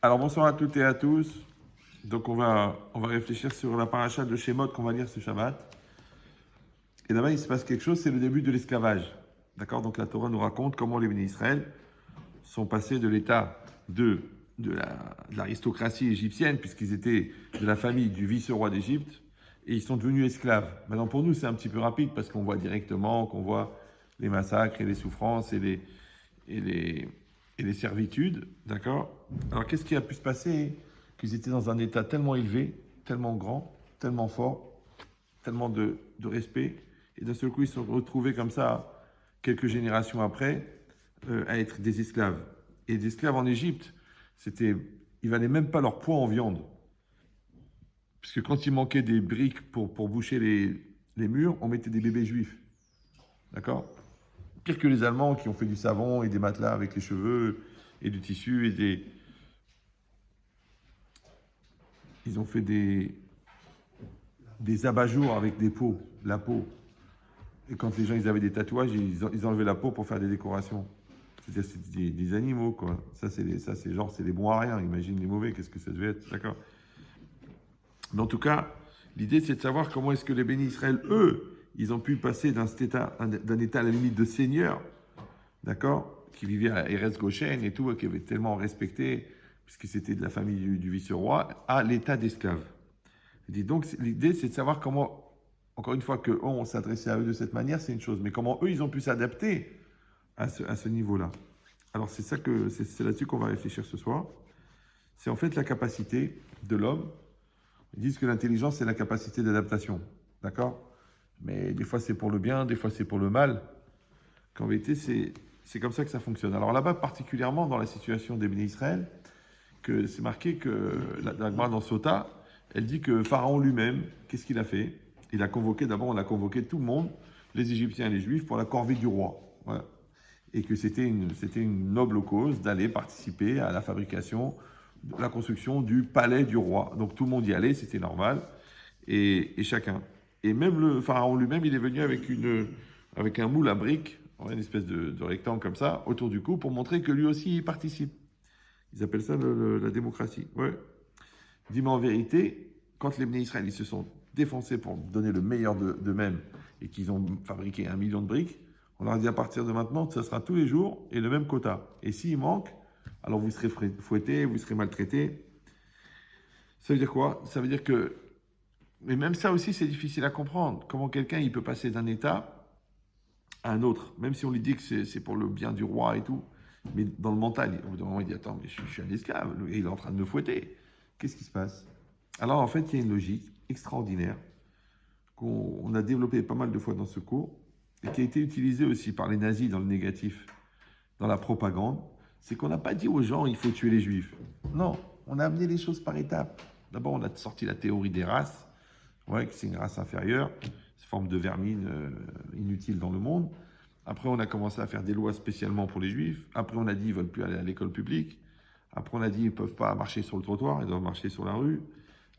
Alors bonsoir à toutes et à tous. Donc on va réfléchir sur la paracha de Shemot qu'on va lire ce Shabbat. Et là-bas il se passe quelque chose, c'est le début de l'esclavage. D'accord. Donc la Torah nous raconte comment les bénis Israël sont passés de l'état de l'aristocratie égyptienne, puisqu'ils étaient de la famille du vice-roi d'Égypte, et ils sont devenus esclaves. Maintenant pour nous c'est un petit peu rapide parce qu'on voit directement, qu'on voit les massacres et les souffrances et les, et les servitudes, d'accord. Alors qu'est-ce qui a pu se passer? Qu'ils étaient dans un état tellement élevé, tellement grand, tellement fort, tellement de respect, et d'un seul coup ils se sont retrouvés comme ça, quelques générations après, à être des esclaves. Et des esclaves en Égypte, ils valaient même pas leur poids en viande. Puisque quand il manquait des briques pour boucher les murs, on mettait des bébés juifs. D'accord. Pire que les Allemands qui ont fait du savon et des matelas avec les cheveux et du tissu et ils ont fait des abat-jours avec des peaux, la peau. Et quand les gens ils avaient des tatouages, ils enlevaient la peau pour faire des décorations. C'est-à-dire c'est des animaux, quoi. Ça, c'est les bons à rien. Imagine les mauvais, qu'est-ce que ça devait être, d'accord. Mais en tout cas, l'idée, c'est de savoir comment est-ce que les bénis Israël, eux, ils ont pu passer d'un état à la limite de seigneur, d'accord, qui vivait à Erez Goshen et tout, qui avait tellement respecté, puisque c'était de la famille du vice-roi, à l'état d'esclave. Donc, l'idée, c'est de savoir comment, encore une fois, qu'on s'adressait à eux de cette manière, c'est une chose, mais comment eux, ils ont pu s'adapter à ce niveau-là. Alors, c'est là-dessus qu'on va réfléchir ce soir. C'est en fait la capacité de l'homme. Ils disent que l'intelligence, c'est la capacité d'adaptation. D'accord. Mais des fois, c'est pour le bien, des fois, c'est pour le mal. Qu'en vérité, c'est comme ça que ça fonctionne. Alors là-bas, particulièrement dans la situation des bénis Israël, que c'est marqué que la Gemara dans Sota, elle dit que Pharaon lui-même, qu'est-ce qu'il a fait? On a convoqué tout le monde, les Égyptiens et les Juifs, pour la corvée du roi. Voilà. Et que c'était une noble cause d'aller participer à la fabrication, de la construction du palais du roi. Donc tout le monde y allait, c'était normal, et chacun. Et même le pharaon lui-même, il est venu avec un moule à briques, une espèce de rectangle comme ça, autour du cou, pour montrer que lui aussi il participe. Ils appellent ça la démocratie. Ouais. Dis-moi en vérité, quand les bénis Israël ils se sont défoncés pour donner le meilleur d'eux-mêmes et qu'ils ont fabriqué 1 million de briques, on leur a dit à partir de maintenant, ça sera tous les jours et le même quota. Et s'il manque, alors vous serez fouettés, vous serez maltraités. Ça veut dire quoi? Ça veut dire que... Mais même ça aussi, c'est difficile à comprendre. Comment quelqu'un il peut passer d'un état à un autre, même si on lui dit que c'est pour le bien du roi et tout. Mais dans le mental, au bout d'un moment, il dit, attends, mais je suis un esclave, et il est en train de me fouetter. Qu'est-ce qui se passe? Alors en fait, il y a une logique extraordinaire qu'on a développée pas mal de fois dans ce cours, et qui a été utilisée aussi par les nazis dans le négatif, dans la propagande. C'est qu'on n'a pas dit aux gens, il faut tuer les juifs. Non, on a amené les choses par étapes. D'abord, on a sorti la théorie des races, ouais, que c'est une race inférieure, une forme de vermine inutile dans le monde. Après, on a commencé à faire des lois spécialement pour les juifs. Après, on a dit, ils ne veulent plus aller à l'école publique. Après, on a dit, ils ne peuvent pas marcher sur le trottoir, ils doivent marcher sur la rue.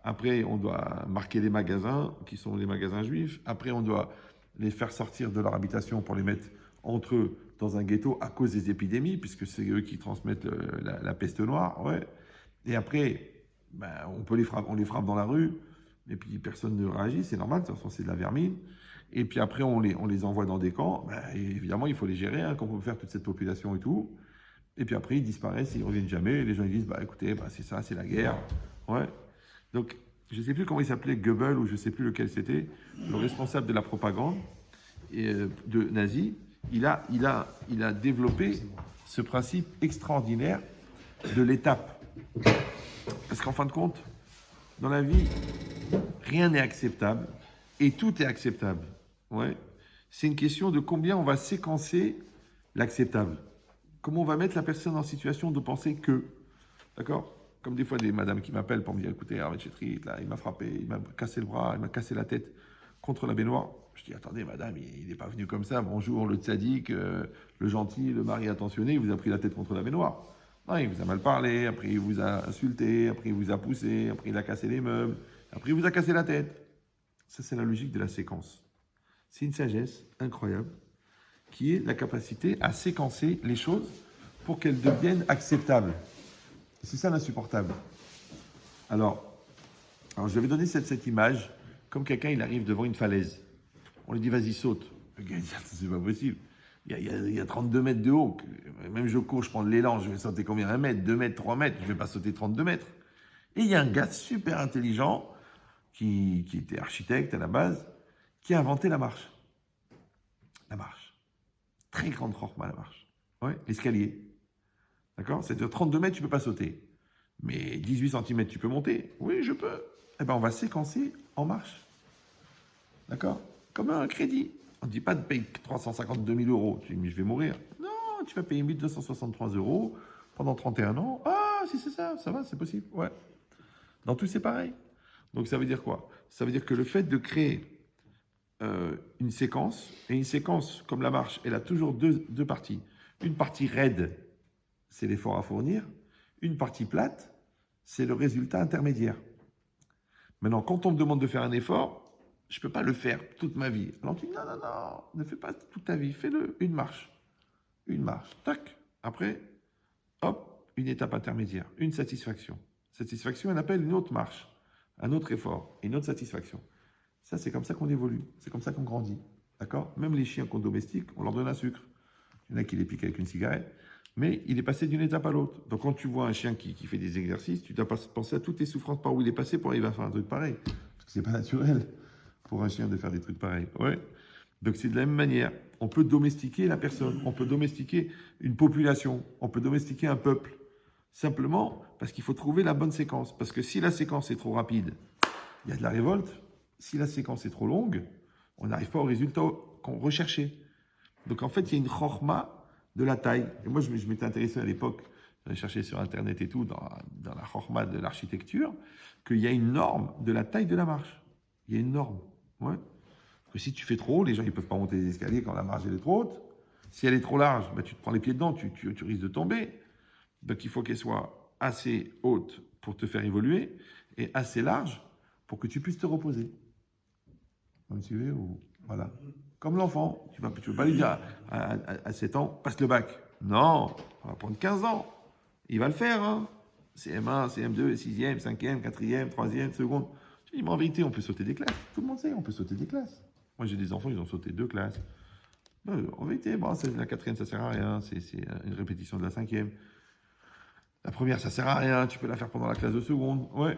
Après, on doit marquer les magasins, qui sont les magasins juifs. Après, on doit les faire sortir de leur habitation pour les mettre entre eux dans un ghetto à cause des épidémies, puisque c'est eux qui transmettent la peste noire. Ouais. Et après, ben, on les frappe dans la rue, et puis personne ne réagit, c'est normal, de toute façon c'est de la vermine. Et puis après, on les envoie dans des camps. Ben, évidemment, il faut les gérer, hein, comment on peut faire toute cette population et tout. Et puis après, ils disparaissent, ils ne reviennent jamais. Et les gens ils disent, bah écoutez, bah, c'est ça, c'est la guerre. Ouais. Donc, je ne sais plus comment il s'appelait, Goebbels, ou je ne sais plus lequel c'était, le responsable de la propagande de nazi. Il a développé ce principe extraordinaire de l'étape. Parce qu'en fin de compte, dans la vie, rien n'est acceptable et tout est acceptable. Ouais. C'est une question de combien on va séquencer l'acceptable. Comment on va mettre la personne en situation de penser que. D'accord? Comme des fois des madames qui m'appellent pour me dire, écoutez, Arvet Chetrit, là, il m'a frappé, il m'a cassé le bras, il m'a cassé la tête contre la baignoire. Je dis, attendez, madame, il n'est pas venu comme ça. Bonjour, le tzaddik, le gentil, le mari attentionné, il vous a pris la tête contre la baignoire. Non, il vous a mal parlé, après il vous a insulté, après il vous a poussé, après il a cassé les meubles, après il vous a cassé la tête. Ça, c'est la logique de la séquence. C'est une sagesse incroyable qui est la capacité à séquencer les choses pour qu'elles deviennent acceptables. C'est ça l'insupportable. Alors, je vais donner cette image, comme quelqu'un, il arrive devant une falaise. On lui dit, vas-y, saute. Le gars, il dit, c'est pas possible. Il y a 32 mètres de haut. Même je cours, je prends de l'élan, je vais sauter combien? 1 mètre, 2 mètres, 3 mètres. Je ne vais pas sauter 32 mètres. Et il y a un gars super intelligent, qui était architecte à la base, qui a inventé la marche. La marche. Très grande format, la marche. Ouais, l'escalier. D'accord? C'est-à-dire 32 mètres, tu ne peux pas sauter. Mais 18 cm, tu peux monter? Oui, je peux. Eh bien, on va séquencer en marche. D'accord? Comme un crédit. On ne dit pas de payer 352 000 euros. Tu dis, mais je vais mourir. Non, tu vas payer 1 263 euros pendant 31 ans. Ah, si c'est ça, ça va, c'est possible. Ouais. Dans tout, c'est pareil. Donc, ça veut dire quoi? Ça veut dire que le fait de créer une séquence, et une séquence comme la marche, elle a toujours deux parties. Une partie raide, c'est l'effort à fournir. Une partie plate, c'est le résultat intermédiaire. Maintenant, quand on me demande de faire un effort, je ne peux pas le faire toute ma vie. Alors tu dis, non, ne fais pas toute ta vie, fais-le une marche. Une marche, tac. Après, hop, une étape intermédiaire, une satisfaction. Satisfaction, elle appelle une autre marche, un autre effort, une autre satisfaction. Ça, c'est comme ça qu'on évolue, c'est comme ça qu'on grandit. D'accord? Même les chiens qu'on domestique, on leur donne un sucre. Il y en a qui les piquent avec une cigarette, mais il est passé d'une étape à l'autre. Donc quand tu vois un chien qui fait des exercices, tu dois penser à toutes les souffrances par où il est passé pour arriver à faire un truc pareil. Parce que c'est pas naturel pour un chien de faire des trucs pareils. Ouais. Donc c'est de la même manière. On peut domestiquer la personne, on peut domestiquer une population, on peut domestiquer un peuple. Simplement parce qu'il faut trouver la bonne séquence. Parce que si la séquence est trop rapide, il y a de la révolte. Si la séquence est trop longue, on n'arrive pas au résultat qu'on recherchait. Donc en fait, il y a une chorma de la taille. Et moi, je m'étais intéressé à l'époque, j'avais cherché sur Internet et tout, dans la chorma de l'architecture, qu'il y a une norme de la taille de la marche. Il y a une norme. Ouais. Parce que si tu fais trop haut, les gens ne peuvent pas monter les escaliers quand la marche elle est trop haute. Si elle est trop large, bah, tu te prends les pieds dedans, tu risques de tomber. Donc il faut qu'elle soit assez haute pour te faire évoluer et assez large pour que tu puisses te reposer. Vous me suivez ou... Voilà. Comme l'enfant, tu ne peux pas lui dire à 7 ans, passe le bac. Non, on va prendre 15 ans. Il va le faire. Hein. CM1, CM2, 6e, 5e, 4e, 3e, seconde. Je dis, mais en vérité, on peut sauter des classes. Tout le monde sait, on peut sauter des classes. Moi, j'ai des enfants, ils ont sauté 2 classes. En vérité, bon, la 4e, ça ne sert à rien. C'est une répétition de la 5e. La première, ça ne sert à rien. Tu peux la faire pendant la classe de seconde. Ouais.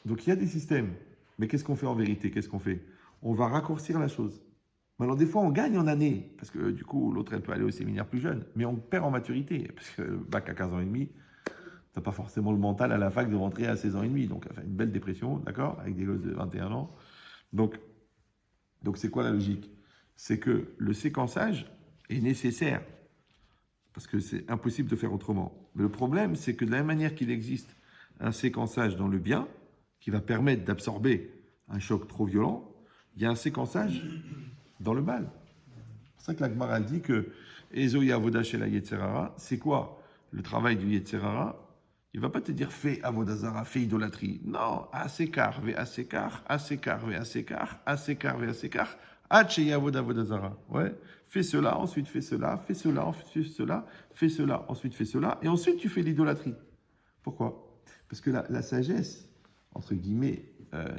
Donc, il y a des systèmes. Mais qu'est-ce qu'on fait en vérité? Qu'est-ce qu'on fait? On va raccourcir la chose. Alors, des fois, on gagne en année, parce que du coup, l'autre, elle peut aller au séminaire plus jeune, mais on perd en maturité, parce que le bac à 15 ans et demi, tu n'as pas forcément le mental à la fac de rentrer à 16 ans et demi, donc enfin, une belle dépression, d'accord, avec des gosses de 21 ans. Donc c'est quoi la logique? C'est que le séquençage est nécessaire, parce que c'est impossible de faire autrement. Mais le problème, c'est que de la même manière qu'il existe un séquençage dans le bien, qui va permettre d'absorber un choc trop violent, il y a un séquençage dans le mal. C'est ça que la Gemara dit que Ezoï Avoda chez la Yetzerara, c'est quoi le travail du Yetzerara? Il ne va pas te dire fais Avodazara, fais idolâtrie. Non, asekar, ve asekar, asekar, ve asekar, asekar, ve asekar, Hache Avoda Avodazara. Ouais, fais cela, ensuite fais cela, fais cela, ensuite fais cela, fais cela, ensuite fais cela, et ensuite tu fais l'idolâtrie. Pourquoi? Parce que la sagesse, entre guillemets,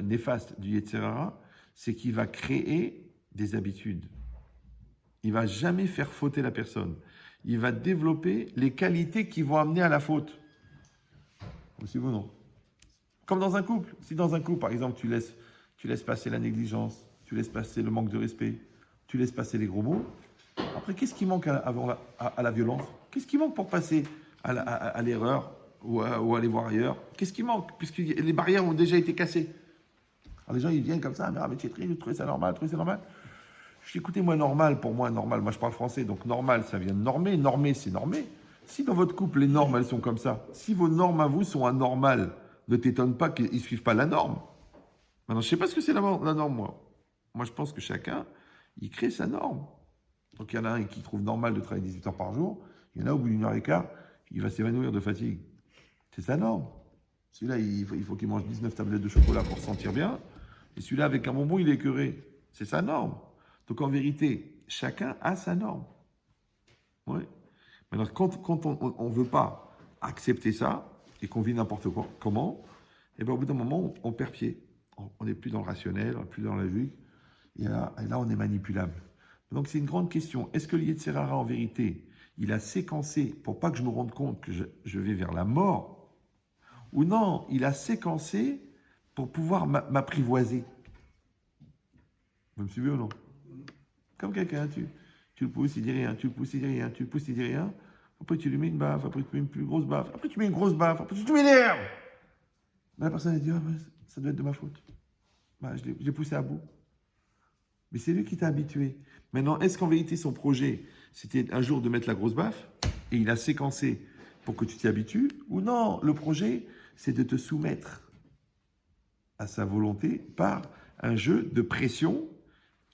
néfaste du Yetzerara, c'est qu'il va créer des habitudes. Il ne va jamais faire fauter la personne. Il va développer les qualités qui vont amener à la faute. Vous suivez ou non? Comme dans un couple. Si dans un couple, par exemple, tu laisses passer la négligence, tu laisses passer le manque de respect, tu laisses passer les gros mots, après, qu'est-ce qui manque à la violence? Qu'est-ce qui manque pour passer à l'erreur ou à aller voir ailleurs? Qu'est-ce qui manque? Puisque les barrières ont déjà été cassées. Alors les gens, ils viennent comme ça, mais avec Chétri, je trouvais ça normal, je trouvais ça normal. Je dis, écoutez, moi, normal, pour moi, normal. Moi, je parle français, donc normal, ça vient de normer. Normer, c'est normer. Si dans votre couple, les normes, elles sont comme ça, si vos normes à vous sont anormales, ne t'étonne pas qu'ils ne suivent pas la norme. Maintenant, je ne sais pas ce que c'est la norme, moi. Moi, je pense que chacun, il crée sa norme. Donc, il y en a un qui trouve normal de travailler 18 heures par jour. Il y en a, au bout d'une heure et quart, il va s'évanouir de fatigue. C'est sa norme. Celui-là, il faut qu'il mange 19 tablettes de chocolat pour se sentir bien. Et celui-là, avec un bonbon, il est écœuré. C'est sa norme. Donc, en vérité, chacun a sa norme. Oui. Maintenant, quand on ne veut pas accepter ça, et qu'on vit n'importe comment, et bien au bout d'un moment, on perd pied. On n'est plus dans le rationnel, on n'est plus dans la logique, et là, on est manipulable. Donc c'est une grande question. Est-ce que le Yetzer Hara, en vérité, il a séquencé pour pas que je me rende compte que je vais vers la mort, ou non, il a séquencé pour pouvoir m'apprivoiser? Vous me suivez ou non? Comme quelqu'un, tu le pousses, il dit rien, tu le pousses, il dit rien, tu le pousses, il dit rien. Après, tu lui mets une baffe, après, tu mets une plus grosse baffe, après, tu mets une grosse baffe, après, tu m'énerves. La personne, elle dit, ah, ça doit être de ma faute. Bah, je l'ai poussé à bout. Mais c'est lui qui t'a habitué. Maintenant, est-ce qu'en vérité, son projet, c'était un jour de mettre la grosse baffe, et il a séquencé pour que tu t'y habitues, ou non, le projet, c'est de te soumettre à sa volonté par un jeu de pression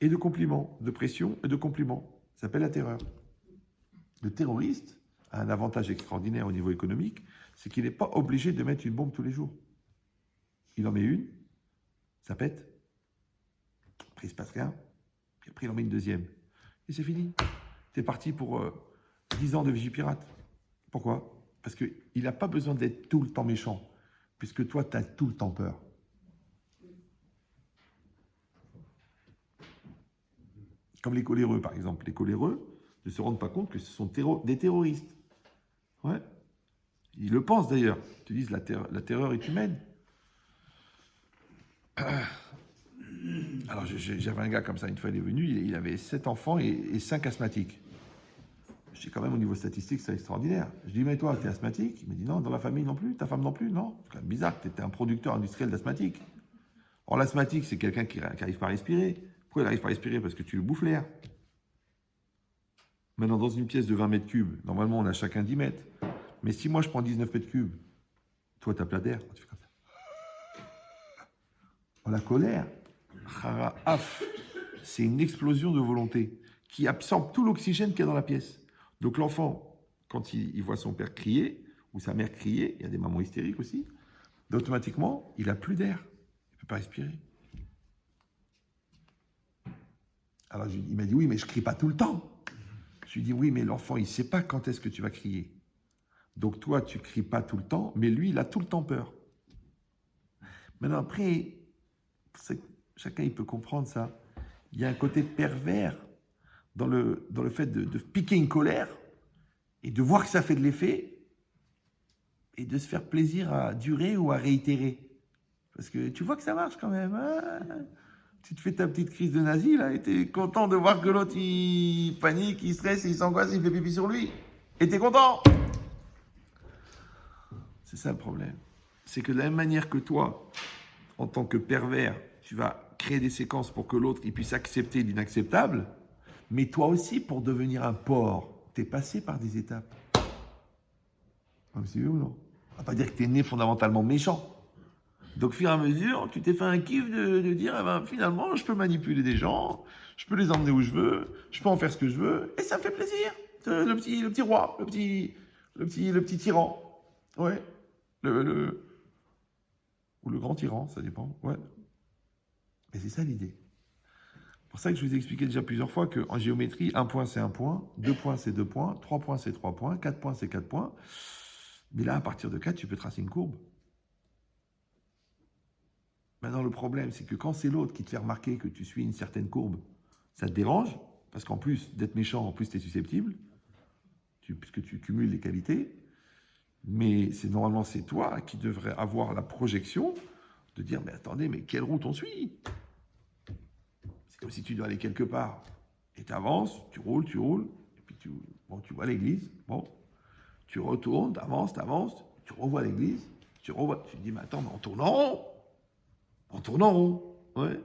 et de compliments, de pression et de compliments. Ça s'appelle la terreur. Le terroriste a un avantage extraordinaire au niveau économique, c'est qu'il n'est pas obligé de mettre une bombe tous les jours. Il en met une, ça pète, après il se passe rien, puis après il en met une deuxième. Et c'est fini. C'est parti pour 10 ans de Vigipirate. Pourquoi? Parce qu'il n'a pas besoin d'être tout le temps méchant, puisque toi, tu as tout le temps peur. Comme les coléreux, par exemple. Les coléreux ne se rendent pas compte que ce sont des terroristes. Ouais. Ils le pensent d'ailleurs. Ils te disent la terreur est humaine. Alors j'avais un gars comme ça, une fois il est venu, il avait 7 enfants et 5 asthmatiques. Je dis quand même au niveau statistique c'est extraordinaire. Je dis mais toi t'es asthmatique? Il me dit non, dans la famille non plus, ta femme non plus, non. C'est quand même bizarre, tu étais un producteur industriel d'asthmatique. Or l'asthmatique c'est quelqu'un qui n'arrive pas à respirer. Pourquoi il n'arrive pas à respirer? Parce que tu le bouffes l'air. Maintenant dans une pièce de 20 mètres cubes, normalement on a chacun 10 mètres. Mais si moi je prends 19 mètres cubes, toi t'as plein d'air, tu fais comme ça. La colère, c'est une explosion de volonté qui absorbe tout l'oxygène qu'il y a dans la pièce. Donc l'enfant, quand il voit son père crier, ou sa mère crier, il y a des mamans hystériques aussi, automatiquement, il n'a plus d'air. Il ne peut pas respirer. Alors il m'a dit, oui, mais je ne crie pas tout le temps. Je lui ai dit, oui, mais l'enfant, il ne sait pas quand est-ce que tu vas crier. Donc toi, tu ne cries pas tout le temps, mais lui, il a tout le temps peur. Maintenant, après, chacun il peut comprendre ça. Il y a un côté pervers dans le fait de piquer une colère et de voir que ça fait de l'effet et de se faire plaisir à durer ou à réitérer. Parce que tu vois que ça marche quand même. Hein, tu te fais ta petite crise de nazi là et t'es content de voir que l'autre il panique, il stresse, il s'angoisse, il fait pipi sur lui. Et t'es content. C'est ça le problème. C'est que de la même manière que toi, en tant que pervers, tu vas créer des séquences pour que l'autre il puisse accepter l'inacceptable, mais toi aussi, pour devenir un porc, tu es passé par des étapes. Vous suivez ou non? On va pas dire que tu es né fondamentalement méchant. Donc, au fur et à mesure, tu t'es fait un kiff de dire, eh ben, finalement, je peux manipuler des gens, je peux les emmener où je veux, je peux en faire ce que je veux, et ça me fait plaisir. Le petit roi, le petit tyran. Ouais. Ou le grand tyran, ça dépend. Ouais. Mais c'est ça l'idée. C'est pour ça que je vous ai expliqué déjà plusieurs fois qu'en géométrie, 1 point c'est 1 point, 2 points c'est 2 points, 3 points c'est 3 points, 4 points c'est 4 points. Mais là, à partir de 4, tu peux tracer une courbe. Maintenant, le problème, c'est que quand c'est l'autre qui te fait remarquer que tu suis une certaine courbe, ça te dérange, parce qu'en plus d'être méchant, en plus tu es susceptible, puisque tu cumules les qualités. Mais normalement, c'est toi qui devrais avoir la projection de dire, mais attendez, mais quelle route on suit? C'est comme si tu dois aller quelque part. Et tu avances, tu roules, et puis tu vois l'église, tu retournes, tu avances, tu revois l'église, tu te dis, mais attends, mais on tourne en rond, ouais.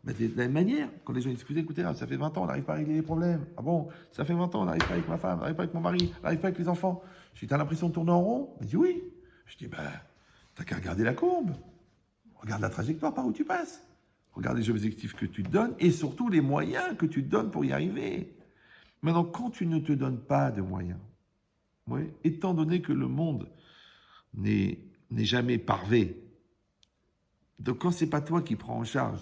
Mais de la même manière, quand les gens disent, écoutez, ça fait 20 ans, on n'arrive pas à régler les problèmes. Ah bon, ça fait 20 ans, on n'arrive pas avec ma femme, on n'arrive pas avec mon mari, on n'arrive pas avec les enfants. Je dis, t'as l'impression de tourner en rond? Il dit oui. Je dis, t'as qu'à regarder la courbe. Regarde la trajectoire par où tu passes. Regarde les objectifs que tu te donnes et surtout les moyens que tu te donnes pour y arriver. Maintenant, quand tu ne te donnes pas de moyens, étant donné que le monde n'est jamais parvé, donc quand c'est pas toi qui prends en charge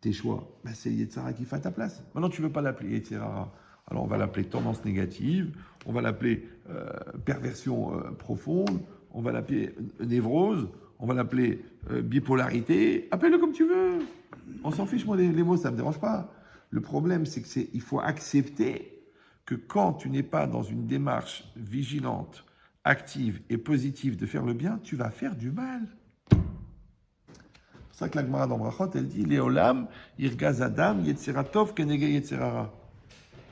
tes choix, c'est Yetzer Hara qui fait à ta place. Maintenant, tu ne veux pas l'appeler Yetzer Hara. Alors, on va l'appeler tendance négative, on va l'appeler perversion profonde, on va l'appeler névrose, on va l'appeler bipolarité, appelle-le comme tu veux. On s'en fiche, moi, les mots, ça ne me dérange pas. Le problème, c'est qu'il faut accepter que quand tu n'es pas dans une démarche vigilante, active et positive de faire le bien, tu vas faire du mal. C'est ça que la Gemara dans Brachot, elle dit Léolam, Irgaz Adam, Yetzeratov, Kenege Yetzerara.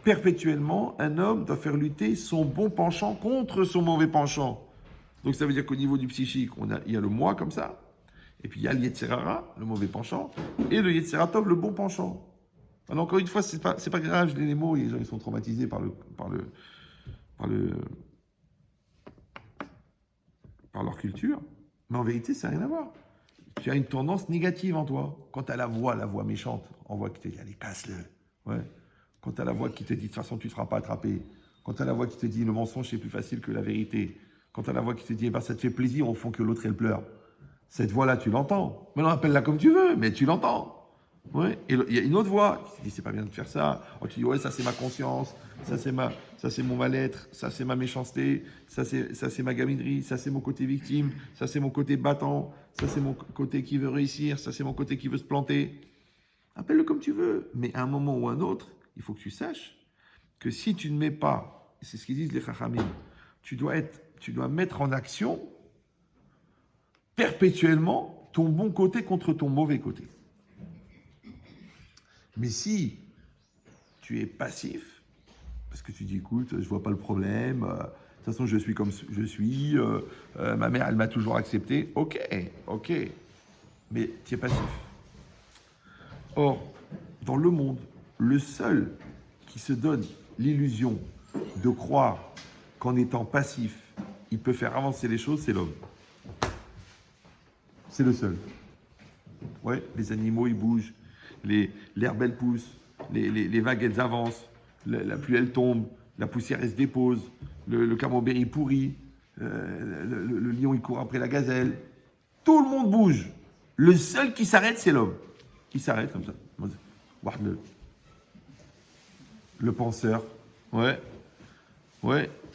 Perpétuellement, un homme doit faire lutter son bon penchant contre son mauvais penchant. Donc ça veut dire qu'au niveau du psychique, il y a le moi comme ça, et puis il y a le Yetzerara, le mauvais penchant, et le Yetzeratov, le bon penchant. Alors encore une fois, c'est pas grave, je lis les mots, les gens ils sont traumatisés par leur culture, mais en vérité, ça n'a rien à voir. Tu as une tendance négative en toi. Quand tu as la voix méchante, en voix qui te dit, allez, casse-le. Ouais. Quand tu as la voix qui te dit, de toute façon, tu ne te feras pas attraper. Quand tu as la voix qui te dit, le mensonge, c'est plus facile que la vérité. Quand tu as la voix qui te dit, ça te fait plaisir au fond que l'autre, elle pleure. Cette voix-là, tu l'entends. Maintenant, appelle-la comme tu veux, mais tu l'entends. Ouais. Et il y a une autre voix qui te dit, c'est pas bien de faire ça. Oh, tu dis, ouais, ça, c'est ma conscience. Ça, c'est mon mal-être. Ça, c'est ma méchanceté. Ça, c'est ma gaminerie. Ça, c'est mon côté victime. Ça, c'est mon côté battant. Ça, c'est mon côté qui veut réussir. Ça, c'est mon côté qui veut se planter. Appelle-le comme tu veux. Mais à un moment ou à un autre, il faut que tu saches que si tu ne mets pas, c'est ce qu'ils disent les Chachamim, tu dois mettre en action perpétuellement ton bon côté contre ton mauvais côté. Mais si tu es passif, parce que tu dis, écoute, je vois pas le problème, de toute façon, je suis comme je suis, ma mère, elle m'a toujours accepté, ok, mais tu es passif. Or, dans le monde, le seul qui se donne l'illusion de croire qu'en étant passif, il peut faire avancer les choses, c'est l'homme. C'est le seul. Ouais, les animaux, ils bougent, l'herbe, elle pousse, les vagues, elles avancent, la pluie, elle tombe, la poussière, elle se dépose, le camembert, il pourrit, le lion, il court après la gazelle. Tout le monde bouge. Le seul qui s'arrête, c'est l'homme. Il s'arrête comme ça. Le penseur. Ouais.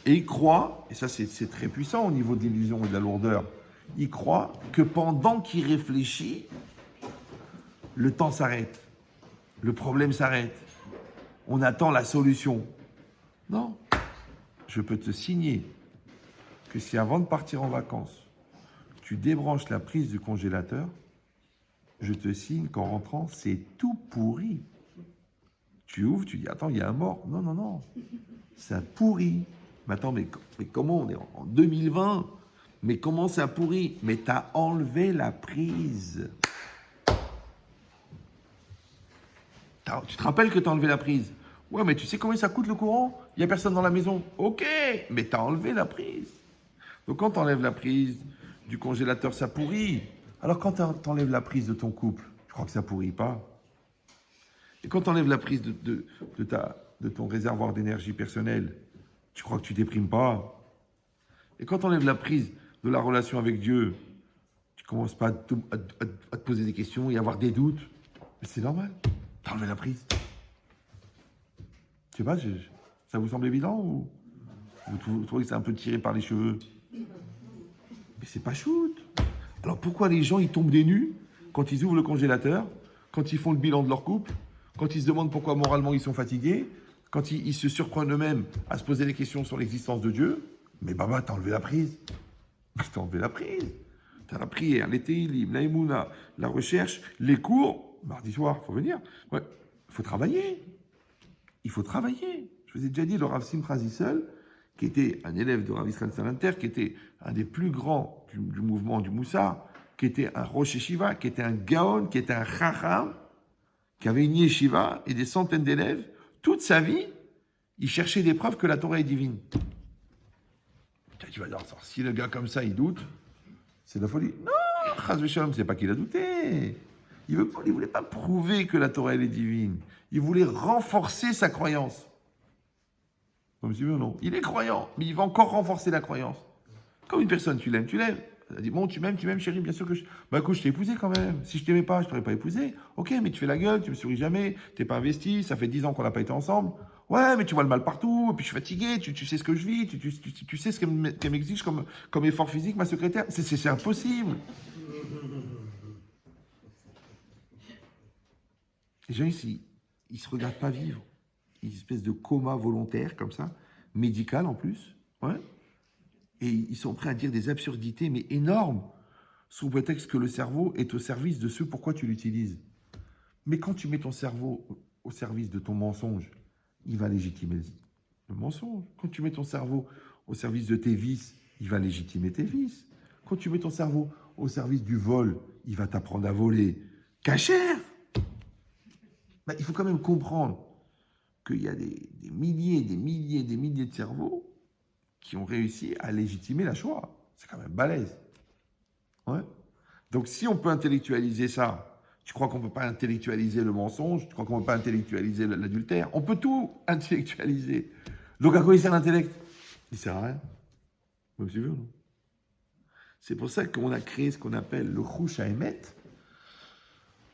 Et il croit, et ça c'est très puissant au niveau de l'illusion et de la lourdeur, il croit que pendant qu'il réfléchit, le temps s'arrête, le problème s'arrête, on attend la solution. Non, je peux te signer que si avant de partir en vacances, tu débranches la prise du congélateur, je te signe qu'en rentrant, c'est tout pourri. Tu ouvres, tu dis, attends, il y a un mort. Non, ça pourrit. Mais attends, mais comment on est en 2020? Mais comment ça pourrit? Mais t'as enlevé la prise. Tu te rappelles que t'as enlevé la prise? Ouais, mais tu sais combien ça coûte le courant? Il n'y a personne dans la maison. Ok, mais t'as enlevé la prise. Donc quand t'enlèves la prise du congélateur, ça pourrit. Alors quand t'enlèves la prise de ton couple, tu crois que ça pourrit pas? Et quand t'enlèves la prise de ton réservoir d'énergie personnelle, tu crois que tu déprimes pas? Et quand t'enlèves la prise de la relation avec Dieu, tu commences pas à te poser des questions et à avoir des doutes. Mais c'est normal. T'as enlevé la prise. Je sais pas, ça vous semble évident ou vous trouvez que c'est un peu tiré par les cheveux? Mais c'est pas shoot. Alors pourquoi les gens ils tombent des nues quand ils ouvrent le congélateur, quand ils font le bilan de leur couple, quand ils se demandent pourquoi moralement ils sont fatigués, quand ils se surprennent eux-mêmes à se poser des questions sur l'existence de Dieu? Mais Baba, t'as enlevé la prise. T'as enlevé la prise. T'as la prière, les télim, la émouna, la recherche, les cours. Mardi soir, il faut venir. Ouais, il faut travailler. Il faut travailler. Je vous ai déjà dit, le Rav Simcha Zissel, qui était un élève de Rav Israël Salanter, qui était un des plus grands du mouvement du Moussar, qui était un Rosh Yeshiva, qui était un Gaon, qui était un Chacham, qui avait une Yeshiva et des centaines d'élèves. Toute sa vie, il cherchait des preuves que la Torah est divine. Tu vas dire, si le gars comme ça, il doute, c'est de la folie. Non, Chaz v'Shalom, c'est pas qu'il a douté. Il voulait pas prouver que la Torah elle est divine. Il voulait renforcer sa croyance. Vous me suivez ou non? Il est croyant, mais il va encore renforcer la croyance. Comme une personne, tu l'aimes. Elle a dit, bon, tu m'aimes, chérie, bien sûr que je... Bah écoute, je t'ai épousé quand même. Si je t'aimais pas, je t'aurais pas épousé. Ok, mais tu fais la gueule, tu me souris jamais, t'es pas investi, ça fait 10 ans qu'on n'a pas été ensemble. Ouais, mais tu vois le mal partout, et puis je suis fatigué, tu sais ce que je vis, tu sais ce qu'elle m'exige comme effort physique, ma secrétaire. C'est impossible. Les gens ici, ils se regardent pas vivre. Une espèce de coma volontaire, comme ça, médical en plus. Ouais. Et ils sont prêts à dire des absurdités, mais énormes, sous prétexte que le cerveau est au service de ce pourquoi tu l'utilises. Mais quand tu mets ton cerveau au service de ton mensonge, il va légitimer le mensonge. Quand tu mets ton cerveau au service de tes vices, il va légitimer tes vices. Quand tu mets ton cerveau au service du vol, il va t'apprendre à voler cachère. Ben, il faut quand même comprendre qu'il y a des milliers, des milliers, des milliers de cerveaux qui ont réussi à légitimer la Shoah. C'est quand même balèze. Ouais. Donc si on peut intellectualiser ça, tu crois qu'on ne peut pas intellectualiser le mensonge, tu crois qu'on ne peut pas intellectualiser l'adultère, on peut tout intellectualiser. Donc à quoi il sert l'intellect? Il ne sert à rien. Vous me suivez ou non? C'est pour ça qu'on a créé ce qu'on appelle le Chouch HaEmet,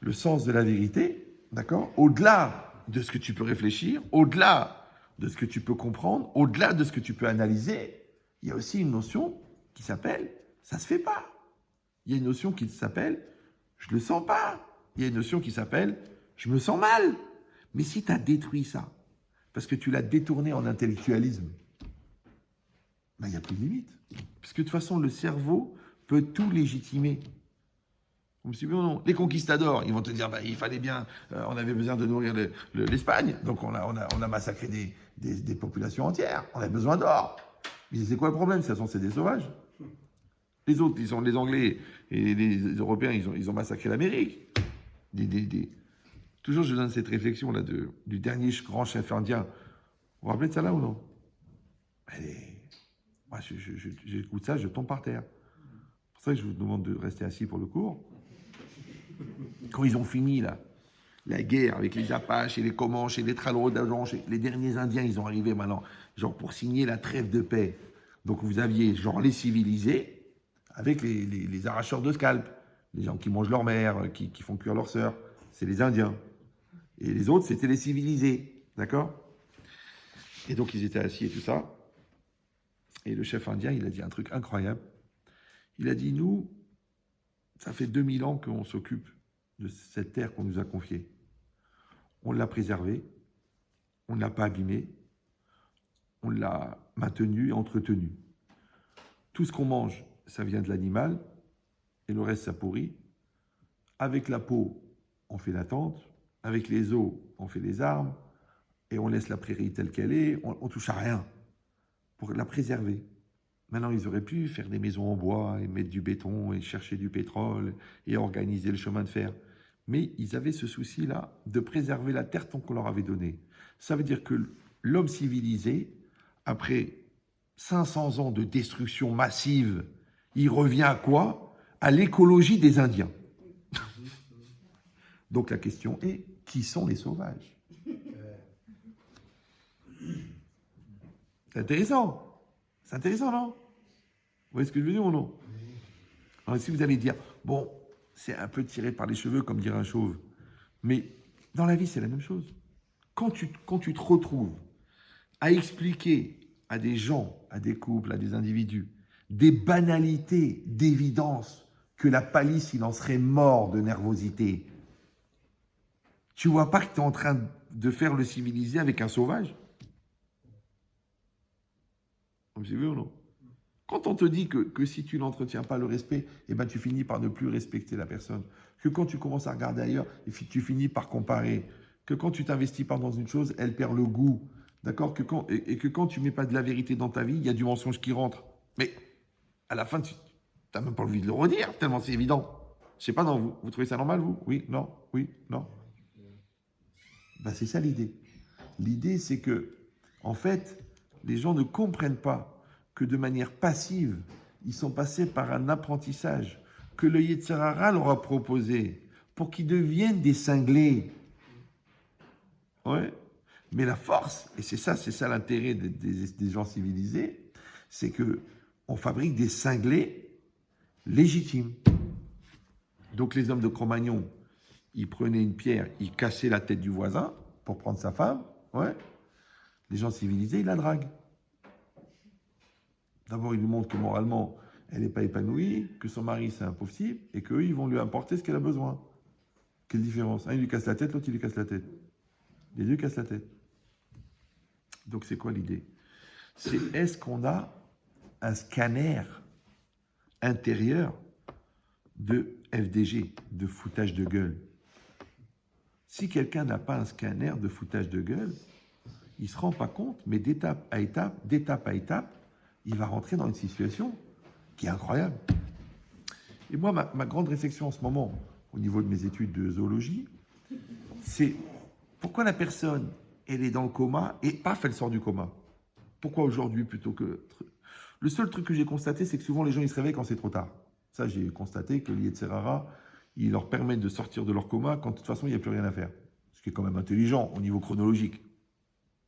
le sens de la vérité, d'accord? Au-delà de ce que tu peux réfléchir, au-delà de ce que tu peux comprendre, au-delà de ce que tu peux analyser, il y a aussi une notion qui s'appelle « ça se fait pas ». Il y a une notion qui s'appelle « je le sens pas ». Il y a une notion qui s'appelle « je me sens mal ». Mais si tu as détruit ça, parce que tu l'as détourné en intellectualisme, ben, il n'y a plus de limite. Parce que de toute façon, le cerveau peut tout légitimer. Vous me suivez ou non? Les conquistadors, ils vont te dire, bah, il fallait bien, on avait besoin de nourrir l'Espagne, donc on a massacré des populations entières, on a besoin d'or. Mais c'est quoi le problème? De toute façon, c'est des sauvages. Les autres, ils sont les Anglais et les Européens, ils ont massacré l'Amérique. Toujours, je donne cette réflexion-là du dernier grand chef indien. Vous vous rappelez de ça là ou non? Moi, j'écoute ça, je tombe par terre. C'est pour ça que je vous demande de rester assis pour le cours. Quand ils ont fini la guerre avec les Apaches et les Comanches et les Tralodonges, les derniers Indiens, ils ont arrivé maintenant, genre pour signer la trêve de paix. Donc vous aviez genre les civilisés avec les arracheurs de scalp, les gens qui mangent leur mère, qui font cuire leur sœur, c'est les Indiens. Et les autres, c'était les civilisés, d'accord? Et donc ils étaient assis et tout ça. Et le chef indien, il a dit un truc incroyable. Il a dit, nous, ça fait 2000 ans qu'on s'occupe de cette terre qu'on nous a confiée. On l'a préservée, on ne l'a pas abîmée, on l'a maintenue et entretenue. Tout ce qu'on mange, ça vient de l'animal, et le reste, ça pourrit. Avec la peau, on fait la tente, avec les os, on fait les armes, et on laisse la prairie telle qu'elle est, on ne touche à rien pour la préserver. Maintenant, ils auraient pu faire des maisons en bois et mettre du béton et chercher du pétrole et organiser le chemin de fer. Mais ils avaient ce souci-là de préserver la terre tant qu'on leur avait donné. Ça veut dire que l'homme civilisé, après 500 ans de destruction massive, il revient à quoi? À l'écologie des Indiens. Donc la question est, qui sont les sauvages? C'est intéressant. C'est intéressant, non? Vous voyez ce que je veux dire ou non? Alors, si vous allez dire, bon, c'est un peu tiré par les cheveux, comme dirait un chauve, mais dans la vie, c'est la même chose. Quand tu te retrouves à expliquer à des gens, à des couples, à des individus, des banalités d'évidence que la palisse, il en serait mort de nervosité, tu vois pas que tu es en train de faire le civilisé avec un sauvage? Vous me suivez ou non? Quand on te dit que si tu n'entretiens pas le respect, eh ben tu finis par ne plus respecter la personne. Que quand tu commences à regarder ailleurs, tu finis par comparer. Que quand tu t'investis pas dans une chose, elle perd le goût. D'accord? Et que quand tu mets pas de la vérité dans ta vie, il y a du mensonge qui rentre. Mais à la fin, tu n'as même pas envie de le redire, tellement c'est évident. Je sais pas, non, vous trouvez ça normal, vous? Oui, non, oui, non. Ben, c'est ça l'idée. L'idée, c'est que, en fait, les gens ne comprennent pas que de manière passive, ils sont passés par un apprentissage que le Yetzer Hara leur a proposé pour qu'ils deviennent des cinglés. Ouais. Mais la force, et c'est ça l'intérêt des gens civilisés, c'est que on fabrique des cinglés légitimes. Donc les hommes de Cro-Magnon, ils prenaient une pierre, ils cassaient la tête du voisin pour prendre sa femme, ouais. Les gens civilisés, ils la draguent. D'abord, ils lui montrent que moralement, elle n'est pas épanouie, que son mari, c'est un pauvre type, et qu'eux, ils vont lui apporter ce qu'elle a besoin. Quelle différence? Un, il lui casse la tête, l'autre, il lui casse la tête. Les deux cassent la tête. Donc, c'est quoi l'idée? C'est est-ce qu'on a un scanner intérieur de FDG, de foutage de gueule? Si quelqu'un n'a pas un scanner de foutage de gueule, il ne se rend pas compte, mais d'étape à étape, il va rentrer dans une situation qui est incroyable. Et moi, ma grande réflexion en ce moment, au niveau de mes études de zoologie, c'est pourquoi la personne, elle est dans le coma et paf, elle sort du coma. Pourquoi aujourd'hui plutôt que... Le seul truc que j'ai constaté, c'est que souvent les gens, ils se réveillent quand c'est trop tard. Ça, j'ai constaté que l'Yetzerara, il leur permet de sortir de leur coma quand de toute façon, il n'y a plus rien à faire. Ce qui est quand même intelligent au niveau chronologique.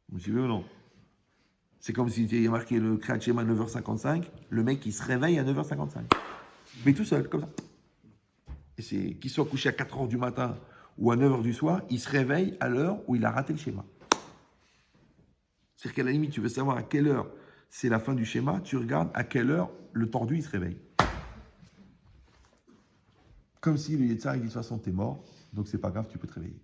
Vous me suivez ou non? C'est comme s'il y a marqué le Kriyat Shema à 9h55, le mec, il se réveille à 9h55. Mais tout seul, comme ça. Et c'est qu'il soit couché à 4h du matin ou à 9h du soir, il se réveille à l'heure où il a raté le schéma. C'est-à-dire qu'à la limite, tu veux savoir à quelle heure c'est la fin du schéma, tu regardes à quelle heure le tordu, il se réveille. Comme si le Yetzar, il dit de toute façon, t'es mort, donc c'est pas grave, tu peux te réveiller.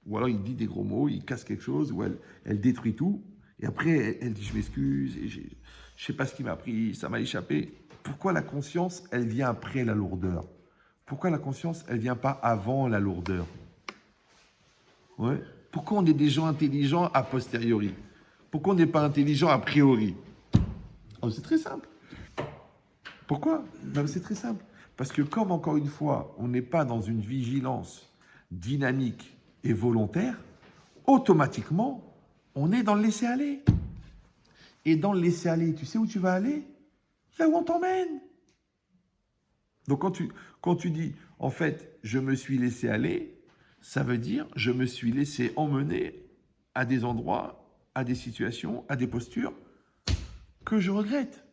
Ou alors il dit des gros mots, il casse quelque chose, ou elle détruit tout, et après elle dit je m'excuse, et je sais pas ce qui m'a pris, ça m'a échappé. Pourquoi la conscience, elle vient après la lourdeur? Pourquoi la conscience, elle vient pas avant la lourdeur? Ouais. Pourquoi on est des gens intelligents a posteriori? Pourquoi on n'est pas intelligent a priori? Oh, c'est très simple. Pourquoi? Non, c'est très simple. Parce que comme, encore une fois, on n'est pas dans une vigilance dynamique et volontaire, automatiquement, on est dans le laisser-aller. Et dans le laisser-aller, tu sais où tu vas aller? Là où on t'emmène. Donc quand tu dis, en fait, je me suis laissé aller, ça veut dire, je me suis laissé emmener à des endroits, à des situations, à des postures que je regrette.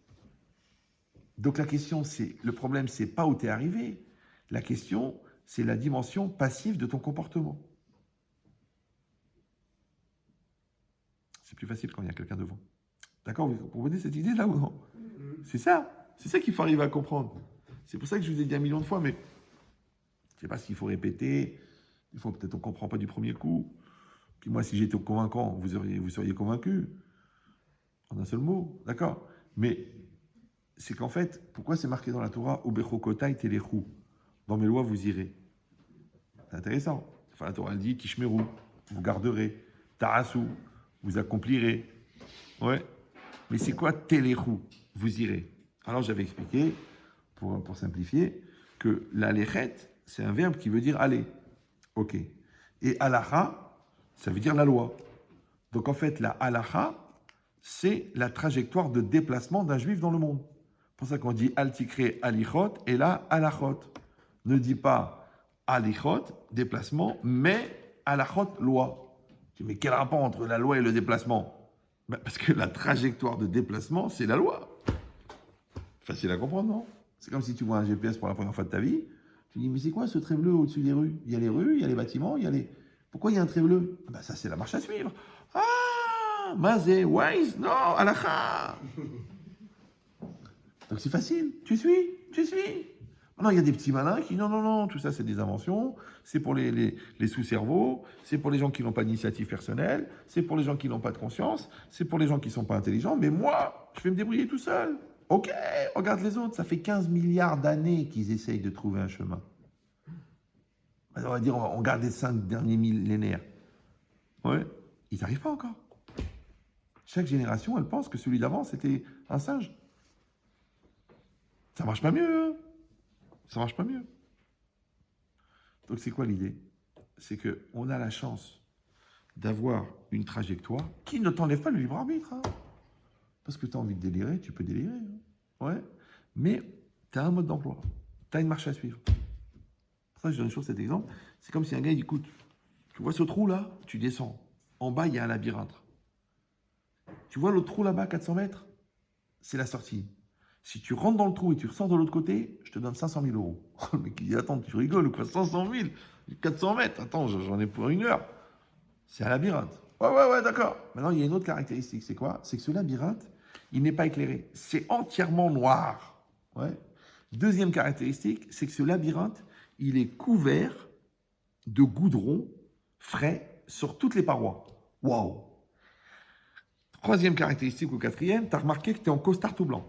Donc la question, le problème, c'est pas où tu es arrivé. La question, c'est la dimension passive de ton comportement. C'est plus facile quand il y a quelqu'un devant. D'accord? Vous comprenez cette idée là ou non? C'est ça qu'il faut arriver à comprendre. C'est pour ça que je vous ai dit 1 million de fois, mais je ne sais pas s'il faut répéter. Des fois, peut-être on ne comprend pas du premier coup. Puis moi, si j'étais convaincant, vous seriez convaincu. En un seul mot, d'accord? Mais c'est qu'en fait, pourquoi c'est marqué dans la Torah Ubechokotai telechu? Dans mes lois, vous irez. C'est intéressant. Enfin, la Torah dit Tishmeru, vous garderez. Tarasu, vous accomplirez. Ouais. Mais c'est quoi telechu? Vous irez. Alors j'avais expliqué, pour simplifier, que la lechet, c'est un verbe qui veut dire aller. Ok. Et halacha, ça veut dire la loi. Donc en fait, la halacha, c'est la trajectoire de déplacement d'un juif dans le monde. C'est pour ça qu'on dit altikre alichot et là halachot. Ne dis pas alichot, déplacement, mais halachot, loi. Mais quel rapport entre la loi et le déplacement? Parce que la trajectoire de déplacement, c'est la loi. Facile à comprendre, non? C'est comme si tu vois un GPS pour la première fois de ta vie. Tu dis, mais c'est quoi ce trait bleu au-dessus des rues? Il y a les rues, il y a les bâtiments, il y a les... Pourquoi il y a un trait bleu? Ça, c'est la marche à suivre. Ah, Mazé, Waze, non, halakha. Donc c'est facile. Tu suis. Non, il y a des petits malins qui, non, tout ça, c'est des inventions. C'est pour les sous-cerveaux. C'est pour les gens qui n'ont pas d'initiative personnelle. C'est pour les gens qui n'ont pas de conscience. C'est pour les gens qui ne sont pas intelligents. Mais moi, je vais me débrouiller tout seul. Ok, regarde les autres. Ça fait 15 milliards d'années qu'ils essayent de trouver un chemin. On va dire, on regarde les 5 derniers millénaires. Ouais, ils n'arrivent pas encore. Chaque génération, elle pense que celui d'avant, c'était un singe. Ça marche pas mieux, hein. Ça marche pas mieux. Donc c'est quoi l'idée? C'est qu'on a la chance d'avoir une trajectoire qui ne t'enlève pas le libre arbitre. Hein. Parce que tu as envie de délirer, tu peux délirer. Hein. Ouais. Mais tu as un mode d'emploi. Tu as une marche à suivre. Pour ça, je donne toujours cet exemple. C'est comme si un gars il dit, écoute, tu vois ce trou là? Tu descends. En bas, il y a un labyrinthe. Tu vois l'autre trou là-bas, 400 mètres? C'est la sortie. Si tu rentres dans le trou et tu ressors de l'autre côté, je te donne 500 000 euros. Le mec, il dit, attends, tu rigoles ou quoi? 500 000 400 mètres, attends, j'en ai pour 1 heure. C'est un labyrinthe. Ouais, d'accord. Maintenant, il y a une autre caractéristique, c'est quoi? C'est que ce labyrinthe, il n'est pas éclairé. C'est entièrement noir. Ouais. Deuxième caractéristique, c'est que ce labyrinthe, il est couvert de goudron frais sur toutes les parois. Waouh! Troisième caractéristique ou quatrième, tu as remarqué que tu es en costard tout blanc.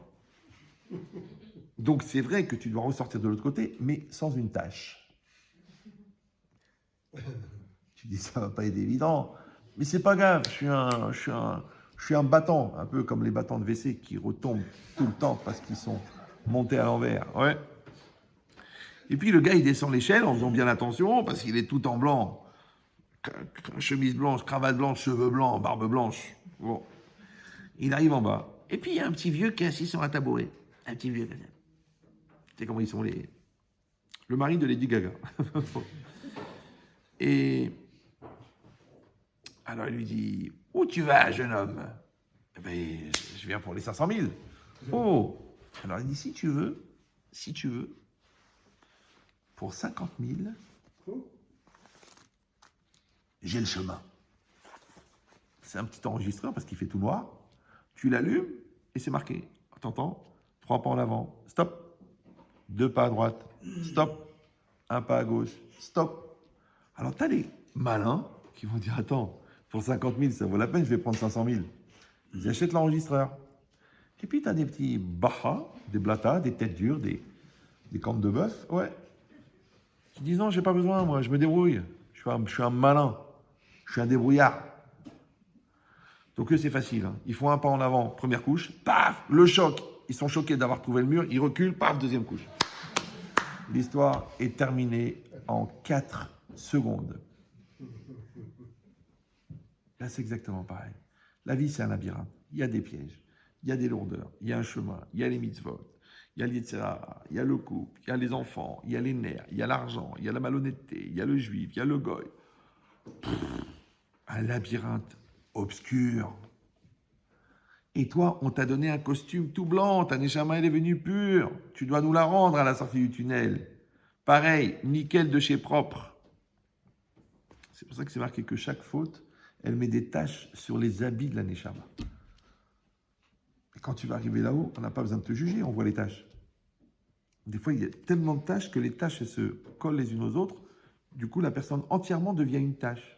Donc c'est vrai que tu dois ressortir de l'autre côté, mais sans une tache. Tu dis ça va pas être évident, mais c'est pas grave. Je suis un battant, un peu comme les battants de WC qui retombent tout le temps parce qu'ils sont montés à l'envers. Ouais. Et puis le gars il descend l'échelle en faisant bien attention parce qu'il est tout en blanc, chemise blanche, cravate blanche, cheveux blancs, barbe blanche. Bon, il arrive en bas. Et puis il y a un petit vieux qui est assis sur un tabouret, un petit vieux. Tu sais comment ils sont le mari de Lady Gaga. Et alors il lui dit, où tu vas, jeune homme? Eh ben, je viens pour les 500 000. Oh. Alors il dit, si tu veux, pour 50 000, j'ai le chemin. C'est un petit enregistreur parce qu'il fait tout noir. Tu l'allumes et c'est marqué. T'entends? 3 pas en avant. Stop. 2 pas à droite. Stop. 1 pas à gauche. Stop. Alors t'as les malins qui vont dire, attends, pour 50 000, ça vaut la peine, je vais prendre 500 000. Ils achètent l'enregistreur. Et puis t'as des petits bahas, des blatas, des têtes dures, des cornes de bœuf, ouais. Qui disent, non, j'ai pas besoin, moi, je me débrouille. Je suis un malin. Je suis un débrouillard. Donc eux, c'est facile. Hein. Ils font un pas en avant, première couche, paf, le choc. Ils sont choqués d'avoir trouvé le mur, ils reculent, paf, deuxième couche. L'histoire est terminée en 4 secondes. Là, c'est exactement pareil. La vie, c'est un labyrinthe. Il y a des pièges, il y a des lourdeurs, il y a un chemin, il y a les mitzvot, il y a l'Yetzirah, il y a le couple, il y a les enfants, il y a les nerfs, il y a l'argent, il y a la malhonnêteté, il y a le juif, il y a le goy. Un labyrinthe obscur. Et toi, on t'a donné un costume tout blanc, ta neshama, elle est venue pure. Tu dois nous la rendre à la sortie du tunnel. Pareil, nickel de chez propre. C'est pour ça que c'est marqué que chaque faute, elle met des taches sur les habits de la neshama. Et quand tu vas arriver là-haut, on n'a pas besoin de te juger, on voit les taches. Des fois, il y a tellement de taches que les taches elles se collent les unes aux autres. Du coup, la personne entièrement devient une tache.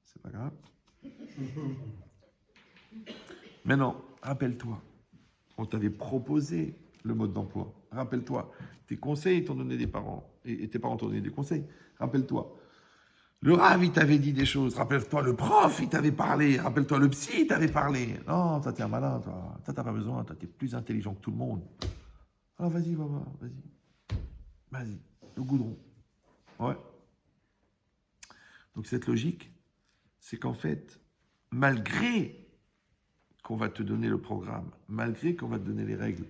C'est pas grave. Maintenant, rappelle-toi, on t'avait proposé le mode d'emploi. Rappelle-toi, tes conseils t'ont donné des parents, et tes parents t'ont donné des conseils. Rappelle-toi, le Rav, il t'avait dit des choses. Rappelle-toi, le prof, il t'avait parlé. Rappelle-toi, le psy, il t'avait parlé. Non, toi, t'es un malin, toi. Toi, t'as pas besoin, toi, t'es plus intelligent que tout le monde. Alors, vas-y, va voir, vas-y. Vas-y, le goudron. Ouais. Donc, cette logique, c'est qu'en fait, malgré qu'on va te donner le programme, malgré qu'on va te donner les règles,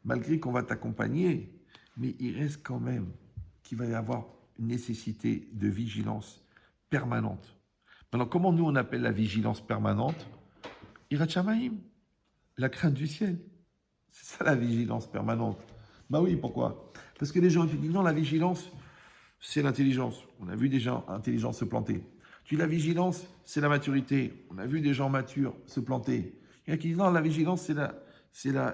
malgré qu'on va t'accompagner, mais il reste quand même qu'il va y avoir une nécessité de vigilance permanente. Maintenant, comment nous on appelle la vigilance permanente? Hirat Shamayim, la crainte du ciel. C'est ça la vigilance permanente. Bah oui, pourquoi? Parce que les gens disent non, la vigilance, c'est l'intelligence. On a vu des gens intelligents se planter. Tu dis la vigilance, c'est la maturité. On a vu des gens matures se planter. Il y en a qui disent non, la vigilance, c'est la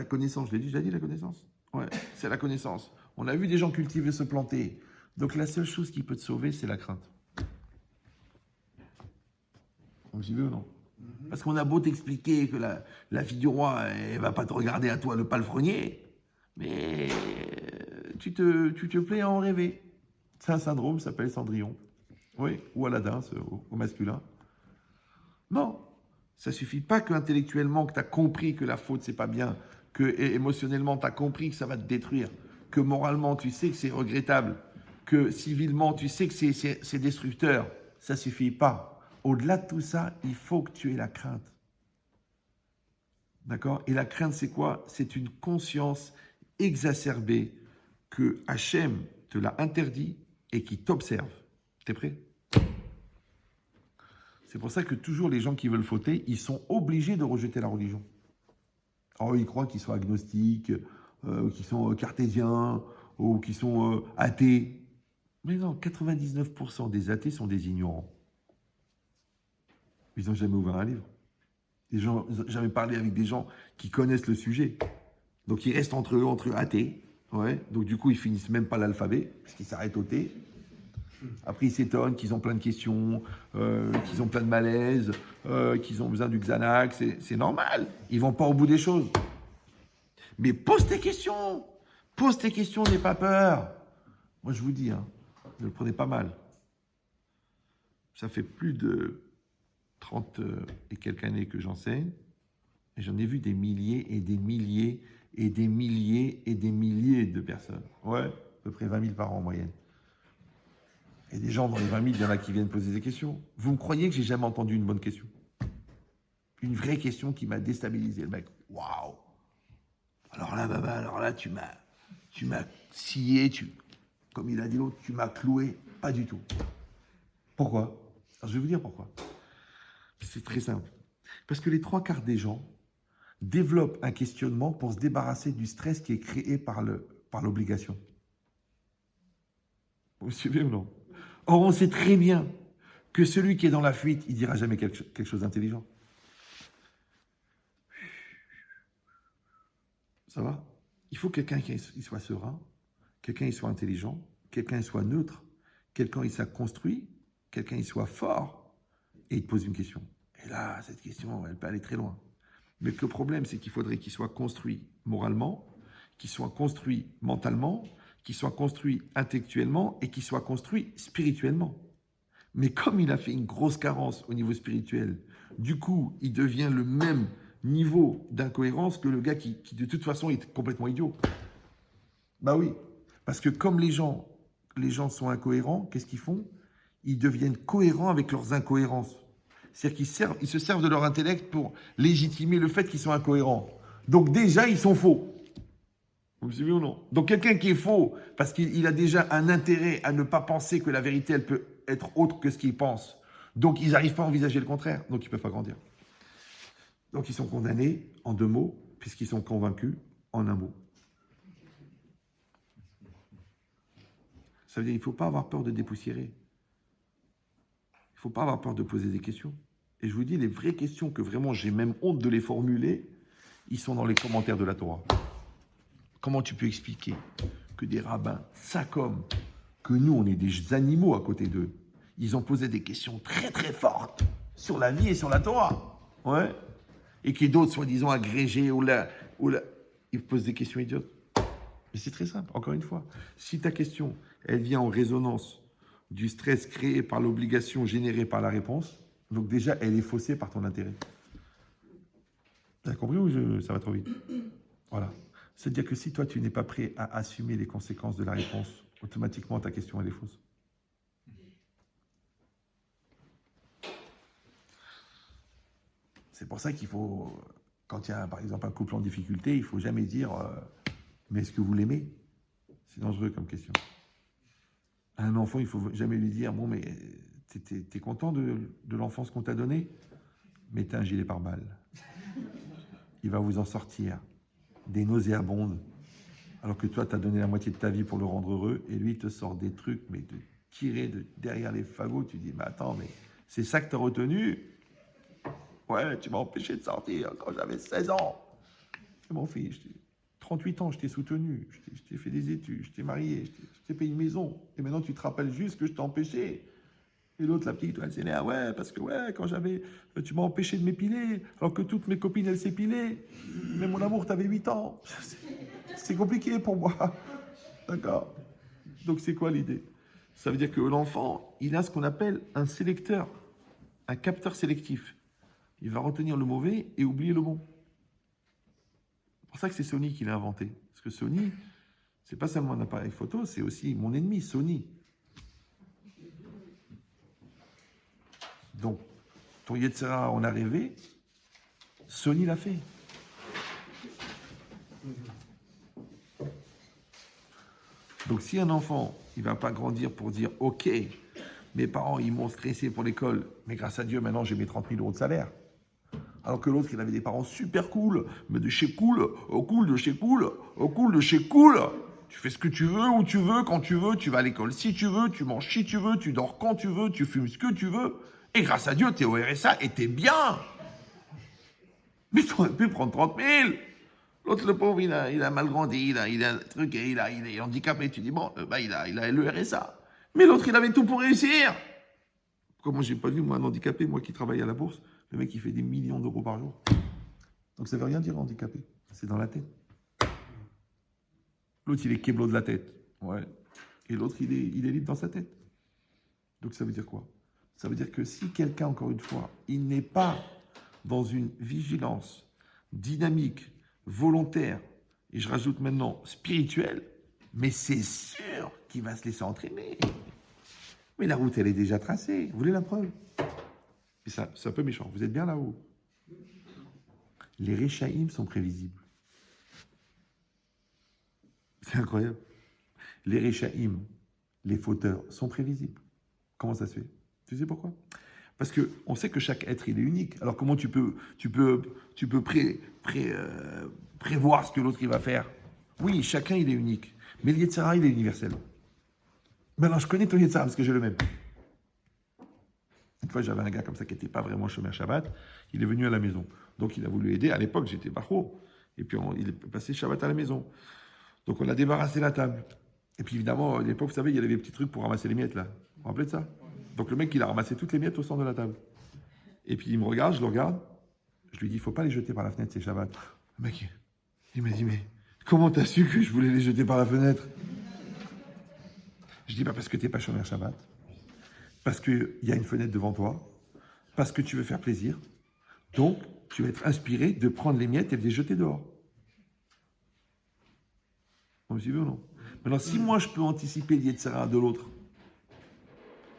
connaissance. Je l'ai déjà dit, la connaissance? Ouais, c'est la connaissance. On a vu des gens cultiver se planter. Donc la seule chose qui peut te sauver, c'est la crainte. On s'y veut ou non? Parce qu'on a beau t'expliquer que la fille du roi, elle va pas te regarder à toi le palefrenier, mais tu te plais à en rêver. C'est un syndrome, ça s'appelle Cendrillon. Oui, ou Aladdin, au masculin. Non, ça suffit pas que intellectuellement, que tu as compris que la faute, c'est pas bien, que émotionnellement, tu as compris que ça va te détruire, que moralement, tu sais que c'est regrettable, que civilement, tu sais que c'est destructeur. Ça suffit pas. Au-delà de tout ça, il faut que tu aies la crainte. D'accord? Et la crainte, c'est quoi? C'est une conscience exacerbée que Hachem te l'a interdit et qui t'observe. T'es prêt? C'est pour ça que toujours les gens qui veulent fauter, ils sont obligés de rejeter la religion. Alors ils croient qu'ils sont agnostiques, qu'ils sont cartésiens, ou qu'ils sont athées. Mais non, 99% des athées sont des ignorants. Ils n'ont jamais ouvert un livre. Ils n'ont jamais parlé avec des gens qui connaissent le sujet. Donc ils restent entre eux athées. Ouais. Donc du coup, ils finissent même pas l'alphabet, parce qu'ils s'arrêtent au T. Après, ils s'étonnent qu'ils ont plein de questions, qu'ils ont plein de malaises, qu'ils ont besoin du Xanax. C'est normal. Ils vont pas au bout des choses. Mais pose tes questions. Pose tes questions, n'aie pas peur. Moi, je vous dis, hein, ne le prenez pas mal. Ça fait plus de 30 et quelques années que j'enseigne. Et j'en ai vu des milliers et des milliers et des milliers et des milliers de personnes. Ouais, à peu près 20 000 par an en moyenne. Et des gens dans les 20 000, il y en a qui viennent poser des questions. Vous me croyez que j'ai jamais entendu une bonne question? Une vraie question qui m'a déstabilisé. Le mec, waouh! Alors là, baba, alors là, tu m'as scié, comme il a dit l'autre, tu m'as cloué. Pas du tout. Pourquoi? Alors, je vais vous dire pourquoi. C'est très simple. Parce que les 3/4 des gens développent un questionnement pour se débarrasser du stress qui est créé par l'obligation. Vous me suivez ou non? Or, on sait très bien que celui qui est dans la fuite, il dira jamais quelque chose d'intelligent. Ça va? Il faut quelqu'un qui soit serein, quelqu'un qui soit intelligent, quelqu'un qui soit neutre, quelqu'un qui soit construit, quelqu'un qui soit fort, et il te pose une question. Et là, cette question, elle peut aller très loin. Mais le problème, c'est qu'il faudrait qu'il soit construit moralement, qu'il soit construit mentalement, qu'il soit construit intellectuellement et qu'il soit construit spirituellement. Mais comme il a fait une grosse carence au niveau spirituel, du coup, il devient le même niveau d'incohérence que le gars qui de toute façon est complètement idiot. Bah oui, parce que comme les gens sont incohérents, qu'est-ce qu'ils font? Ils deviennent cohérents avec leurs incohérences. C'est-à-dire qu'ils se servent de leur intellect pour légitimer le fait qu'ils sont incohérents. Donc déjà, ils sont faux. Vous me suivez ou non? Donc quelqu'un qui est faux, parce qu'il a déjà un intérêt à ne pas penser que la vérité, elle peut être autre que ce qu'il pense. Donc ils n'arrivent pas à envisager le contraire. Donc ils ne peuvent pas grandir. Donc ils sont condamnés en 2 mots, puisqu'ils sont convaincus en 1 mot. Ça veut dire qu'il ne faut pas avoir peur de dépoussiérer. Il ne faut pas avoir peur de poser des questions. Et je vous dis, les vraies questions que vraiment j'ai même honte de les formuler, ils sont dans les commentaires de la Torah. Comment tu peux expliquer que des rabbins, ça comme, que nous, on est des animaux à côté d'eux, ils ont posé des questions très très fortes sur la vie et sur la Torah. Ouais. Et qu'il y ait d'autres, soi-disant, agrégés ils posent des questions idiotes. Mais c'est très simple, encore une fois. Si ta question, elle vient en résonance du stress créé par l'obligation générée par la réponse, donc déjà, elle est faussée par ton intérêt. T'as compris ou ça va trop vite? Voilà. C'est-à-dire que si toi, tu n'es pas prêt à assumer les conséquences de la réponse, automatiquement, ta question, elle est fausse. C'est pour ça qu'il faut, quand il y a par exemple un couple en difficulté, il ne faut jamais dire mais est-ce que vous l'aimez? C'est dangereux comme question. À un enfant, il ne faut jamais lui dire bon, mais t'es content de l'enfance qu'on t'a donnée? Mettez un gilet pare-balles. Il va vous en sortir des nauséabondes, alors que toi, tu as donné la moitié de ta vie pour le rendre heureux, et lui, il te sort des trucs, mais de tirer derrière les fagots, tu dis mais attends, mais c'est ça que tu as retenu? Ouais, tu m'as empêché de sortir quand j'avais 16 ans. Mon fils, 38 ans, je t'ai soutenu, je t'ai fait des études, je t'ai marié, je t'ai payé une maison. Et maintenant, tu te rappelles juste que je t'ai empêché. Et l'autre, la petite, elle s'énerve, ouais, parce que quand tu m'as empêché de m'épiler, alors que toutes mes copines, elles s'épilaient. Mais mon amour, t'avais 8 ans. C'est compliqué pour moi. D'accord? Donc, c'est quoi l'idée? Ça veut dire que l'enfant, il a ce qu'on appelle un sélecteur, un capteur sélectif. Il va retenir le mauvais et oublier le bon. C'est pour ça que c'est Sony qui l'a inventé. Parce que Sony, c'est pas seulement un appareil photo, c'est aussi mon ennemi, Sony. Donc, ton Yetzera, on a rêvé, Sony l'a fait. Donc, si un enfant, il ne va pas grandir pour dire « Ok, mes parents, ils m'ont stressé pour l'école, mais grâce à Dieu, maintenant, j'ai mes 30 000 euros de salaire. » Alors que l'autre, il avait des parents super cool, mais de chez cool, au cool de chez cool, au cool de chez cool. Tu fais ce que tu veux, où tu veux, quand tu veux, tu vas à l'école si tu veux, tu manges si tu veux, tu dors quand tu veux, tu fumes ce que tu veux. Et grâce à Dieu, t'es au RSA et t'es bien. Mais tu aurais pu prendre 30 000. L'autre, le pauvre, il a mal grandi, il a un truc, il est handicapé. Tu dis, bon, il a le RSA. Mais l'autre, il avait tout pour réussir. Comment j'ai pas vu, moi, un handicapé, moi qui travaille à la bourse, le mec, il fait des millions d'euros par jour. Donc ça veut rien dire handicapé. C'est dans la tête. L'autre, il est kéblo de la tête. Ouais. Et l'autre, il est libre dans sa tête. Donc ça veut dire quoi? Ça veut dire que si quelqu'un, encore une fois, il n'est pas dans une vigilance dynamique, volontaire, et je rajoute maintenant spirituelle, mais c'est sûr qu'il va se laisser entraîner. Mais la route, elle est déjà tracée. Vous voulez la preuve? Et ça, c'est un peu méchant. Vous êtes bien là-haut. Les réchaïm sont prévisibles. C'est incroyable. Les réchaïm, les fauteurs, sont prévisibles. Comment ça se fait? Tu sais pourquoi? Parce qu'on sait que chaque être, il est unique. Alors comment tu peux prévoir ce que l'autre il va faire? Oui, chacun, il est unique. Mais le Yetzirah, il est universel. Maintenant, je connais ton Yetzirah parce que j'ai le même. Une fois, j'avais un gars comme ça qui n'était pas vraiment chômeur Shabbat. Il est venu à la maison. Donc, il a voulu aider. À l'époque, j'étais Bacho. Et puis, il est passé Shabbat à la maison. Donc, on a débarrassé la table. Et puis, évidemment, à l'époque, vous savez, il y avait des petits trucs pour ramasser les miettes, là. Vous vous rappelez de ça? Donc, le mec, il a ramassé toutes les miettes au centre de la table. Et puis, il me regarde, je le regarde. Je lui dis, il ne faut pas les jeter par la fenêtre, c'est Shabbat. Le mec, il m'a dit, mais comment t'as su que je voulais les jeter par la fenêtre? Je dis, parce que tu n'es pas chômeur Shabbat. Parce qu'il y a une fenêtre devant toi. Parce que tu veux faire plaisir. Donc, tu vas être inspiré de prendre les miettes et de les jeter dehors. Vous me suivez ou non? Maintenant, si moi, je peux anticiper le Yetzirah de l'autre,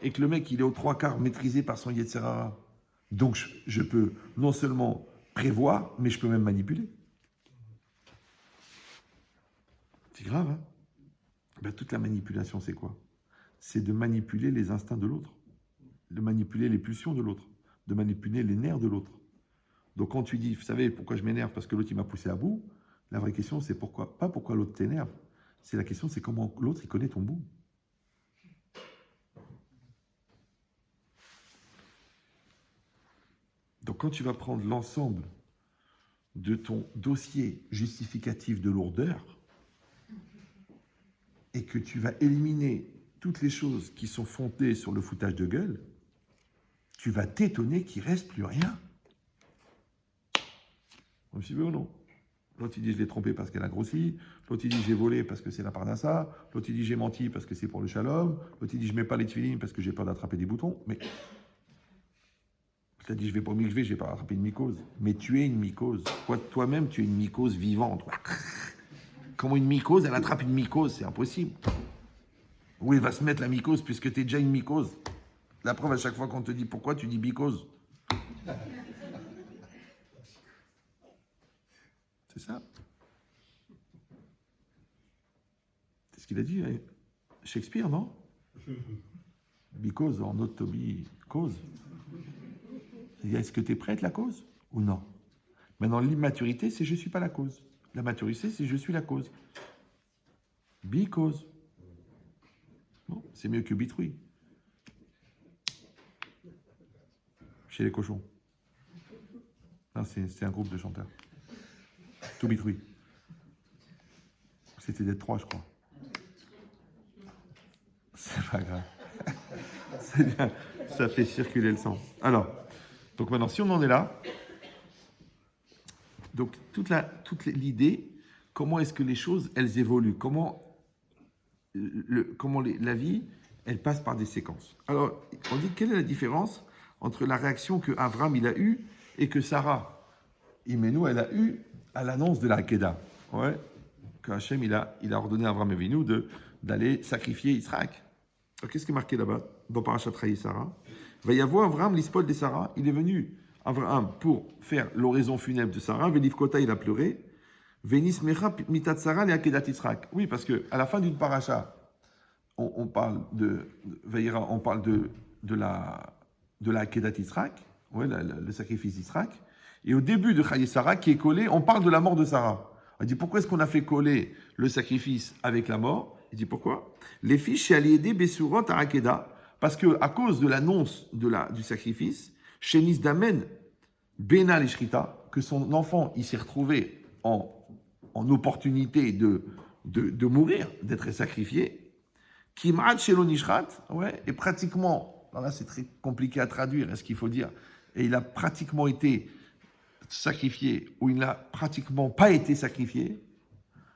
et que le mec, il est aux 3/4 maîtrisé par son Yetzirah, donc je peux non seulement prévoir, mais je peux même manipuler. C'est grave, hein? Toute la manipulation, c'est quoi? C'est de manipuler les instincts de l'autre, de manipuler les pulsions de l'autre, de manipuler les nerfs de l'autre. Donc quand tu dis, vous savez pourquoi je m'énerve? Parce que l'autre il m'a poussé à bout, la vraie question c'est pourquoi? Pas pourquoi l'autre t'énerve, c'est la question c'est comment l'autre il connaît ton bout. Donc quand tu vas prendre l'ensemble de ton dossier justificatif de lourdeur et que tu vas éliminer toutes les choses qui sont fondées sur le foutage de gueule, tu vas t'étonner qu'il ne reste plus rien. Vous me suivez ou non? L'autre il dit je l'ai trompé parce qu'elle a grossi, l'autre il dit j'ai volé parce que c'est la parnassa, l'autre il dit j'ai menti parce que c'est pour le shalom, l'autre il dit je ne mets pas les tefilines parce que j'ai peur d'attraper des boutons, mais tu as dit je vais pas au mikvé, je vais pas attraper une mycose. Mais tu es une mycose. Toi-même tu es une mycose vivante. Comment une mycose, elle attrape une mycose? C'est impossible. Où elle va se mettre la mycose puisque tu es déjà une mycose? La preuve, à chaque fois qu'on te dit pourquoi, tu dis mycose. C'est ça. C'est ce qu'il a dit, hein? Shakespeare, non? Mycose en autobie cause. Est-ce que tu es prête la cause ou non? Maintenant, l'immaturité, c'est je ne suis pas la cause. La maturité, c'est je suis la cause. Because. Bon, c'est mieux que bitrouille. Chez les cochons. Non, c'est un groupe de chanteurs. Tout bitrouille. C'était d'être 3, je crois. C'est pas grave. C'est bien. Ça fait circuler le sang. Alors, donc maintenant, si on en est là, donc toute l'idée, comment est-ce que les choses, elles évoluent? Comment la vie, elle passe par des séquences. Alors, on dit, quelle est la différence entre la réaction que Avram, il a eue, et que Sarah, Imenu, elle a eue à l'annonce de la Hakeda? Ouais. Que Hachem, il a ordonné à Avram Avinu d'aller sacrifier Yitzhak. Alors, qu'est-ce qui est marqué là-bas, dans Parashat Raï Sarah? Va y avoir Avram, l'ispol de Sarah, il est venu, Avram, pour faire l'oraison funèbre de Sarah, Velivkota, il a pleuré, Venis Mecha mitat Sarah le Hakedat Yitzhak. Oui, parce qu'à la fin d'une paracha, on parle de Veira, on parle de la Hakedat Yitzhak, ouais, le sacrifice d'Yitzhak, et au début de Chaye Sarah, qui est collé, on parle de la mort de Sarah. Il dit pourquoi est-ce qu'on a fait coller le sacrifice avec la mort? Il dit pourquoi? Les fiches chez Aliédé Bessurot à Akeda, parce que à cause de l'annonce du sacrifice, chez Nisdamen Bena Lishrita, que son enfant il s'est retrouvé en opportunité de mourir, d'être sacrifié, Kimad Shelo Nishrat, ouais, et pratiquement, alors là c'est très compliqué à traduire, est-ce qu'il faut dire, et il a pratiquement été sacrifié ou il n'a pratiquement pas été sacrifié.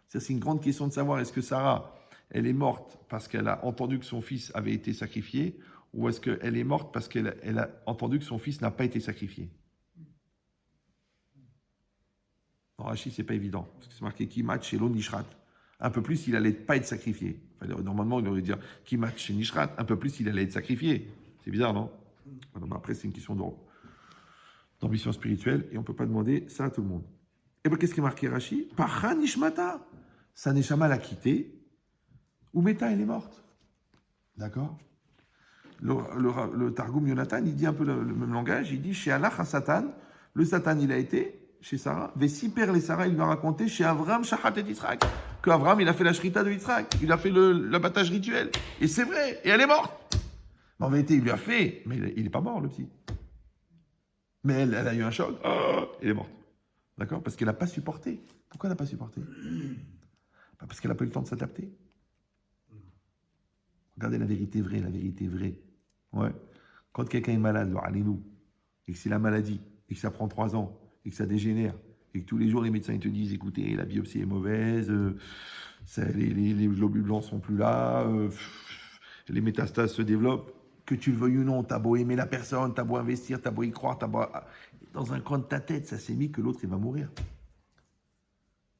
Ça, c'est une grande question de savoir est-ce que Sarah, elle est morte parce qu'elle a entendu que son fils avait été sacrifié ou est-ce qu'elle est morte parce qu'elle a entendu que son fils n'a pas été sacrifié. Dans Rachid, c'est pas évident parce que c'est marqué Kimat chez Nishrat. Un peu plus, il allait pas être sacrifié. Enfin, normalement, il aurait dire Kimat chez Nishrat. Un peu plus, il allait être sacrifié. C'est bizarre, non? Après, c'est une question d'ambition spirituelle et on ne peut pas demander ça à tout le monde. Et bien, qu'est-ce qui est marqué Rashi? Pacha Nishmata. Sa Neshama l'a quitté. Ou Meta, elle est morte. D'accord? Le Targum Yonatan, il dit un peu le même langage. Il dit chez Allah Satan, le Satan, il a été chez Sarah. Vesiper les Sarah, il lui a raconté chez Avram Shachat et Yitzhak. Que Avram, il a fait la shrita de Yitzhak. Il a fait l'abattage rituel. Et c'est vrai. Et elle est morte. Mais en vérité, il lui a fait. Mais il n'est pas mort, le petit. Mais elle a eu un choc. Oh, elle est morte. D'accord? Parce qu'elle n'a pas supporté. Pourquoi elle n'a pas supporté? Parce qu'elle n'a pas eu le temps de s'adapter. Regardez la vérité vraie, la vérité vraie. Ouais. Quand quelqu'un est malade, et que c'est la maladie, et que ça prend 3 ans, et que ça dégénère, et que tous les jours les médecins ils te disent écoutez, la biopsie est mauvaise, les globules blancs sont plus là, les métastases se développent, que tu le veuilles ou non, t'as beau aimer la personne, t'as beau investir, t'as beau y croire, t'as beau... Dans un coin de ta tête, ça s'est mis que l'autre il va mourir.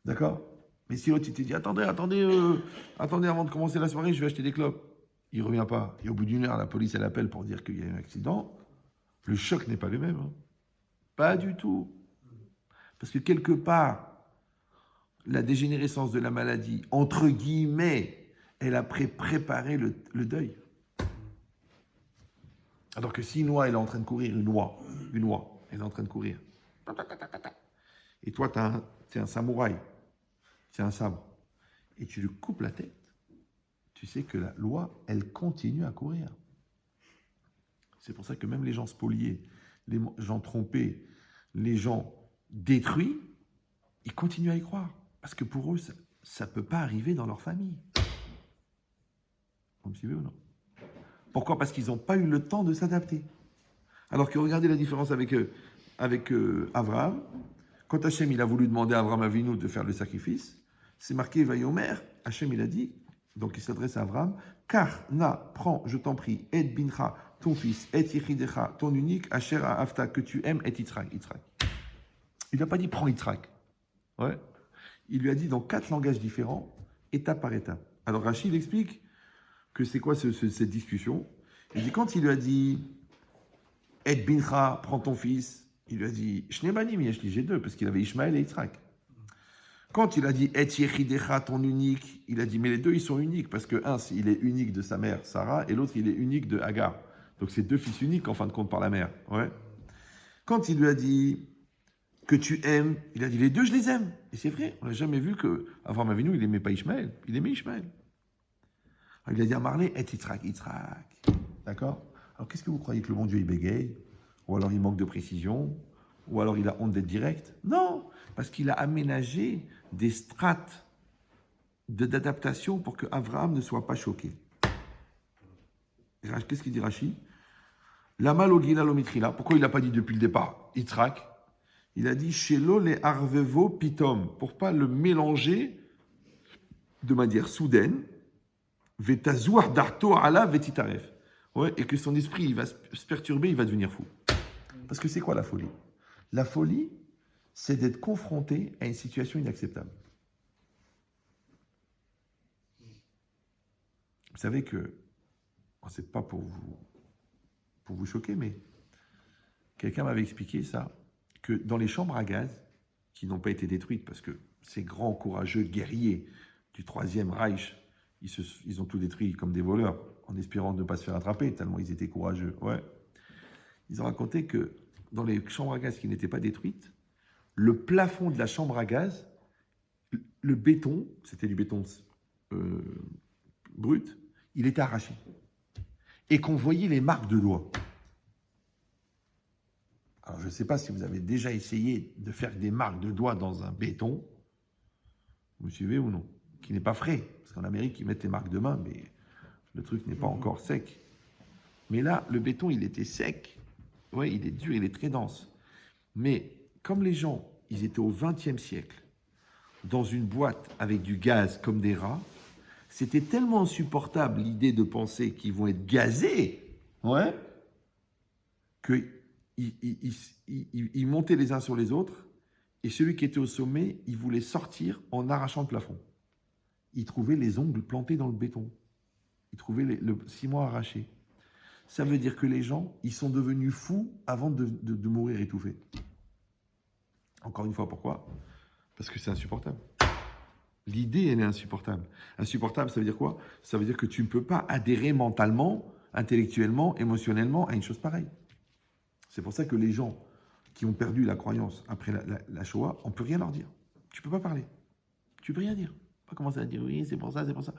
D'accord? Mais si l'autre il te dit attendez avant de commencer la soirée, je vais acheter des clopes. Il ne revient pas. Et au bout d'1 heure, la police elle appelle pour dire qu'il y a eu un accident. Le choc n'est pas le même. Hein. Pas du tout. Parce que quelque part, la dégénérescence de la maladie, entre guillemets, elle a préparé le deuil. Alors que si une oie, elle est en train de courir, une oie, elle est en train de courir. Et toi, tu es un samouraï, tu as un sabre, et tu lui coupes la tête, tu sais que la loi, elle continue à courir. C'est pour ça que même les gens spoliés, les gens trompés, les gens détruits, ils continuent à y croire. Parce que pour eux, ça ne peut pas arriver dans leur famille. Vous me suivez ou non? Pourquoi? Parce qu'ils n'ont pas eu le temps de s'adapter. Alors que regardez la différence avec Abraham. Quand Hachem il a voulu demander à Abraham Avinu de faire le sacrifice, c'est marqué Vayomer, Hachem il a dit, donc il s'adresse à Abraham, car prends, je t'en prie, et bincha, ton fils, et yichidecha, ton unique, Asher Afta, que tu aimes, et Yitzhak. Il n'a pas dit prends Yitzhak. Ouais. Il lui a dit dans 4 langages différents, étape par étape. Alors Rachid explique que c'est quoi cette discussion. Il dit quand il lui a dit et bincha, prends ton fils, il lui a dit Shnebanim, j'ai 2, parce qu'il avait Ishmaël et Yitzhak. Quand il a dit et yechidecha, ton unique, il a dit mais les 2 ils sont uniques, parce que un, il est unique de sa mère Sarah, et l'autre il est unique de Hagar. Donc c'est 2 fils uniques en fin de compte par la mère. Ouais. Quand il lui a dit que tu aimes, il a dit les 2 je les aime. Et c'est vrai, on n'a jamais vu que Avraham Avinu il n'aimait pas Ishmaël, il aimait Ishmaël. Alors, il a dit à Marley, et Yitzhak. D'accord? Alors qu'est-ce que vous croyez que le bon Dieu il bégaye? Ou alors il manque de précision? Ou alors il a honte d'être direct? Non, parce qu'il a aménagé des strates d'adaptation pour que Abraham ne soit pas choqué. Qu'est-ce qu'il dit Rashi? La malogila lomitrila. Pourquoi il n'a pas dit depuis le départ Yitzhak? Il a dit Shelo le arvevo pitom, pour pas le mélanger de manière soudaine. Vetazouar darto ala vetitaref. Ouais, et que son esprit il va se perturber, il va devenir fou. Parce que c'est quoi la folie? La folie, c'est d'être confronté à une situation inacceptable. Vous savez que, c'est pas pour vous choquer, mais quelqu'un m'avait expliqué ça, que dans les chambres à gaz, qui n'ont pas été détruites, parce que ces grands courageux guerriers du Troisième Reich, ils ont tout détruit comme des voleurs, en espérant ne pas se faire attraper, tellement ils étaient courageux. Ouais. Ils ont raconté que dans les chambres à gaz qui n'étaient pas détruites, le plafond de la chambre à gaz, le béton, c'était du béton euh, brut, il était arraché. Et qu'on voyait les marques de doigts. Alors, je ne sais pas si vous avez déjà essayé de faire des marques de doigts dans un béton. Vous me suivez ou non? Qui n'est pas frais. Parce qu'en Amérique, ils mettent les marques de main, mais le truc n'est pas encore sec. Mais là, le béton, il était sec. Oui, il est dur, il est très dense. Mais comme les gens, ils étaient au XXe siècle, dans une boîte avec du gaz comme des rats, c'était tellement insupportable l'idée de penser qu'ils vont être gazés, ouais, qu'ils montaient les uns sur les autres, et celui qui était au sommet, il voulait sortir en arrachant le plafond. Il trouvait les ongles plantés dans le béton. Il trouvait le ciment arraché. Ça veut dire que les gens, ils sont devenus fous avant de mourir étouffés. Encore une fois, pourquoi? Parce que c'est insupportable. L'idée, elle est insupportable. Insupportable, ça veut dire quoi? Ça veut dire que tu ne peux pas adhérer mentalement, intellectuellement, émotionnellement à une chose pareille. C'est pour ça que les gens qui ont perdu la croyance après la Shoah, on ne peut rien leur dire. Tu ne peux pas parler. Tu ne peux rien dire. Pas commencer à dire oui, c'est pour ça, c'est pour ça.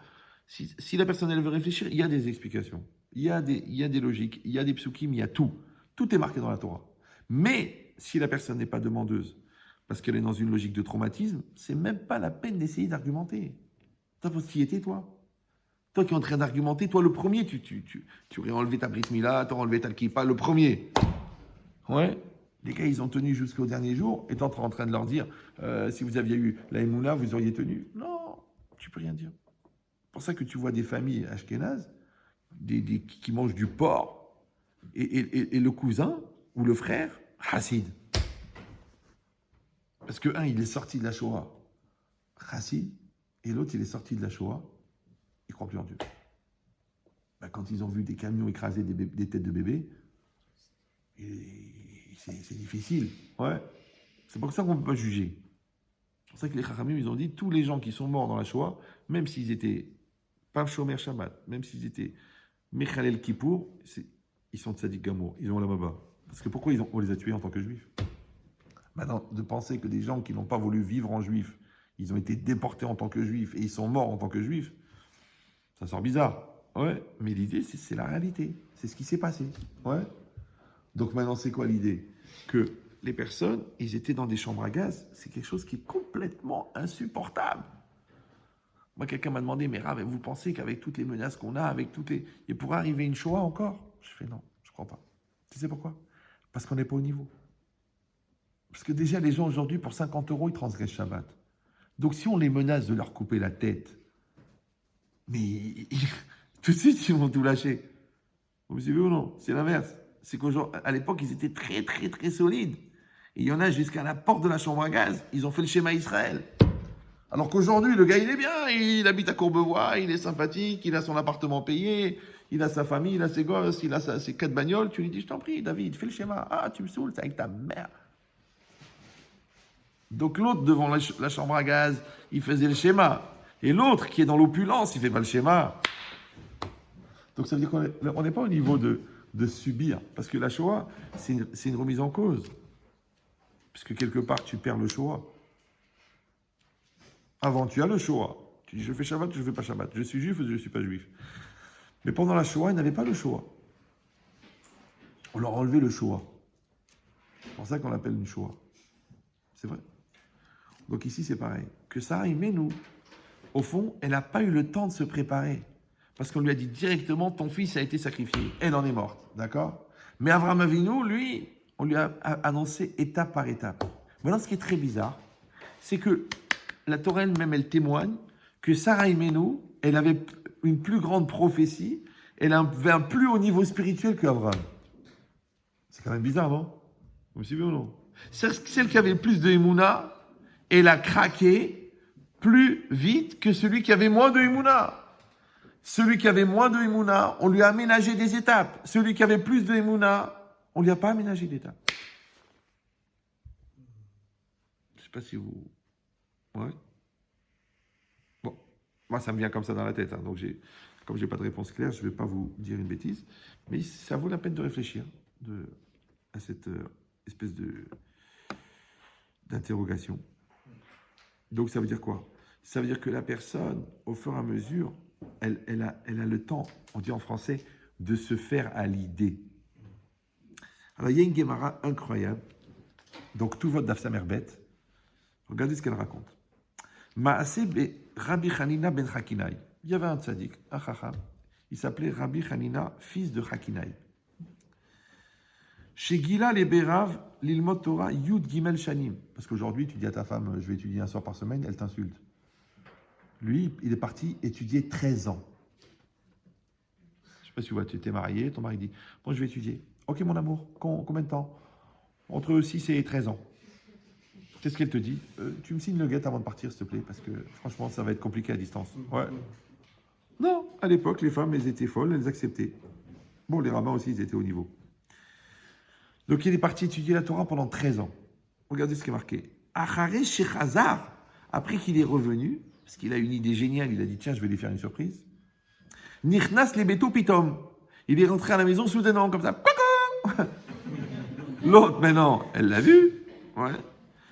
Si la personne, elle veut réfléchir, il y a des explications. Il y a des logiques, il y a des psukim, il y a tout. Tout est marqué dans la Torah. Mais si la personne n'est pas demandeuse, parce qu'elle est dans une logique de traumatisme, c'est même pas la peine d'essayer d'argumenter. Toi, tu y étais, toi. Toi qui es en train d'argumenter, toi, le premier, tu aurais enlevé ta brit mila, tu aurais enlevé ta kippa, le premier. Ouais. Les gars, ils ont tenu jusqu'au dernier jour, et tu es en train de leur dire, si vous aviez eu la Emouna, vous auriez tenu. Non, tu peux rien dire. C'est pour ça que tu vois des familles ashkénazes, qui mangent du porc, et le cousin ou le frère, Hassid. Parce que un, il est sorti de la Shoah, Hassid, et l'autre, il est sorti de la Shoah, il ne croit plus en Dieu. Ben, quand ils ont vu des camions écraser des têtes de bébés, c'est difficile. Ouais. C'est pour ça qu'on ne peut pas juger. C'est pour ça que les Chachamim, ils ont dit, tous les gens qui sont morts dans la Shoah, même s'ils étaient pas Shomer Shabbat, même s'ils étaient Mechalel Kippour, ils sont Tzadik Gamour, ils ont la Baba. Parce que pourquoi on les a tués en tant que juifs? Maintenant, de penser que des gens qui n'ont pas voulu vivre en juif, ils ont été déportés en tant que juifs et ils sont morts en tant que juifs, ça sort bizarre. Ouais, mais l'idée, c'est la réalité. C'est ce qui s'est passé. Ouais. Donc maintenant, c'est quoi l'idée? Que les personnes, ils étaient dans des chambres à gaz. C'est quelque chose qui est complètement insupportable. Moi, quelqu'un m'a demandé, mais Rav, vous pensez qu'avec toutes les menaces qu'on a, il pourrait arriver une Shoah encore? Je fais non, je ne crois pas. Tu sais pourquoi? Parce qu'on n'est pas au niveau. Parce que déjà, les gens aujourd'hui, pour 50 €, ils transgressent Shabbat. Donc si on les menace de leur couper la tête, mais tout de suite, ils vont tout lâcher. Vous me suivez ou non? C'est l'inverse. C'est qu'à l'époque, ils étaient très, très, très solides. Et il y en a jusqu'à la porte de la chambre à gaz. Ils ont fait le schéma Israël. Alors qu'aujourd'hui, le gars, il est bien. Il habite à Courbevoie, il est sympathique, il a son appartement payé, il a sa famille, il a ses gosses, il a ses 4 bagnoles. Tu lui dis, je t'en prie, David, fais le schéma. Ah, tu me saoules, c'est avec ta mère. Donc l'autre, devant la chambre à gaz, il faisait le schéma. Et l'autre, qui est dans l'opulence, il ne fait pas le schéma. Donc ça veut dire qu'on n'est pas au niveau de subir. Parce que la Shoah, c'est une remise en cause. Puisque quelque part, tu perds le Shoah. Avant, tu as le Shoah. Tu dis, je fais Shabbat, je ne fais pas Shabbat. Je suis juif ou je ne suis pas juif. Mais pendant la Shoah, ils n'avaient pas le Shoah. On leur a enlevé le Shoah. C'est pour ça qu'on l'appelle une Shoah. C'est vrai. Donc ici, c'est pareil. Que Sarah Imenou, au fond, elle n'a pas eu le temps de se préparer. Parce qu'on lui a dit directement, ton fils a été sacrifié. Elle en est morte. D'accord? Mais Avraham Avinu, lui, on lui a annoncé étape par étape. Maintenant, ce qui est très bizarre, c'est que la Torah elle-même, elle témoigne que Sarah Imenou, elle avait une plus grande prophétie, elle avait un plus haut niveau spirituel qu'Avraham. C'est quand même bizarre, non? Vous me suivez ou non? Celle qui avait plus de Emouna, elle a craqué plus vite que celui qui avait moins de Emouna. Celui qui avait moins de Emouna, on lui a aménagé des étapes. Celui qui avait plus de Emouna, on ne lui a pas aménagé d'étapes. Je ne sais pas si vous... Ouais. Bon, moi ça me vient comme ça dans la tête. Hein. Donc comme je n'ai pas de réponse claire, je ne vais pas vous dire une bêtise. Mais ça vaut la peine de réfléchir à cette espèce d'interrogation. Donc ça veut dire quoi? Ça veut dire que la personne, au fur et à mesure, elle a le temps, on dit en français, de se faire à l'idée. Alors, il y a une Gemara incroyable. Donc, tout votre Daf Samerbet, regardez ce qu'elle raconte. Maaseh be Rabbi Hanina ben Hakinai. Il y avait un tzaddik, un chacham. Il s'appelait Rabbi Hanina, fils de Hakinai. Chez Gila les Berav, l'ilmot Torah, Yud Gimel Shanim. Parce qu'aujourd'hui, tu dis à ta femme, je vais étudier un soir par semaine, elle t'insulte. Lui, il est parti étudier 13 ans. Je ne sais pas si tu vois, tu étais marié, ton mari dit, bon, je vais étudier. Ok, mon amour, combien de temps? Entre 6 et 13 ans. Qu'est-ce qu'elle te dit? Tu me signes le guet avant de partir, s'il te plaît, parce que franchement, ça va être compliqué à distance. Ouais. Non, à l'époque, les femmes, elles étaient folles, elles acceptaient. Bon, les rabbins aussi, ils étaient au niveau. Donc, il est parti étudier la Torah pendant 13 ans. Regardez ce qui est marqué. Acharé Shechazar, après qu'il est revenu, parce qu'il a une idée géniale, il a dit, tiens, je vais lui faire une surprise. Nichnas le beto pitom. Il est rentré à la maison soudainement, comme ça. L'autre, maintenant, elle l'a vu. Ouais.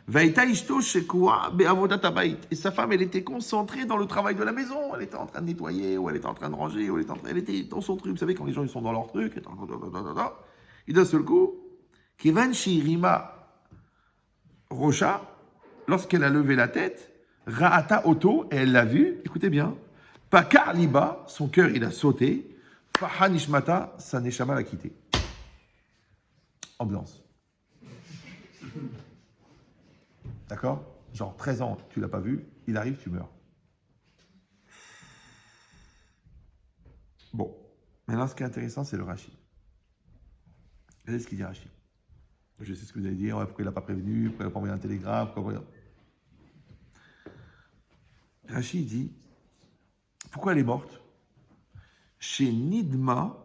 Vaïta ishto shekua be'avodat habayit. Et sa femme, elle était concentrée dans le travail de la maison. Elle était en train de nettoyer, ou elle était en train de ranger, ou elle était dans son truc. Vous savez, quand les gens ils sont dans leur truc, et d'un seul coup, Kevan Shirima Rocha, lorsqu'elle a levé la tête, Ra'ata Oto, et elle l'a vu, écoutez bien, Pakar Liba, son cœur il a sauté, Paha Nishmata, sa neshama l'a quitté. Ambiance. D'accord? Genre 13 ans, tu l'as pas vu, il arrive, tu meurs. Bon, maintenant ce qui est intéressant, c'est le Rashi. Regardez ce qu'il dit Rashi. Je sais ce que vous allez dire, ouais, pourquoi il n'a pas prévenu, pourquoi il n'a pas envoyé un télégramme, pourquoi... Rashi dit, pourquoi elle est morte? Chez Nidma,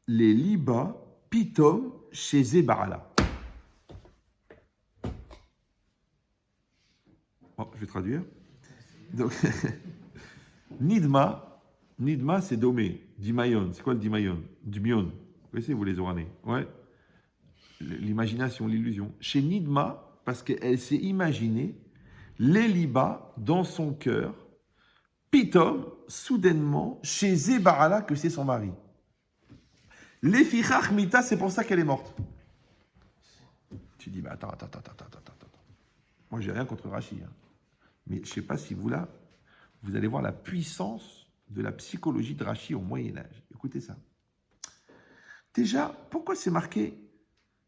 les Liba, Pitom, chez Zebarala. Bon, je vais traduire. Donc, Nidma, c'est Domé, Dimayon. C'est quoi le Dimayon? Dimion. Vous connaissez, vous les Oranais? Ouais. L'imagination, l'illusion. Chez Nidma, parce qu'elle s'est imaginée l'Eliba dans son cœur, Pitom, soudainement, chez Zebarala, que c'est son mari. L'Efichach Mita, c'est pour ça qu'elle est morte. Tu dis, bah attends. Moi, j'ai rien contre Rashi, hein. Mais je ne sais pas si vous allez voir la puissance de la psychologie de Rashi au Moyen-Âge. Écoutez ça. Déjà, pourquoi c'est marqué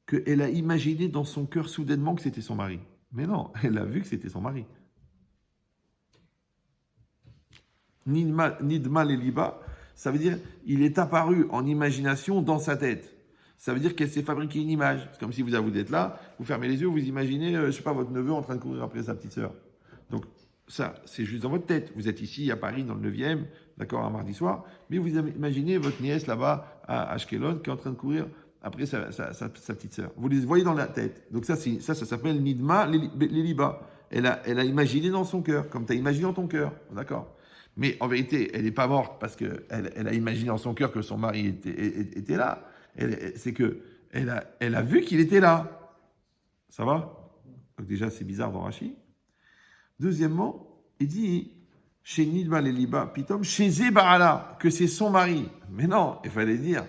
qu'elle a imaginé dans son cœur soudainement que c'était son mari? Mais non, elle a vu que c'était son mari. Nidma Leliba, ça veut dire il est apparu en imagination dans sa tête. Ça veut dire qu'elle s'est fabriquée une image. C'est comme si vous êtes là, vous fermez les yeux, vous imaginez, je ne sais pas, votre neveu en train de courir après sa petite sœur. Donc ça, c'est juste dans votre tête. Vous êtes ici à Paris, dans le 9e, d'accord, un mardi soir, mais vous imaginez votre nièce là-bas à Ashkelon qui est en train de courir après sa petite sœur. Vous les voyez dans la tête. Donc ça s'appelle Nidma Leliba. Elle a imaginé dans son cœur, comme tu as imaginé dans ton cœur, d'accord? Mais en vérité, elle n'est pas morte parce qu'elle a imaginé dans son cœur que son mari était là. C'est qu'elle a vu qu'il était là. Ça va? Donc déjà, c'est bizarre dans Rashi. Deuxièmement, il dit chez Nidma Leliba Pitom, chez Zebarala, que c'est son mari. Mais non, il fallait dire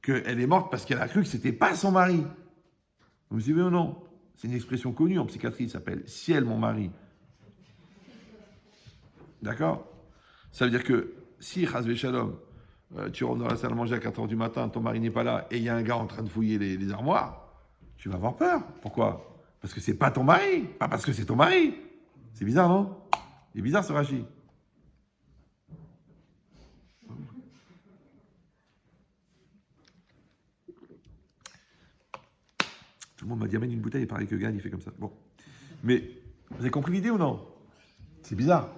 qu'elle est morte parce qu'elle a cru que ce n'était pas son mari. Vous me suivez ou non? C'est une expression connue en psychiatrie, ça s'appelle ciel, mon mari. D'accord? Ça veut dire que si, Chazvé Shalom, tu rentres dans la salle à manger à 4h du matin, ton mari n'est pas là, et il y a un gars en train de fouiller les armoires, tu vas avoir peur. Pourquoi? Parce que c'est pas ton mari, pas parce que c'est ton mari. C'est bizarre, non? C'est bizarre ce Rashi. Tout le monde m'a dit amène une bouteille et pareil que Gagne, il fait comme ça. Bon. Mais vous avez compris l'idée ou non? C'est bizarre.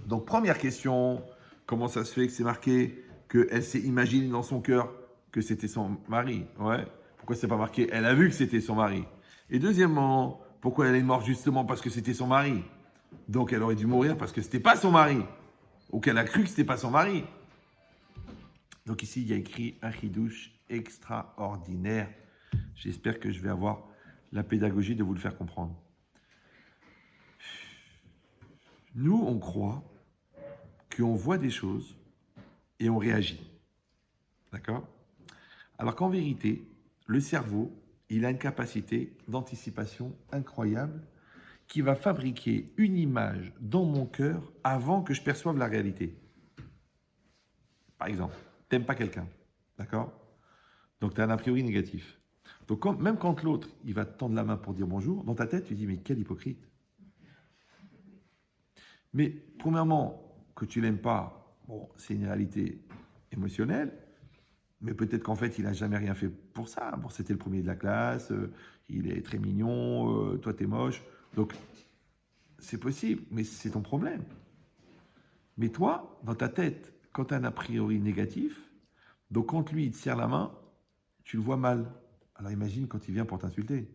Donc, première question, comment ça se fait que c'est marqué qu'elle s'est imaginée dans son cœur que c'était son mari? Ouais. Pourquoi c'est pas marqué elle a vu que c'était son mari? Et deuxièmement, pourquoi elle est morte justement parce que c'était son mari? Donc, elle aurait dû mourir parce que c'était pas son mari. Ou qu'elle a cru que c'était pas son mari. Donc ici, il y a écrit un chidouche extraordinaire. J'espère que je vais avoir la pédagogie de vous le faire comprendre. Nous, on croit qu'on voit des choses et on réagit. D'accord? Alors qu'en vérité, le cerveau, il a une capacité d'anticipation incroyable qui va fabriquer une image dans mon cœur avant que je perçoive la réalité. Par exemple, t'aimes pas quelqu'un, d'accord? Donc tu as un a priori négatif. Donc même quand l'autre, il va te tendre la main pour dire bonjour, dans ta tête, tu dis mais quel hypocrite. Mais premièrement, que tu l'aimes pas, bon, c'est une réalité émotionnelle, mais peut-être qu'en fait, il n'a jamais rien fait pour ça. Bon, c'était le premier de la classe, il est très mignon, toi, t'es moche. Donc, c'est possible, mais c'est ton problème. Mais toi, dans ta tête, quand tu as un a priori négatif, donc quand lui, il te serre la main, tu le vois mal. Alors imagine quand il vient pour t'insulter.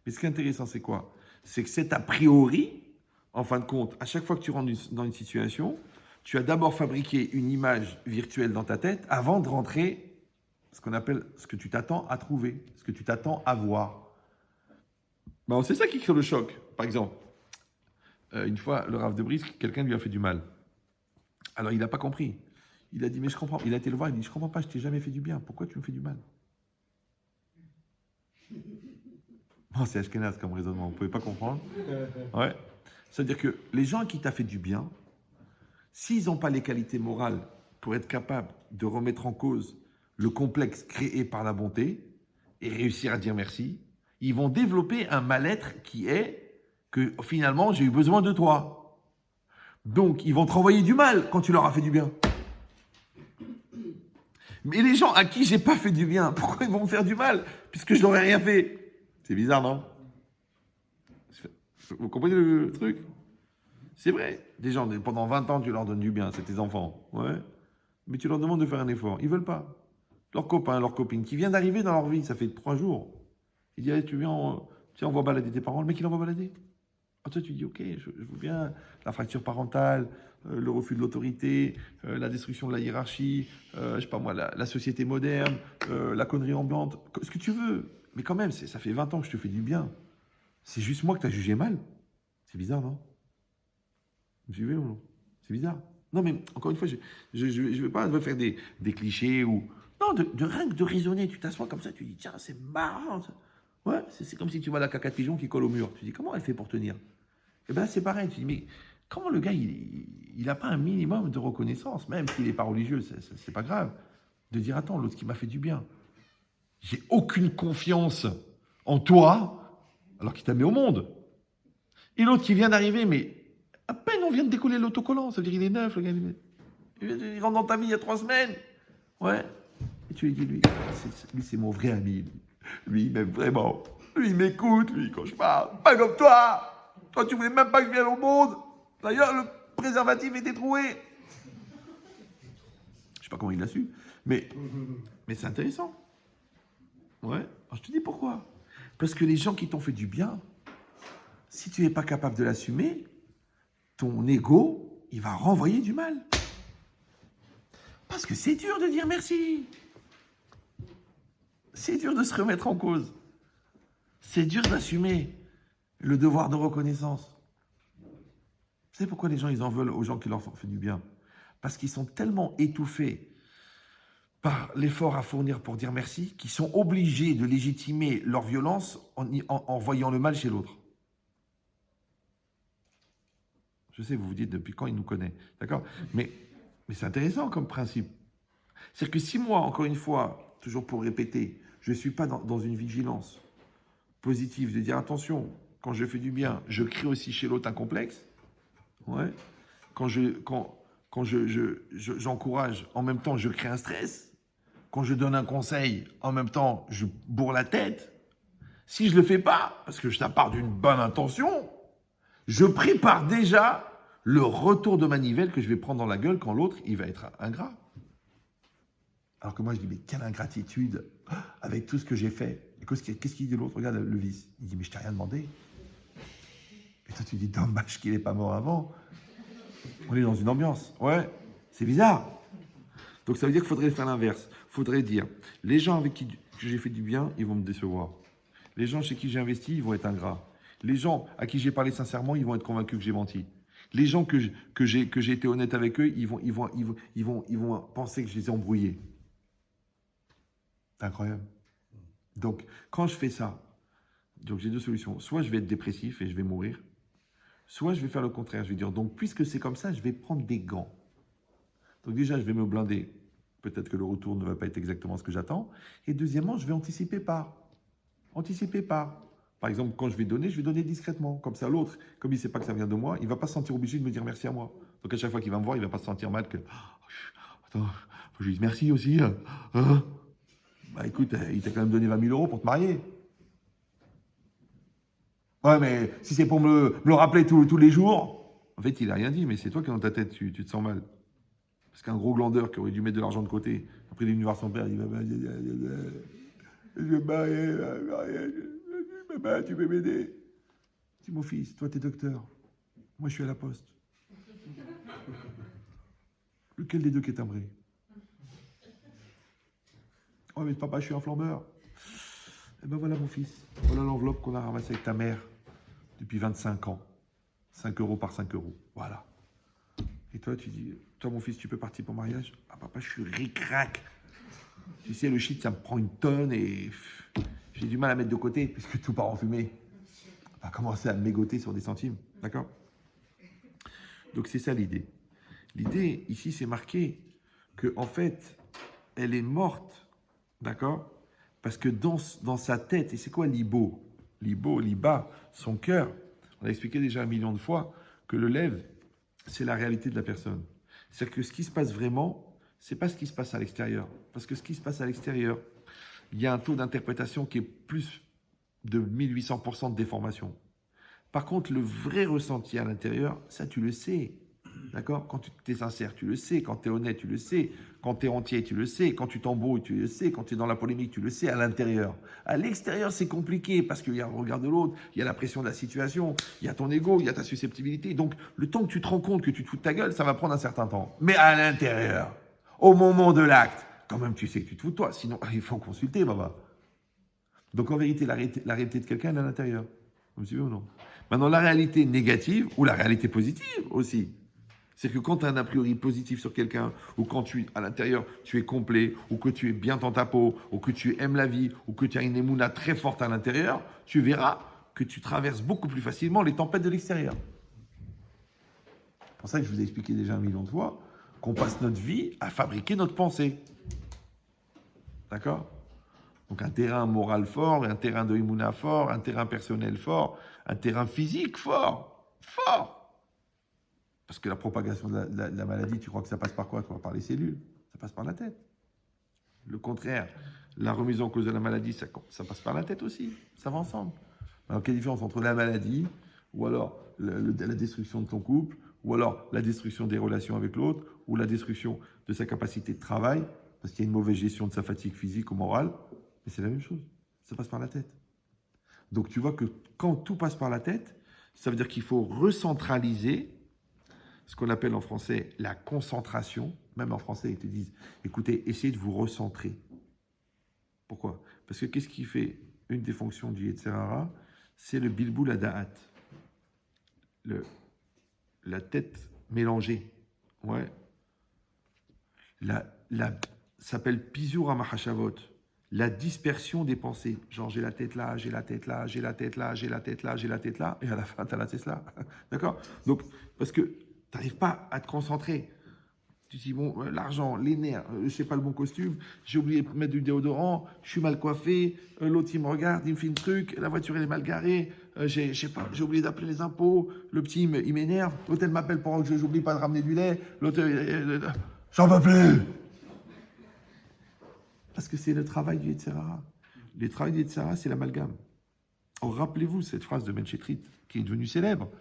Mais ce qui est intéressant, c'est quoi? C'est que cet a priori, en fin de compte, à chaque fois que tu rentres dans une situation, tu as d'abord fabriqué une image virtuelle dans ta tête avant de rentrer ce qu'on appelle ce que tu t'attends à trouver, ce que tu t'attends à voir. Ben, c'est ça qui crée le choc. Par exemple, une fois, le Rav de Brisk, quelqu'un lui a fait du mal. Alors, il n'a pas compris. Il a dit, mais je comprends. Il a été le voir, il dit, je comprends pas, je t'ai jamais fait du bien. Pourquoi tu me fais du mal? Bon, c'est Ashkenaz comme raisonnement, vous ne pouvez pas comprendre. Ouais. C'est-à-dire que les gens qui t'ont fait du bien, s'ils n'ont pas les qualités morales pour être capables de remettre en cause le complexe créé par la bonté et réussir à dire merci, ils vont développer un mal-être qui est que finalement, j'ai eu besoin de toi. Donc, ils vont te renvoyer du mal quand tu leur as fait du bien. Mais les gens à qui j'ai pas fait du bien, pourquoi ils vont me faire du mal puisque je leur ai rien fait? C'est bizarre, non? Vous comprenez le truc? C'est vrai. Des gens, pendant 20 ans, tu leur donnes du bien, c'est tes enfants. Ouais. Mais tu leur demandes de faire un effort. Ils veulent pas. Leur copain, leur copine, qui vient d'arriver dans leur vie, ça fait 3 jours. Il dit, allez, tu viens, on va balader tes parents. Le mec, il envoie balader. Ah, toi, tu dis, ok, je veux bien la fracture parentale, le refus de l'autorité, la destruction de la hiérarchie, je sais pas moi, la société moderne, la connerie ambiante, ce que tu veux. Mais quand même, ça fait 20 ans que je te fais du bien. C'est juste moi que tu as jugé mal. C'est bizarre, non? Vous me suivez ou non? C'est bizarre. Non, mais encore une fois, je ne veux pas faire des clichés ou... Non, rien que de raisonner, tu t'assois comme ça, tu dis, tiens, c'est marrant. Ça. Ouais, c'est comme si tu vois la caca de pigeon qui colle au mur. Tu dis, comment elle fait pour tenir? Eh bien, c'est pareil. Tu dis, mais comment le gars, il n'a pas un minimum de reconnaissance, même s'il n'est pas religieux, c'est pas grave, de dire, attends, l'autre qui m'a fait du bien. J'ai aucune confiance en toi, alors qu'il t'a mis au monde. Et l'autre qui vient d'arriver, mais à peine on vient de décoller l'autocollant, ça veut dire qu'il est neuf, le gars, il rentre dans ta vie il y a 3 semaines. Ouais. Et tu lui dis, lui, c'est mon vrai ami. Lui, il m'aime vraiment. Lui, il m'écoute, lui, quand je parle. Pas comme toi. Toi, tu voulais même pas que je vienne au monde. D'ailleurs, le préservatif était troué. Je sais pas comment il l'a su, mais c'est intéressant. Ouais. Alors, je te dis pourquoi. Parce que les gens qui t'ont fait du bien, si tu n'es pas capable de l'assumer, ton ego, il va renvoyer du mal. Parce que c'est dur de dire merci. C'est dur de se remettre en cause. C'est dur d'assumer le devoir de reconnaissance. Vous savez pourquoi les gens, ils en veulent aux gens qui leur ont fait du bien? Parce qu'ils sont tellement étouffés par l'effort à fournir pour dire merci qu'ils sont obligés de légitimer leur violence en voyant le mal chez l'autre. Je sais, vous vous dites depuis quand il nous connaît, d'accord? Mais c'est intéressant comme principe. C'est-à-dire que si moi, encore une fois, toujours pour répéter, je ne suis pas dans une vigilance positive de dire attention, quand je fais du bien, je crée aussi chez l'autre un complexe. Ouais. Quand j'encourage, en même temps, je crée un stress. Quand je donne un conseil, en même temps, je bourre la tête. Si je ne le fais pas, parce que ça part d'une bonne intention, je prépare déjà le retour de manivelle que je vais prendre dans la gueule quand l'autre, il va être ingrat. Alors que moi, je dis, mais quelle ingratitude avec tout ce que j'ai fait. Et qu'est-ce qu'il dit l'autre? Regarde le vice. Il dit, mais je t'ai rien demandé. Et toi, tu dis, dommage qu'il n'est pas mort avant. On est dans une ambiance. Ouais, c'est bizarre. Donc, ça veut dire qu'il faudrait faire l'inverse. Il faudrait dire, les gens avec qui j'ai fait du bien, ils vont me décevoir. Les gens chez qui j'ai investi, ils vont être ingrats. Les gens à qui j'ai parlé sincèrement, ils vont être convaincus que j'ai menti. Les gens que j'ai été honnête avec eux, ils vont penser que je les ai embrouillés. C'est incroyable. Donc, quand je fais ça, donc j'ai deux solutions. Soit je vais être dépressif et je vais mourir, soit je vais faire le contraire. Je vais dire, donc puisque c'est comme ça, je vais prendre des gants. Donc déjà, je vais me blinder. Peut-être que le retour ne va pas être exactement ce que j'attends. Et deuxièmement, je vais anticiper par. Anticiper par. Par exemple, quand je vais donner discrètement. Comme ça, l'autre, comme il ne sait pas que ça vient de moi, il ne va pas se sentir obligé de me dire merci à moi. Donc à chaque fois qu'il va me voir, il ne va pas se sentir mal que... Attends, faut que je lui dise merci aussi. Hein. Bah écoute, il t'a quand même donné 20 000 euros pour te marier. Ouais, mais si c'est pour me le rappeler tous les jours, en fait, il n'a rien dit, mais c'est toi qui, dans ta tête, tu te sens mal. Parce qu'un gros glandeur qui aurait dû mettre de l'argent de côté, après il est venu voir son père, il dit je vais me marier, maman, tu peux m'aider. Dis mon fils, toi t'es docteur, moi je suis à la poste. Lequel des deux qui est timbré? Oh mais papa, je suis un flambeur. Eh ben voilà mon fils, voilà l'enveloppe qu'on a ramassée avec ta mère depuis 25 ans. 5 euros par 5 euros, voilà. Et toi, tu dis, toi mon fils, tu peux partir pour mariage? Ah papa, je suis ric-rac. Tu sais, le shit, ça me prend une tonne et j'ai du mal à mettre de côté puisque tout part en fumée. On va commencer à mégoter sur des centimes, d'accord? Donc c'est ça l'idée. L'idée, ici, c'est marqué que en fait, elle est morte, d'accord? Parce que dans sa tête, et c'est quoi l'ibo? L'iba, son cœur, on a expliqué déjà 1 million de fois que le lève, c'est la réalité de la personne. C'est-à-dire que ce qui se passe vraiment, c'est pas ce qui se passe à l'extérieur. Parce que ce qui se passe à l'extérieur, il y a un taux d'interprétation qui est plus de 1800% de déformation. Par contre, le vrai ressenti à l'intérieur, ça tu le sais. D'accord? Quand tu es sincère, tu le sais. Quand tu es honnête, tu le sais. Quand tu es entier, tu le sais. Quand tu t'embrouilles, tu le sais. Quand tu es dans la polémique, tu le sais à l'intérieur. À l'extérieur, c'est compliqué parce qu'il y a le regard de l'autre, il y a la pression de la situation, il y a ton ego, il y a ta susceptibilité. Donc, le temps que tu te rends compte que tu te fous de ta gueule, ça va prendre un certain temps. Mais à l'intérieur, au moment de l'acte, quand même, tu sais que tu te fous de toi. Sinon, il faut consulter, baba. Donc, en vérité, la réalité de quelqu'un, elle est à l'intérieur. Vous me suivez ou non? Maintenant, la réalité négative ou la réalité positive aussi. C'est que quand tu as un a priori positif sur quelqu'un, ou quand à l'intérieur, tu es complet, ou que tu es bien dans ta peau, ou que tu aimes la vie, ou que tu as une émouna très forte à l'intérieur, tu verras que tu traverses beaucoup plus facilement les tempêtes de l'extérieur. C'est pour ça que je vous ai expliqué déjà 1 million de fois qu'on passe notre vie à fabriquer notre pensée. D'accord? Donc un terrain moral fort, un terrain de émouna fort, un terrain personnel fort, un terrain physique fort, fort. Parce que la propagation de la maladie, tu crois que ça passe par quoi? Par les cellules. Ça passe par la tête. Le contraire, la remise en cause de la maladie, ça passe par la tête aussi. Ça va ensemble. Alors, quelle différence entre la maladie, ou alors la destruction de ton couple, ou alors la destruction des relations avec l'autre, ou la destruction de sa capacité de travail, parce qu'il y a une mauvaise gestion de sa fatigue physique ou morale. Mais c'est la même chose. Ça passe par la tête. Donc, tu vois que quand tout passe par la tête, ça veut dire qu'il faut recentraliser ce qu'on appelle en français la concentration. Même en français, ils te disent, écoutez, essayez de vous recentrer. Pourquoi? Parce que qu'est-ce qui fait une des fonctions du Yetzer Hara? C'est le bilboul ada'at. La tête mélangée. Ouais. Ça s'appelle Pizur HaMachashavot. La dispersion des pensées. Genre, j'ai la tête là, j'ai la tête là, j'ai la tête là, j'ai la tête là, j'ai la tête là, et à la fin, tu as la tête là. D'accord? Donc, parce que tu n'arrives pas à te concentrer. Tu te dis, bon, l'argent, les nerfs, je sais pas le bon costume, j'ai oublié de mettre du déodorant, je suis mal coiffé, l'autre il me regarde, il me fait un truc, la voiture elle est mal garée, j'ai oublié d'appeler les impôts, le petit il m'énerve, l'hôtel m'appelle pour que j'oublie pas de ramener du lait, j'en peux plus. Parce que c'est le travail du Yetzer Hara. Le travail du Yetzer Hara, c'est l'amalgame. Or, rappelez-vous cette phrase de Menchetrit qui est devenue célèbre.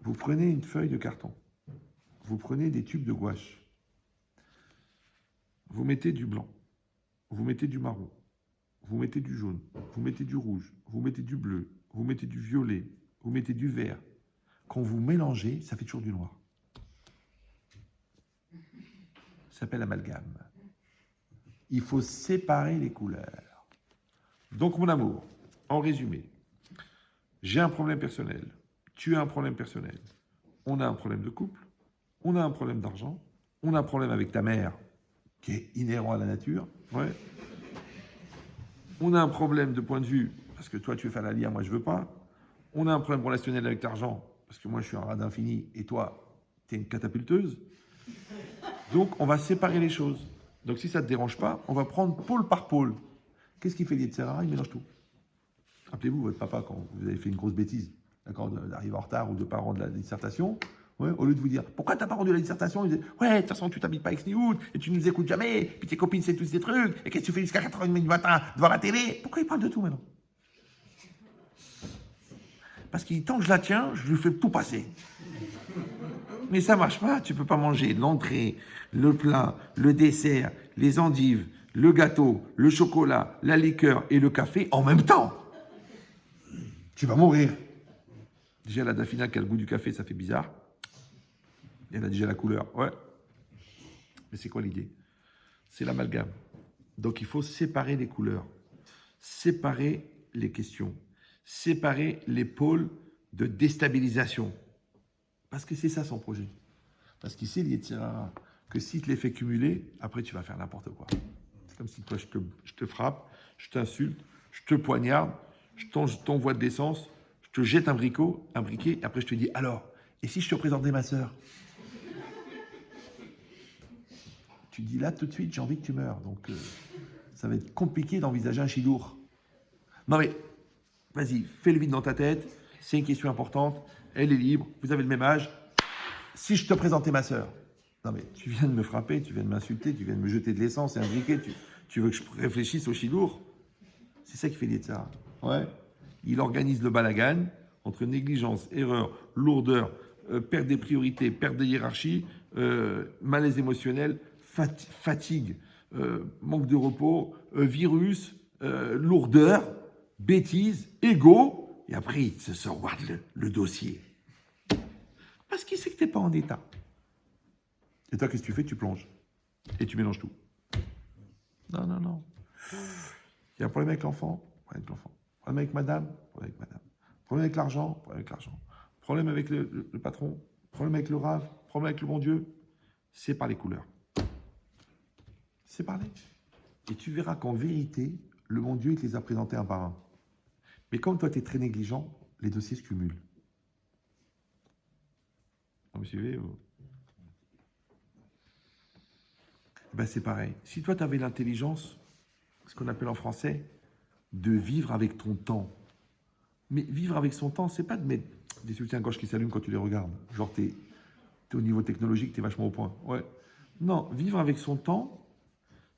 Vous prenez une feuille de carton, vous prenez des tubes de gouache, vous mettez du blanc, vous mettez du marron, vous mettez du jaune, vous mettez du rouge, vous mettez du bleu, vous mettez du violet, vous mettez du vert. Quand vous mélangez, ça fait toujours du noir. Ça s'appelle amalgame. Il faut séparer les couleurs. Donc, mon amour, en résumé, j'ai un problème personnel, tu as un problème personnel, on a un problème de couple, on a un problème d'argent, on a un problème avec ta mère, qui est inhérent à la nature, ouais. On a un problème de point de vue, parce que toi tu veux faire la lia, moi je veux pas. On a un problème relationnel avec l'argent, parce que moi je suis un rat d'infini, et toi, tu es une catapulteuse. Donc on va séparer les choses. Donc si ça ne te dérange pas, on va prendre pôle par pôle. Qu'est-ce qu'il fait l'Yetzirara? Il mélange tout. Rappelez-vous, votre papa, quand vous avez fait une grosse bêtise, d'accord, d'arriver en retard ou de ne pas rendre la dissertation, ouais, au lieu de vous dire « Pourquoi tu n'as pas rendu la dissertation ?» Il disait « Ouais, de toute façon, tu t'habites pas avec Sniout, et tu nous écoutes jamais, puis tes copines, c'est tous ces trucs, et qu'est-ce que tu fais jusqu'à 4h30 du matin devant la télé ?» Pourquoi il parle de tout maintenant? Parce que tant que je la tiens, je lui fais tout passer. Mais ça marche pas, tu peux pas manger l'entrée, le plat, le dessert, les endives, le gâteau, le chocolat, la liqueur et le café en même temps. Tu vas mourir. Déjà, la Dafina qui a le goût du café, ça fait bizarre. Et elle a déjà la couleur. Ouais. Mais c'est quoi l'idée? C'est l'amalgame. Donc, il faut séparer les couleurs, séparer les questions, séparer les pôles de déstabilisation. Parce que c'est ça son projet. Parce qu'il sait, l'Yetzirara, que si tu les fais cumuler, après, tu vas faire n'importe quoi. C'est comme si toi, je te frappe, je t'insulte, je te poignarde, je t'envoie de l'essence, je te jette un briquet, et après je te dis, alors, et si je te présentais ma sœur? Tu dis là, tout de suite, j'ai envie que tu meurs. Donc, ça va être compliqué d'envisager un chidour. Non mais, vas-y, fais le vide dans ta tête, c'est une question importante, elle est libre, vous avez le même âge. Si je te présentais ma sœur? Non mais, tu viens de me frapper, tu viens de m'insulter, tu viens de me jeter de l'essence et un briquet, tu veux que je réfléchisse au chidour? C'est ça qui fait l'Yetzirara. Ouais. Il organise le balagan entre négligence, erreur, lourdeur, perte des priorités, perte de hiérarchie, malaise émotionnel, fatigue, manque de repos, virus, lourdeur, bêtise, égo, et après il se sort le dossier. Parce qu'il sait que tu n'es pas en état. Et toi, qu'est-ce que tu fais? Tu plonges. Et tu mélanges tout. Non, non, non. Il y a un problème avec l'enfant, problème avec l'enfant. Problème avec madame, problème avec madame. Problème avec l'argent, problème avec l'argent. Problème avec le patron, problème avec le rave, problème avec le bon Dieu. C'est par les couleurs. C'est par les. Et tu verras qu'en vérité, le bon Dieu, il te les a présentés un par un. Mais comme toi, tu es très négligent, les dossiers se cumulent. Vous me suivez ou... Ben, c'est pareil. Si toi, tu avais l'intelligence, ce qu'on appelle en français, de vivre avec ton temps. Mais vivre avec son temps, c'est pas de mettre des soutiens-gorge qui s'allument quand tu les regardes. Genre, t'es au niveau technologique, t'es vachement au point. Ouais. Non, vivre avec son temps,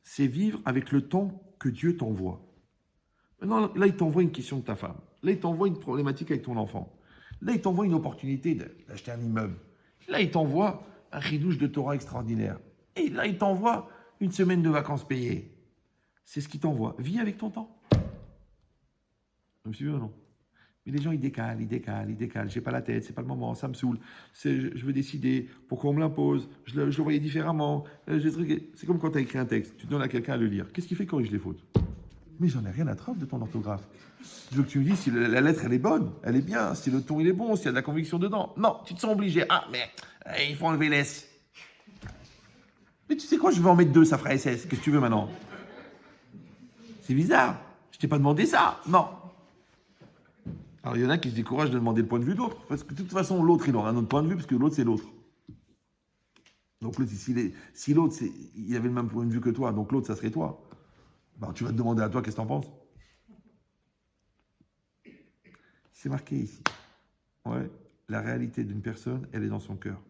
c'est vivre avec le temps que Dieu t'envoie. Maintenant, là, il t'envoie une question de ta femme. Là, il t'envoie une problématique avec ton enfant. Là, il t'envoie une opportunité d'acheter un immeuble. Là, il t'envoie un chidouche de Torah extraordinaire. Et là, il t'envoie une semaine de vacances payées. C'est ce qu'il t'envoie. Vis avec ton temps. Vous me suivez ou non? Mais les gens, ils décalent. J'ai pas la tête, c'est pas le moment, ça me saoule. Je veux décider, pourquoi on me l'impose, je le voyais différemment. C'est comme quand tu as écrit un texte, tu donnes à quelqu'un à le lire. Qu'est-ce qui fait qu'il corrige les fautes? Mais j'en ai rien à traffe de ton orthographe. Je veux que tu me dises si la lettre, elle est bonne, elle est bien, si le ton, il est bon, s'il y a de la conviction dedans. Non, tu te sens obligé. Ah, mais il faut enlever l'S. Mais tu sais quoi, je vais en mettre 2, ça fera SS. Qu'est-ce que tu veux maintenant? C'est bizarre. Je t'ai pas demandé ça. Non. Alors, il y en a qui se découragent de demander le point de vue de l'autre. Parce que de toute façon, l'autre, il aura un autre point de vue, parce que l'autre, c'est l'autre. Donc, l'autre, si l'autre, il avait le même point de vue que toi, donc l'autre, ça serait toi. Ben, tu vas te demander à toi, qu'est-ce que t'en penses? C'est marqué ici. Ouais, la réalité d'une personne, elle est dans son cœur.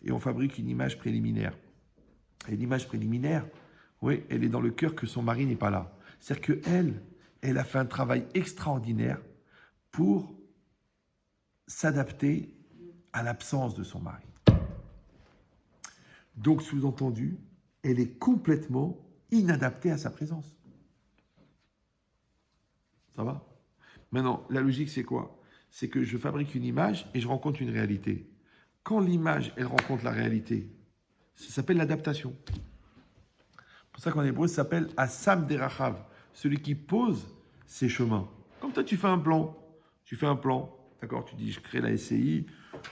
Et on fabrique une image préliminaire. Et l'image préliminaire, oui, elle est dans le cœur que son mari n'est pas là. C'est-à-dire qu'elle, elle a fait un travail extraordinaire pour s'adapter à l'absence de son mari. Donc, sous-entendu, elle est complètement inadaptée à sa présence. Ça va? Maintenant, la logique, c'est quoi? C'est que je fabrique une image et je rencontre une réalité. Quand l'image, elle rencontre la réalité, ça s'appelle l'adaptation. C'est pour ça qu'en hébreu, ça s'appelle Assam Derachav, celui qui pose ses chemins. Comme toi, tu fais un plan. Tu fais un plan. D'accord? Tu dis, je crée la SCI,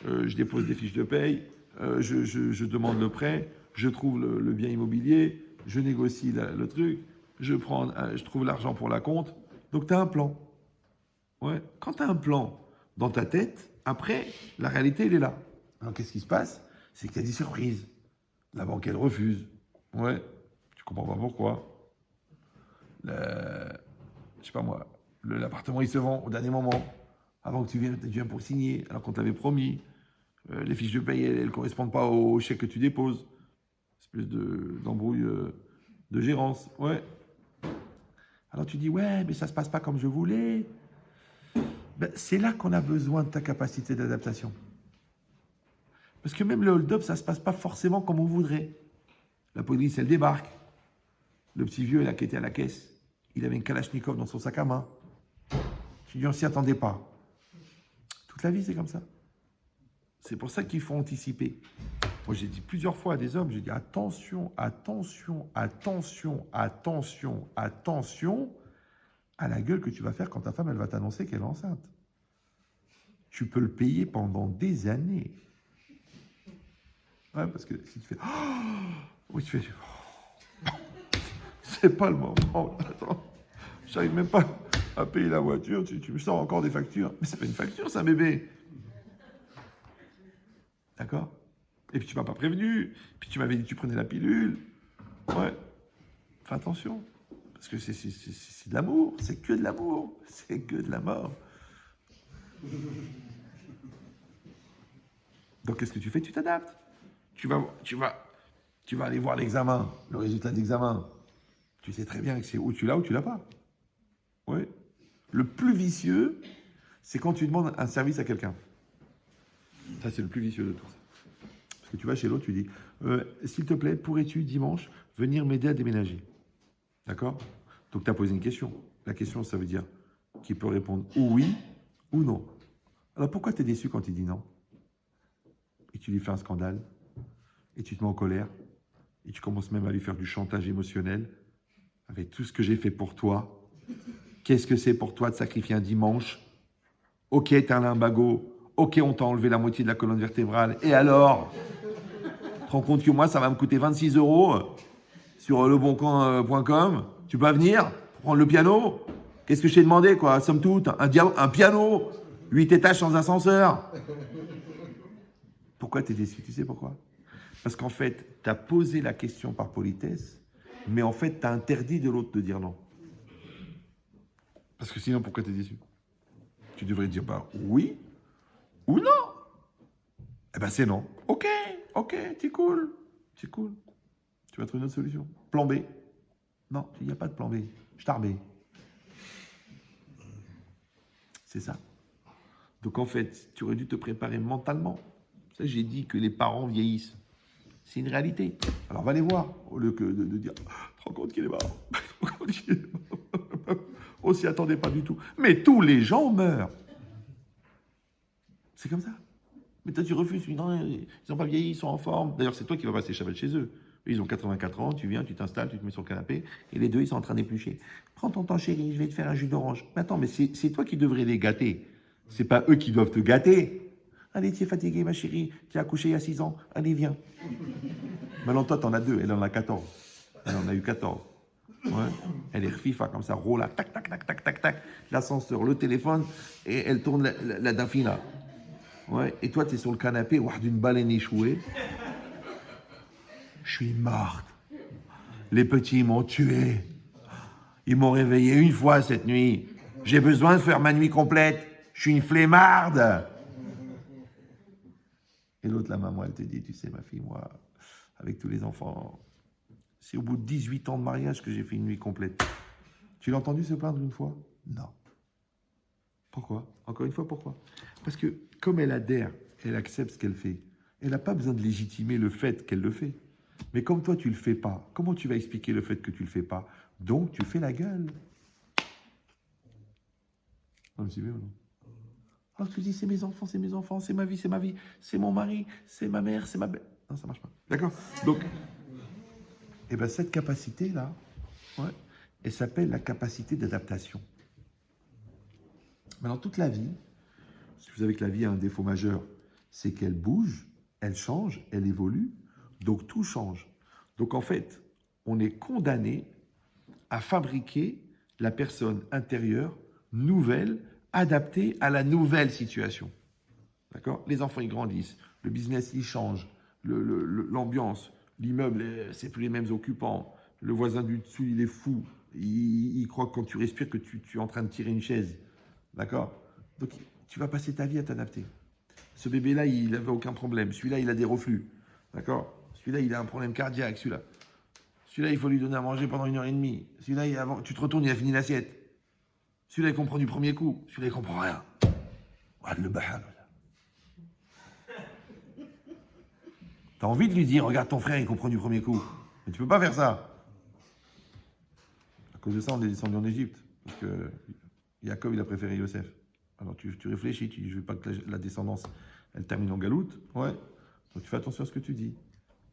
je dépose des fiches de paye, je demande le prêt, je trouve le bien immobilier, je négocie le truc, je trouve l'argent pour la compte. Donc, tu as un plan. Ouais. Quand tu as un plan dans ta tête, après, la réalité, elle est là. Alors, qu'est-ce qui se passe? C'est qu'il y a des surprises. La banque, elle refuse. Ouais. Tu comprends pas pourquoi. Je sais pas moi. L'appartement, il se vend au dernier moment. Avant que tu viennes pour signer, alors qu'on t'avait promis. Les fiches de paye, elles ne correspondent pas au chèque que tu déposes. Espèce d'embrouille de gérance. Ouais. Alors tu dis, ouais, mais ça ne se passe pas comme je voulais. Ben, c'est là qu'on a besoin de ta capacité d'adaptation. Parce que même le hold-up, ça ne se passe pas forcément comme on voudrait. La police, elle débarque. Le petit vieux, là, qui était à la caisse, il avait une Kalachnikov dans son sac à main. Tu dis, on s'y attendait pas. Toute la vie, c'est comme ça. C'est pour ça qu'il faut anticiper. Moi, j'ai dit plusieurs fois à des hommes, j'ai dit attention, attention, attention, attention, attention à la gueule que tu vas faire quand ta femme, elle va t'annoncer qu'elle est enceinte. Tu peux le payer pendant des années. Ouais, parce que si tu fais... oui, tu fais... c'est pas le moment. Attends, j'arrive même pas à payer la voiture, tu me sors encore des factures. Mais c'est pas une facture, c'est un bébé. D'accord? Et puis tu m'as pas prévenu, puis tu m'avais dit que tu prenais la pilule. Ouais, fais attention. Parce que c'est de l'amour, c'est que de l'amour, c'est que de la mort. Donc qu'est-ce que tu fais? Tu t'adaptes. Tu vas aller voir l'examen, le résultat d'examen. Tu sais très bien que c'est ou tu l'as ou tu l'as pas. Oui. Le plus vicieux, c'est quand tu demandes un service à quelqu'un. Ça, c'est le plus vicieux de tout ça. Parce que tu vas chez l'autre, tu dis s'il te plaît, pourrais-tu dimanche venir m'aider à déménager? D'accord? Donc tu as posé une question. La question, ça veut dire qu'il peut répondre ou oui ou non. Alors pourquoi tu es déçu quand il dit non? Et tu lui fais un scandale, et tu te mets en colère, et tu commences même à lui faire du chantage émotionnel avec tout ce que j'ai fait pour toi. Qu'est-ce que c'est pour toi de sacrifier un dimanche? Ok, t'es un limbago. Ok, on t'a enlevé la moitié de la colonne vertébrale. Et alors? Tu te rends compte que moi, ça va me coûter 26 € sur leboncoin.com. Tu peux venir prendre le piano? Qu'est-ce que je t'ai demandé, quoi? Somme toute, un piano, 8 étages sans ascenseur. Pourquoi tu es déçu? Tu sais pourquoi? Parce qu'en fait, tu as posé la question par politesse, mais en fait, tu as interdit de l'autre de dire non. Parce que sinon, pourquoi tu es déçu? Tu devrais dire bah oui ou non. Eh ben c'est non. Ok, c'est cool. C'est cool. Tu vas trouver une autre solution. Plan B. Non, il n'y a pas de plan B. Star B. C'est ça. Donc en fait, tu aurais dû te préparer mentalement. Ça, j'ai dit que les parents vieillissent. C'est une réalité. Alors va les voir, au lieu que de dire « Tu te rends compte qu'il est mort ?» On s'y attendait pas du tout. Mais tous les gens meurent. C'est comme ça. Mais toi, tu refuses. Tu dis, non, ils n'ont pas vieilli, ils sont en forme. D'ailleurs, c'est toi qui vas passer Shabbat chez eux. Ils ont 84 ans, tu viens, tu t'installes, tu te mets sur le canapé, et les deux, ils sont en train d'éplucher. Prends ton temps, chérie, je vais te faire un jus d'orange. Mais attends, mais c'est toi qui devrais les gâter. C'est pas eux qui doivent te gâter. Allez, tu es fatiguée, ma chérie, tu as accouché il y a 6 ans. Allez, viens. Maintenant, toi, t'en as 2, elle en a 14. Elle en a eu 14. Ouais. Elle est FIFA comme ça, roule, tac, tac, tac, tac, tac, tac. L'ascenseur, le téléphone, et elle tourne la dafina. Ouais. Et toi, tu es sur le canapé, d'une baleine échouée. Je suis morte. Les petits m'ont tué. Ils m'ont réveillé une fois cette nuit. J'ai besoin de faire ma nuit complète. Je suis une flemmarde. Et l'autre, la maman, elle te dit, tu sais, ma fille, moi, avec tous les enfants, c'est au bout de 18 ans de mariage que j'ai fait une nuit complète. Tu l'as entendu se plaindre une fois? Non. Pourquoi? Encore une fois, pourquoi? Parce que comme elle adhère, elle accepte ce qu'elle fait. Elle n'a pas besoin de légitimer le fait qu'elle le fait. Mais comme toi, tu ne le fais pas, comment tu vas expliquer le fait que tu ne le fais pas? Donc, tu fais la gueule. Non, mais c'est bien ou non? Alors tu dis, c'est mes enfants, c'est ma vie, c'est mon mari, c'est ma mère, c'est ma belle. Non, ça marche pas. D'accord? Donc, eh ben, cette capacité-là, ouais, elle s'appelle la capacité d'adaptation. Maintenant, toute la vie, si vous savez que la vie a un défaut majeur, c'est qu'elle bouge, elle change, elle évolue, donc tout change. Donc en fait, on est condamné à fabriquer la personne intérieure nouvelle, adaptée à la nouvelle situation. D'accord? Les enfants, ils grandissent, le business, il change, l'ambiance, l'immeuble, c'est plus les mêmes occupants, le voisin du dessous, il est fou, il croit que quand tu respires que tu es en train de tirer une chaise. D'accord? Donc, tu vas passer ta vie à t'adapter. Ce bébé-là, il n'avait aucun problème. Celui-là, il a des reflux. D'accord? Celui-là, il a un problème cardiaque. Celui-là, il faut lui donner à manger pendant 1 heure et demie. Celui-là, tu te retournes, il a fini l'assiette. Celui-là, il comprend du premier coup. Celui-là, il comprend rien. Le bahal. T'as envie de lui dire, regarde ton frère, il comprend du premier coup. Mais tu peux pas faire ça. À cause de ça, on est descendu en Égypte. Parce que Jacob, il a préféré Yosef. Alors tu réfléchis, tu dis, je veux pas que la descendance, elle termine en galoute. Ouais. Donc tu fais attention à ce que tu dis.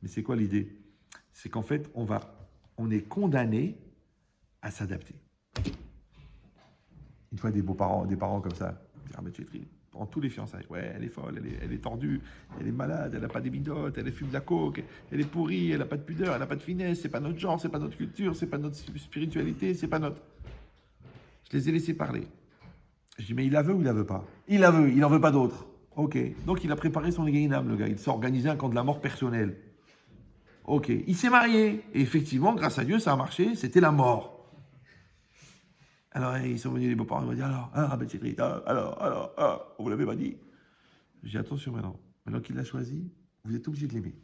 Mais c'est quoi l'idée? C'est qu'en fait, on est condamné à s'adapter. Une fois des parents comme ça, ah ben Chétri, pendant tous les fiançailles, ouais, elle est folle, elle est tordue, elle est malade, elle n'a pas des bidotes, elle fume de la coke, elle est pourrie, elle n'a pas de pudeur, elle n'a pas de finesse, c'est pas notre genre, c'est pas notre culture, c'est pas notre spiritualité, c'est pas notre... Je les ai laissés parler. Je dis, mais il la veut ou il la veut pas? Il la veut, il n'en veut pas d'autre. Ok, donc il a préparé son Gainam, le gars, il s'est organisé un camp de la mort personnelle. Ok, il s'est marié, et effectivement, grâce à Dieu, ça a marché, c'était la mort. Alors, ils sont venus, les beaux-parents, ils m'ont dit, alors, Rabbi Chétri, alors, on vous l'avait pas dit. J'ai dit, attention maintenant, maintenant qu'il l'a choisi, vous êtes obligé de l'aimer.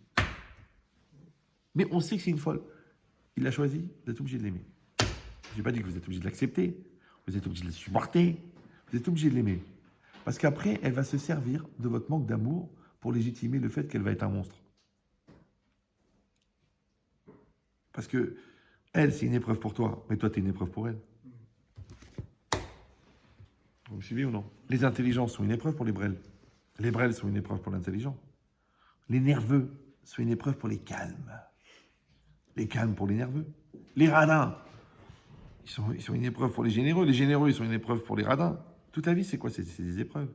Mais on sait que c'est une folle. Il l'a choisi, vous êtes obligé de l'aimer. Je n'ai pas dit que vous êtes obligé de l'accepter, vous êtes obligé de la supporter, vous êtes obligé de l'aimer. Parce qu'après, elle va se servir de votre manque d'amour pour légitimer le fait qu'elle va être un monstre. Parce que elle, c'est une épreuve pour toi, mais toi, tu es une épreuve pour elle. Vous me suivez ou non? Les intelligences sont une épreuve pour les brels. Les brels sont une épreuve pour l'intelligent. Les nerveux sont une épreuve pour les calmes. Les calmes pour les nerveux. Les radins, ils sont une épreuve pour les généreux. Les généreux, ils sont une épreuve pour les radins. Toute la vie, c'est quoi? C'est des épreuves.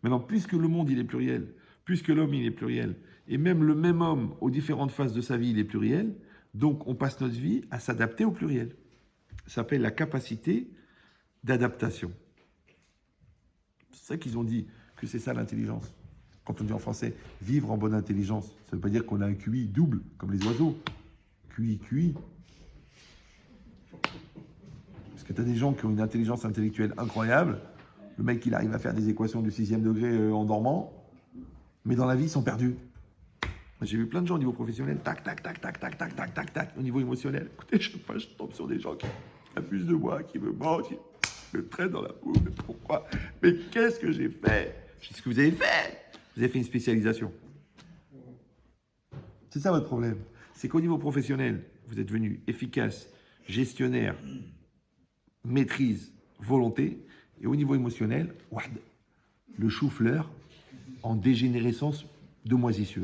Maintenant, puisque le monde, il est pluriel, puisque l'homme, il est pluriel, et même le même homme, aux différentes phases de sa vie, il est pluriel, donc on passe notre vie à s'adapter au pluriel. Ça s'appelle la capacité d'adaptation. C'est ça qu'ils ont dit, que c'est ça l'intelligence. Quand on dit en français « vivre en bonne intelligence », ça ne veut pas dire qu'on a un QI double, comme les oiseaux. QI. Parce que tu as des gens qui ont une intelligence intellectuelle incroyable. Le mec, il arrive à faire des équations du 6e degré en dormant, mais dans la vie, ils sont perdus. J'ai vu plein de gens au niveau professionnel, tac. Au niveau émotionnel, écoutez, chaque fois, je tombe sur des gens qui abusent de moi, qui me mentent, qui me traînent dans la boue. Mais pourquoi? Mais qu'est-ce que j'ai fait? Je dis, ce que vous avez fait? Vous avez fait une spécialisation. C'est ça votre problème. C'est qu'au niveau professionnel, vous êtes devenu efficace, gestionnaire, maîtrise, volonté. Et au niveau émotionnel, le chou-fleur en dégénérescence de moisissure.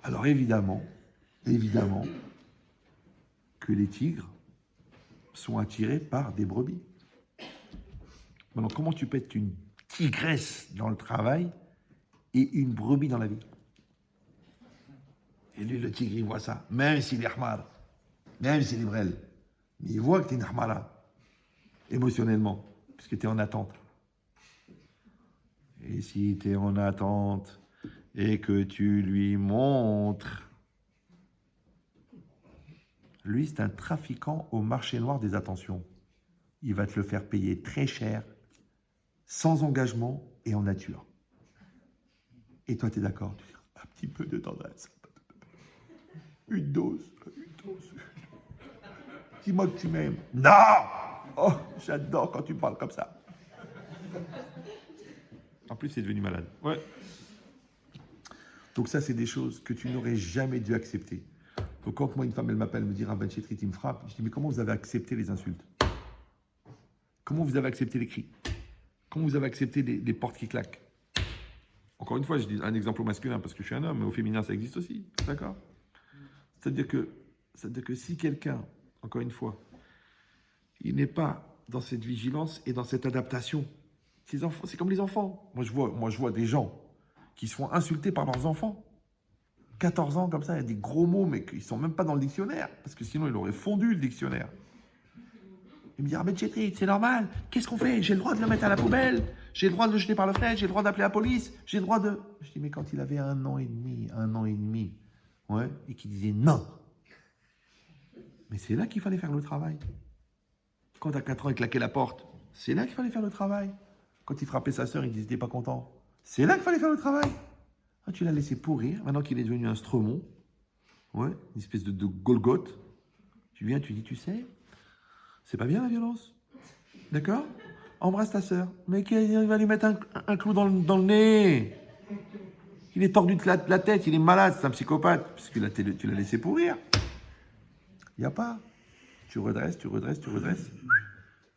Alors évidemment que les tigres sont attirés par des brebis. Maintenant, comment tu peux être une tigresse dans le travail et une brebis dans la vie? Et lui, le tigre, il voit ça, même s'il est ahmar, même s'il est brel. Mais il voit que tu es une ahmara, émotionnellement, puisque tu es en attente. Et si tu es en attente et que tu lui montres, lui, c'est un trafiquant au marché noir des attentions. Il va te le faire payer très cher, sans engagement et en nature. Et toi, tu es d'accord? Tu dis, un petit peu de tendresse. Une dose. Dis-moi que tu m'aimes. Non! Oh, j'adore quand tu me parles comme ça. En plus, c'est devenu malade. Ouais. Donc ça, c'est des choses que tu n'aurais jamais dû accepter. Donc quand moi, une femme, elle m'appelle, me dit, Rabbi Chétri, il me frappe. Je dis, mais comment vous avez accepté les insultes? Comment vous avez accepté les cris? Comment vous avez accepté les portes qui claquent? Encore une fois, je dis un exemple au masculin parce que je suis un homme, mais au féminin, ça existe aussi. D'accord? C'est-à-dire que si quelqu'un, encore une fois, il n'est pas dans cette vigilance et dans cette adaptation, ces enfants, c'est comme les enfants. Moi, je vois des gens qui se font insulter par leurs enfants. 14 ans, comme ça, il y a des gros mots, mais qui ne sont même pas dans le dictionnaire, parce que sinon, il aurait fondu le dictionnaire. Il me dit, ah mais Chétri, c'est normal, qu'est-ce qu'on fait? J'ai le droit de le mettre à la poubelle, j'ai le droit de le jeter par le fenêtre, j'ai le droit d'appeler la police, j'ai le droit de... Je dis, mais quand il avait 1 an et demi, ouais, et qu'il disait non, mais c'est là qu'il fallait faire le travail. Quand à 4 ans, il claquait la porte, c'est là qu'il fallait faire le travail. Quand il frappait sa sœur, il disait, t'es pas content. C'est là qu'il fallait faire le travail. Ah, tu l'as laissé pourrir, maintenant qu'il est devenu un stromon, ouais, une espèce de Golgoth, tu viens, tu dis, tu sais, c'est pas bien la violence. D'accord? Embrasse ta sœur. Mais il va lui mettre un clou dans le nez. Il est tordu de la tête, il est malade, c'est un psychopathe. Parce que tu l'as laissé pourrir. Il n'y a pas. Tu redresses. Tu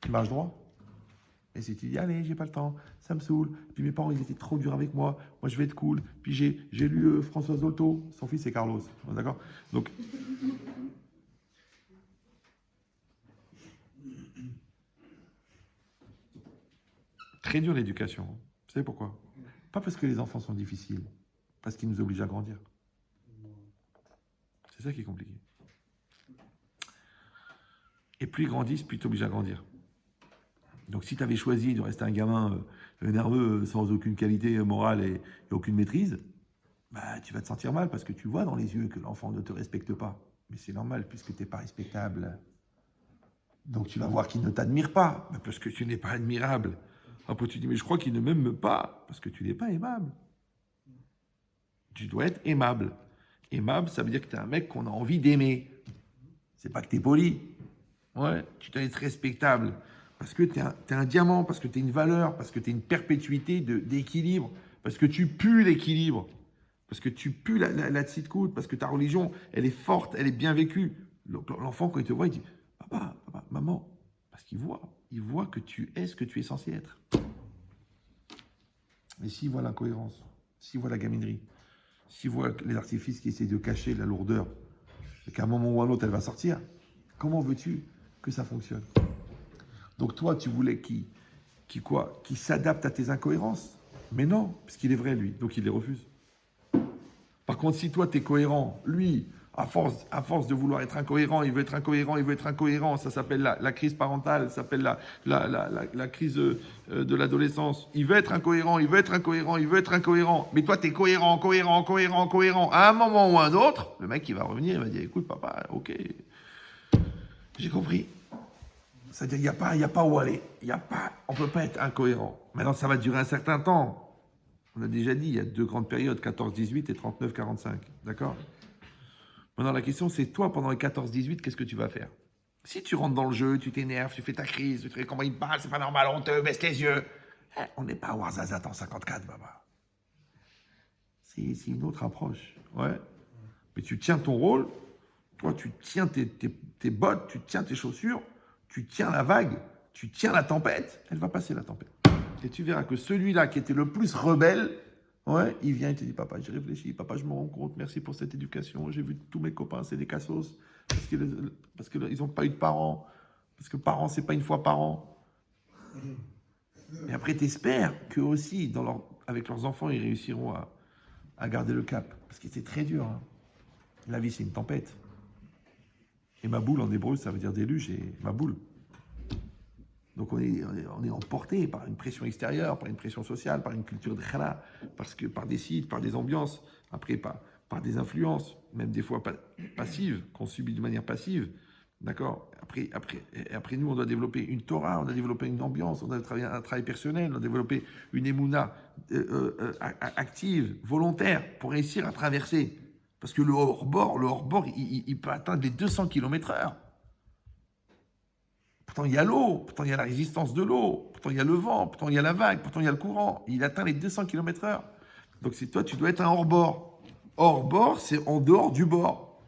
marches droit. Et si tu dis, allez, j'ai pas le temps, ça me saoule. Puis mes parents, ils étaient trop durs avec moi. Moi, je vais être cool. Puis j'ai lu Françoise Dolto. Son fils, c'est Carlos. D'accord? Donc... Très dur l'éducation. Vous savez pourquoi? Pas parce que les enfants sont difficiles, parce qu'ils nous obligent à grandir. C'est ça qui est compliqué. Et plus ils grandissent, plus ils t'obligent à grandir. Donc si tu avais choisi de rester un gamin nerveux, sans aucune qualité morale et aucune maîtrise, bah, tu vas te sentir mal parce que tu vois dans les yeux que l'enfant ne te respecte pas. Mais c'est normal puisque tu n'es pas respectable. Donc tu vas voir qu'il ne t'admire pas, parce que tu n'es pas admirable. Après, tu dis, mais je crois qu'il ne m'aime pas, parce que tu n'es pas aimable. Tu dois être aimable. Aimable, ça veut dire que tu es un mec qu'on a envie d'aimer. C'est pas que tu es poli. Ouais, tu dois être respectable. Parce que tu es un diamant, parce que tu es une valeur, parce que tu es une perpétuité d'équilibre, parce que tu pues l'équilibre, parce que tu pues la tzidkout, parce que ta religion, elle est forte, elle est bien vécue. L'enfant, quand il te voit, il dit, papa, maman, parce qu'il voit que tu es ce que tu es censé être. Et s'il voit l'incohérence, s'il voit la gaminerie, s'il voit les artifices qui essaient de cacher la lourdeur, et qu'à un moment ou à un autre, elle va sortir, comment veux-tu que ça fonctionne? Donc toi, tu voulais qu'il s'adapte à tes incohérences. Mais non, parce qu'il est vrai, lui, donc il les refuse. Par contre, si toi, tu es cohérent, lui, à force de vouloir être incohérent, il veut être incohérent, ça s'appelle la crise parentale, ça s'appelle la crise de l'adolescence. Il veut être incohérent, mais toi, tu es cohérent. À un moment ou à un autre, le mec, il va revenir, il va dire, écoute, papa, ok, j'ai compris. C'est-à-dire, il n'y a pas où aller. On ne peut pas être incohérent. Maintenant, ça va durer un certain temps. On a déjà dit, il y a 2 grandes périodes, 14-18 et 39-45. D'accord? Maintenant, la question, c'est toi, pendant les 14-18, qu'est-ce que tu vas faire? Si tu rentres dans le jeu, tu t'énerves, tu fais ta crise, tu te dis comment il me parle, c'est pas normal, on te baisse les yeux. On n'est pas à Ouarzazate en 54, baba. C'est une autre approche. Ouais. Mais tu tiens ton rôle, toi, tu tiens tes bottes, tu tiens tes chaussures, tu tiens la vague, tu tiens la tempête, elle va passer la tempête. Et tu verras que celui-là qui était le plus rebelle, ouais, il vient et te dit, papa, j'ai réfléchi, papa, je me rends compte, merci pour cette éducation, j'ai vu tous mes copains, c'est des cassos, parce qu'ils n'ont pas eu de parents, parce que parents, c'est pas une fois par an. Et après, t'espères qu'eux aussi, avec leurs enfants, ils réussiront à garder le cap, parce que c'est très dur. Hein. La vie, c'est une tempête. Et ma boule, en hébreu, ça veut dire déluge, et ma boule. Donc on est emporté par une pression extérieure, par une pression sociale, par une culture de chala, par des sites, par des ambiances, après par des influences, même des fois passives, qu'on subit de manière passive. D'accord? Après nous, on doit développer une Torah, on doit développer une ambiance, on doit travailler un travail personnel, on doit développer une émouna active, volontaire, pour réussir à traverser. Parce que le hors-bord, il peut atteindre les 200 km/h. Pourtant, il y a l'eau, pourtant, il y a la résistance de l'eau, pourtant, il y a le vent, pourtant, il y a la vague, pourtant, il y a le courant. Il atteint les 200 km/h. Donc, c'est toi, tu dois être un hors-bord. Hors-bord, c'est en dehors du bord.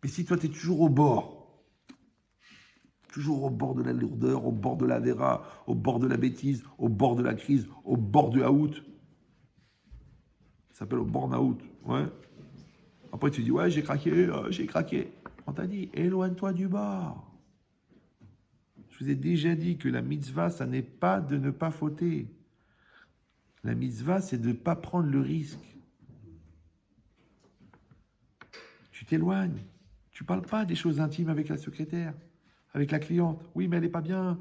Mais si toi, tu es toujours au bord de la lourdeur, au bord de la vera, au bord de la bêtise, au bord de la crise, au bord du out, ça s'appelle au burn-out, ouais. Après, tu dis, ouais, j'ai craqué, j'ai craqué. On t'a dit, éloigne-toi du bord. Je vous ai déjà dit que la mitzvah, ça n'est pas de ne pas fauter. La mitzvah, c'est de ne pas prendre le risque. Tu t'éloignes. Tu ne parles pas des choses intimes avec la secrétaire, avec la cliente. Oui, mais elle n'est pas bien.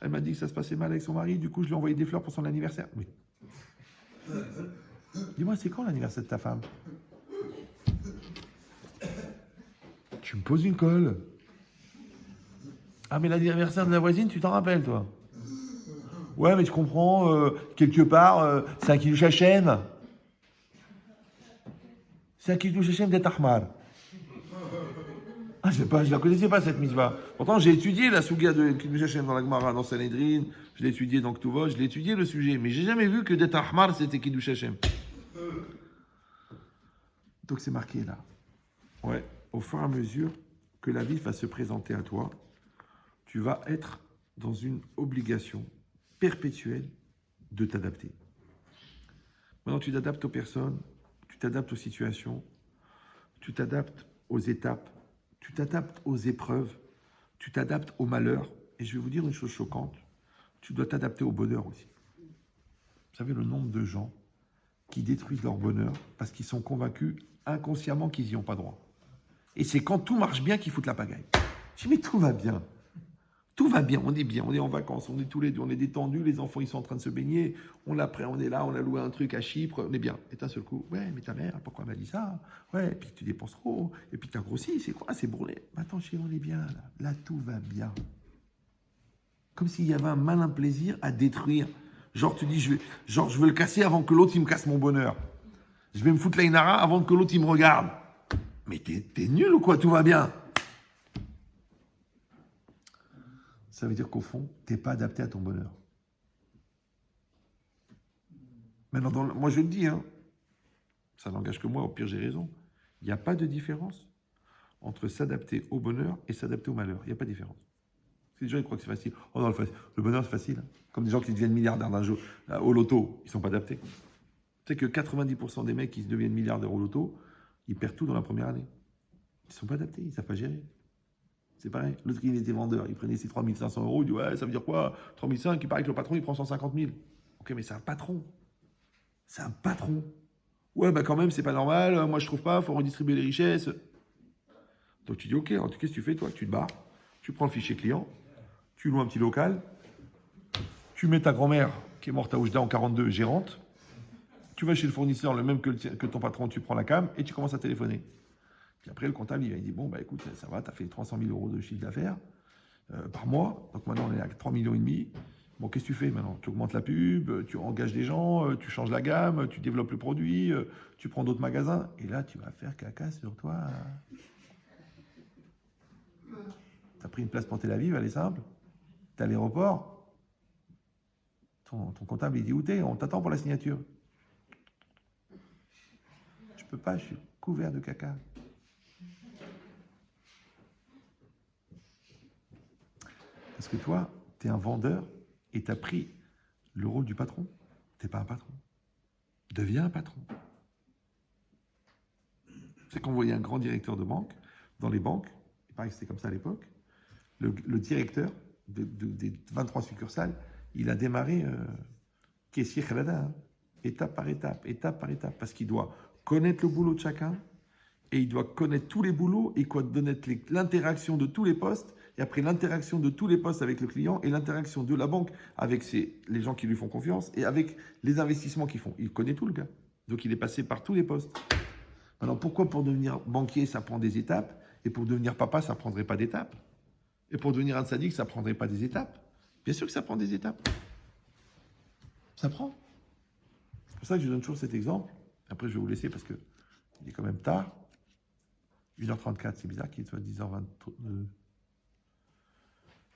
Elle m'a dit que ça se passait mal avec son mari, du coup, je lui ai envoyé des fleurs pour son anniversaire. Oui. Dis-moi, c'est quand l'anniversaire de ta femme? Tu me poses une colle. Ah, mais l'anniversaire de la voisine, tu t'en rappelles, toi? Ouais, mais tu comprends, quelque part, c'est un kiddush Hashem. C'est un kiddush Hashem d'être Ahmar. Ah, je sais pas, je la connaissais pas, cette mitzvah. Pourtant, j'ai étudié la souga de kiddush Hashem dans la Gemara, dans Sanhedrin, je l'ai étudié dans Ktuvot, je l'ai étudié le sujet, mais j'ai jamais vu que d'être Ahmar, c'était kiddush Hashem. Donc, c'est marqué là. Ouais, au fur et à mesure que la vie va se présenter à toi, tu vas être dans une obligation perpétuelle de t'adapter. Maintenant, tu t'adaptes aux personnes, tu t'adaptes aux situations, tu t'adaptes aux étapes, tu t'adaptes aux épreuves, tu t'adaptes au malheur. Et je vais vous dire une chose choquante, tu dois t'adapter au bonheur aussi. Vous savez le nombre de gens qui détruisent leur bonheur parce qu'ils sont convaincus inconsciemment qu'ils n'y ont pas droit. Et c'est quand tout marche bien qu'ils foutent la pagaille. Je dis, mais tout va bien. Tout va bien, on est en vacances, on est tous les deux, on est détendus, les enfants ils sont en train de se baigner, on est là, on a loué un truc à Chypre, on est bien. Et d'un seul coup, ouais, mais ta mère, pourquoi elle m'a dit ça? Ouais, et puis tu dépenses trop, et puis t'as grossi, c'est quoi? C'est brûlé. Attends, chérie, on est bien là. Là, tout va bien. Comme s'il y avait un malin plaisir à détruire. Genre, tu dis, je veux le casser avant que l'autre il me casse mon bonheur. Je vais me foutre la inara avant que l'autre il me regarde. Mais t'es nul ou quoi? Tout va bien. Ça veut dire qu'au fond, tu n'es pas adapté à ton bonheur. Maintenant, moi je le dis, hein, ça n'engage que moi, au pire j'ai raison. Il n'y a pas de différence entre s'adapter au bonheur et s'adapter au malheur. Il n'y a pas de différence. Les gens ils croient que c'est facile. Oh non, le bonheur c'est facile. Comme des gens qui deviennent milliardaires d'un jour au loto, ils ne sont pas adaptés. Tu sais que 90% des mecs qui deviennent milliardaires au loto, ils perdent tout dans la première année. Ils ne sont pas adaptés, ils ne savent pas gérer. C'est pareil. L'autre, il était vendeur. Il prenait ses 3 500 euros. Il dit, ouais, ça veut dire quoi? 3 500, il paraît que le patron, il prend 150 000. Ok, mais c'est un patron. C'est un patron. Ouais, bah quand même, c'est pas normal. Moi, je trouve pas. Il faut redistribuer les richesses. Donc, tu dis, ok, alors, qu'est-ce que tu fais, toi? Tu te barres. Tu prends le fichier client. Tu loues un petit local. Tu mets ta grand-mère, qui est morte à Oujda en 42, gérante. Tu vas chez le fournisseur, le même que ton patron. Tu prends la cam et tu commences à téléphoner. Puis après, le comptable, il dit, bon, bah écoute, ça va, tu as fait 300 000 euros de chiffre d'affaires par mois. Donc maintenant, on est à 3,5 millions. Bon, qu'est-ce que tu fais maintenant? Tu augmentes la pub, tu engages des gens, tu changes la gamme, tu développes le produit, tu prends d'autres magasins. Et là, tu vas faire caca sur toi. Tu as pris une place pour Tel Aviv, elle est simple. Tu es à l'aéroport. Ton comptable, il dit, où t'es? On t'attend pour la signature. Je peux pas, je suis couvert de caca. Parce que toi, tu es un vendeur et tu as pris le rôle du patron. Tu n'es pas un patron. Deviens un patron. C'est qu'on voyait un grand directeur de banque dans les banques, il paraît que c'était comme ça à l'époque, le directeur des 23 succursales, il a démarré caissier Khalada, étape par étape, parce qu'il doit connaître le boulot de chacun, et il doit connaître tous les boulots, et connaître l'interaction de tous les postes, et après l'interaction de tous les postes avec le client, et l'interaction de la banque avec les gens qui lui font confiance, et avec les investissements qu'ils font. Il connaît tout, le gars. Donc il est passé par tous les postes. Alors pourquoi pour devenir banquier, ça prend des étapes, et pour devenir papa, ça ne prendrait pas d'étapes? Et pour devenir un tzaddik, ça ne prendrait pas des étapes? Bien sûr que ça prend des étapes. Ça prend. C'est pour ça que je donne toujours cet exemple. Après, je vais vous laisser parce qu'il est quand même tard. 1h34, c'est bizarre qu'il soit 10h22.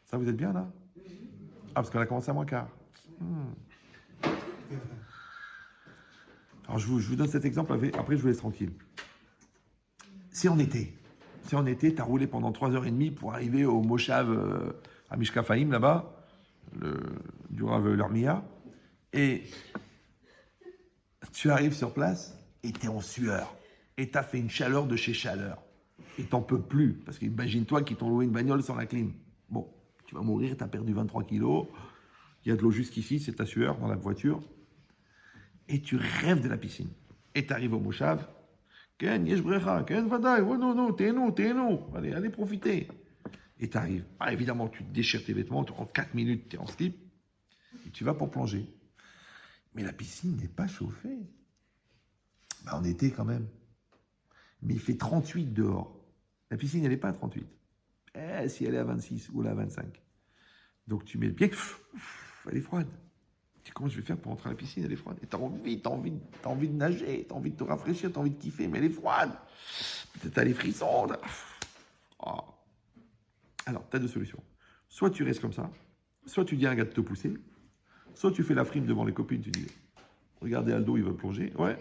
Ça, vous êtes bien là? Ah, parce qu'on a commencé à moins quart. Alors, je vous donne cet exemple, après je vous laisse tranquille. C'est en été, tu as roulé pendant 3h30 pour arriver au Moshav à Mishkafaim, là-bas, du Rav Lermia, et tu arrives sur place et tu es en sueur. et t'as fait une chaleur de chez chaleur. Et t'en peux plus, parce qu'imagine-toi qu'ils t'ont loué une bagnole sans la clim. Bon, tu vas mourir, t'as perdu 23 kilos, il y a de l'eau jusqu'ici, c'est ta sueur dans la voiture, et tu rêves de la piscine. Et t'arrives au mouchave, Ken, yesh brecha, Ken, vadaï, oh non, t'es nous, allez, profitez. Et t'arrives. Ah, évidemment, tu te déchires tes vêtements, en 4 minutes, t'es en slip, et tu vas pour plonger. Mais la piscine n'est pas chauffée. Bah, en été quand même. Mais il fait 38 dehors. La piscine, elle n'est pas à 38. Si elle est à 26 ou à 25. Donc tu mets le pied, elle est froide. Tu dis, comment je vais faire pour rentrer à la piscine? Elle est froide. Et t'as envie de nager, t'as envie de te rafraîchir, t'as envie de kiffer, mais elle est froide. Peut-être t'as les frissons. Oh. Alors, t'as deux solutions. Soit tu restes comme ça, soit tu dis à un gars de te pousser, soit tu fais la frime devant les copines, tu dis, regardez Aldo, il va plonger. Ouais.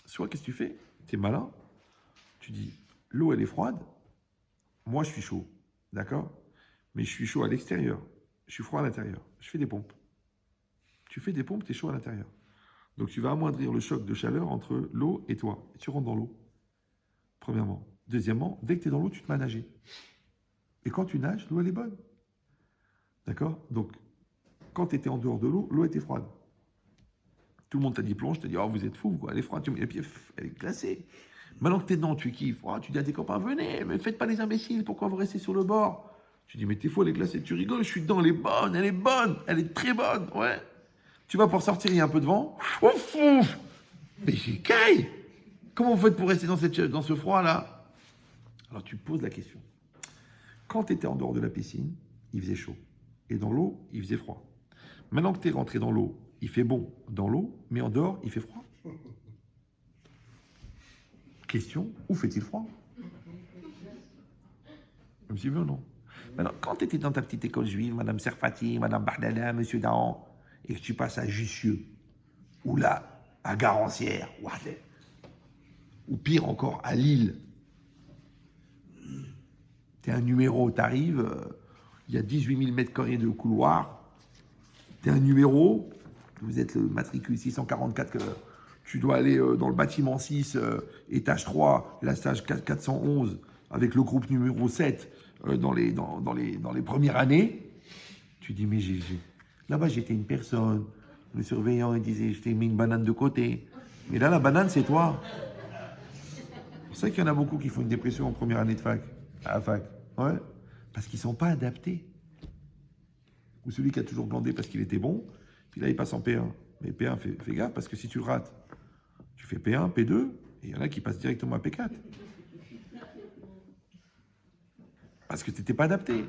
Soit qu'est-ce que tu fais? T'es malin. Tu dis, l'eau, elle est froide. Moi, je suis chaud. D'accord? Mais je suis chaud à l'extérieur. Je suis froid à l'intérieur. Je fais des pompes. Tu fais des pompes, tu es chaud à l'intérieur. Donc, tu vas amoindrir le choc de chaleur entre l'eau et toi. Et tu rentres dans l'eau. Premièrement. Deuxièmement, dès que tu es dans l'eau, tu te mets à nager. Et quand tu nages, l'eau, elle est bonne. D'accord? Donc, quand tu étais en dehors de l'eau, l'eau était froide. Tout le monde t'a dit plonge, t'as dit, oh, vous êtes fous, quoi. Elle est froide. Et puis, elle est glacée. Maintenant que tu es dedans, tu kiffes. Oh, tu dis à tes copains, venez, mais faites pas les imbéciles, pourquoi vous restez sur le bord? Tu dis, mais t'es fou, elle est glacée. Tu rigoles, je suis dedans, elle est bonne, elle est très bonne, ouais. Tu vas pour sortir, il y a un peu de vent. Ouf, ouf. Mais j'ai caille. Comment vous faites pour rester dans ce froid-là? Alors tu poses la question. Quand tu étais en dehors de la piscine, il faisait chaud. Et dans l'eau, il faisait froid. Maintenant que tu es rentré dans l'eau, il fait bon dans l'eau, mais en dehors, il fait froid. Question, où fait-il froid? Je me suis vu ou non? Maintenant, quand tu étais dans ta petite école juive, Madame Serfati, Madame Bardala, Monsieur Dahan, et que tu passes à Jussieu, ou là, à Garancière, ou pire encore, à Lille, tu es un numéro, tu arrives, il y a 18 000 mètres carrés de couloir, tu es un numéro, vous êtes le matricule 644, tu dois aller dans le bâtiment 6, étage 3, la stage 411, avec le groupe numéro 7, dans les premières années. Tu dis, mais là-bas, j'étais une personne. Le surveillant, il disait, je t'ai mis une banane de côté. Mais là, la banane, c'est toi. C'est pour ça qu'il y en a beaucoup qui font une dépression en première année de fac, à la fac. Ouais. Parce qu'ils ne sont pas adaptés. Ou celui qui a toujours glandé parce qu'il était bon, puis là, il passe en P1. Mais P1, fais gaffe, parce que si tu le rates, tu fais P1, P2, et il y en a qui passent directement à P4. Parce que tu n'étais pas adapté.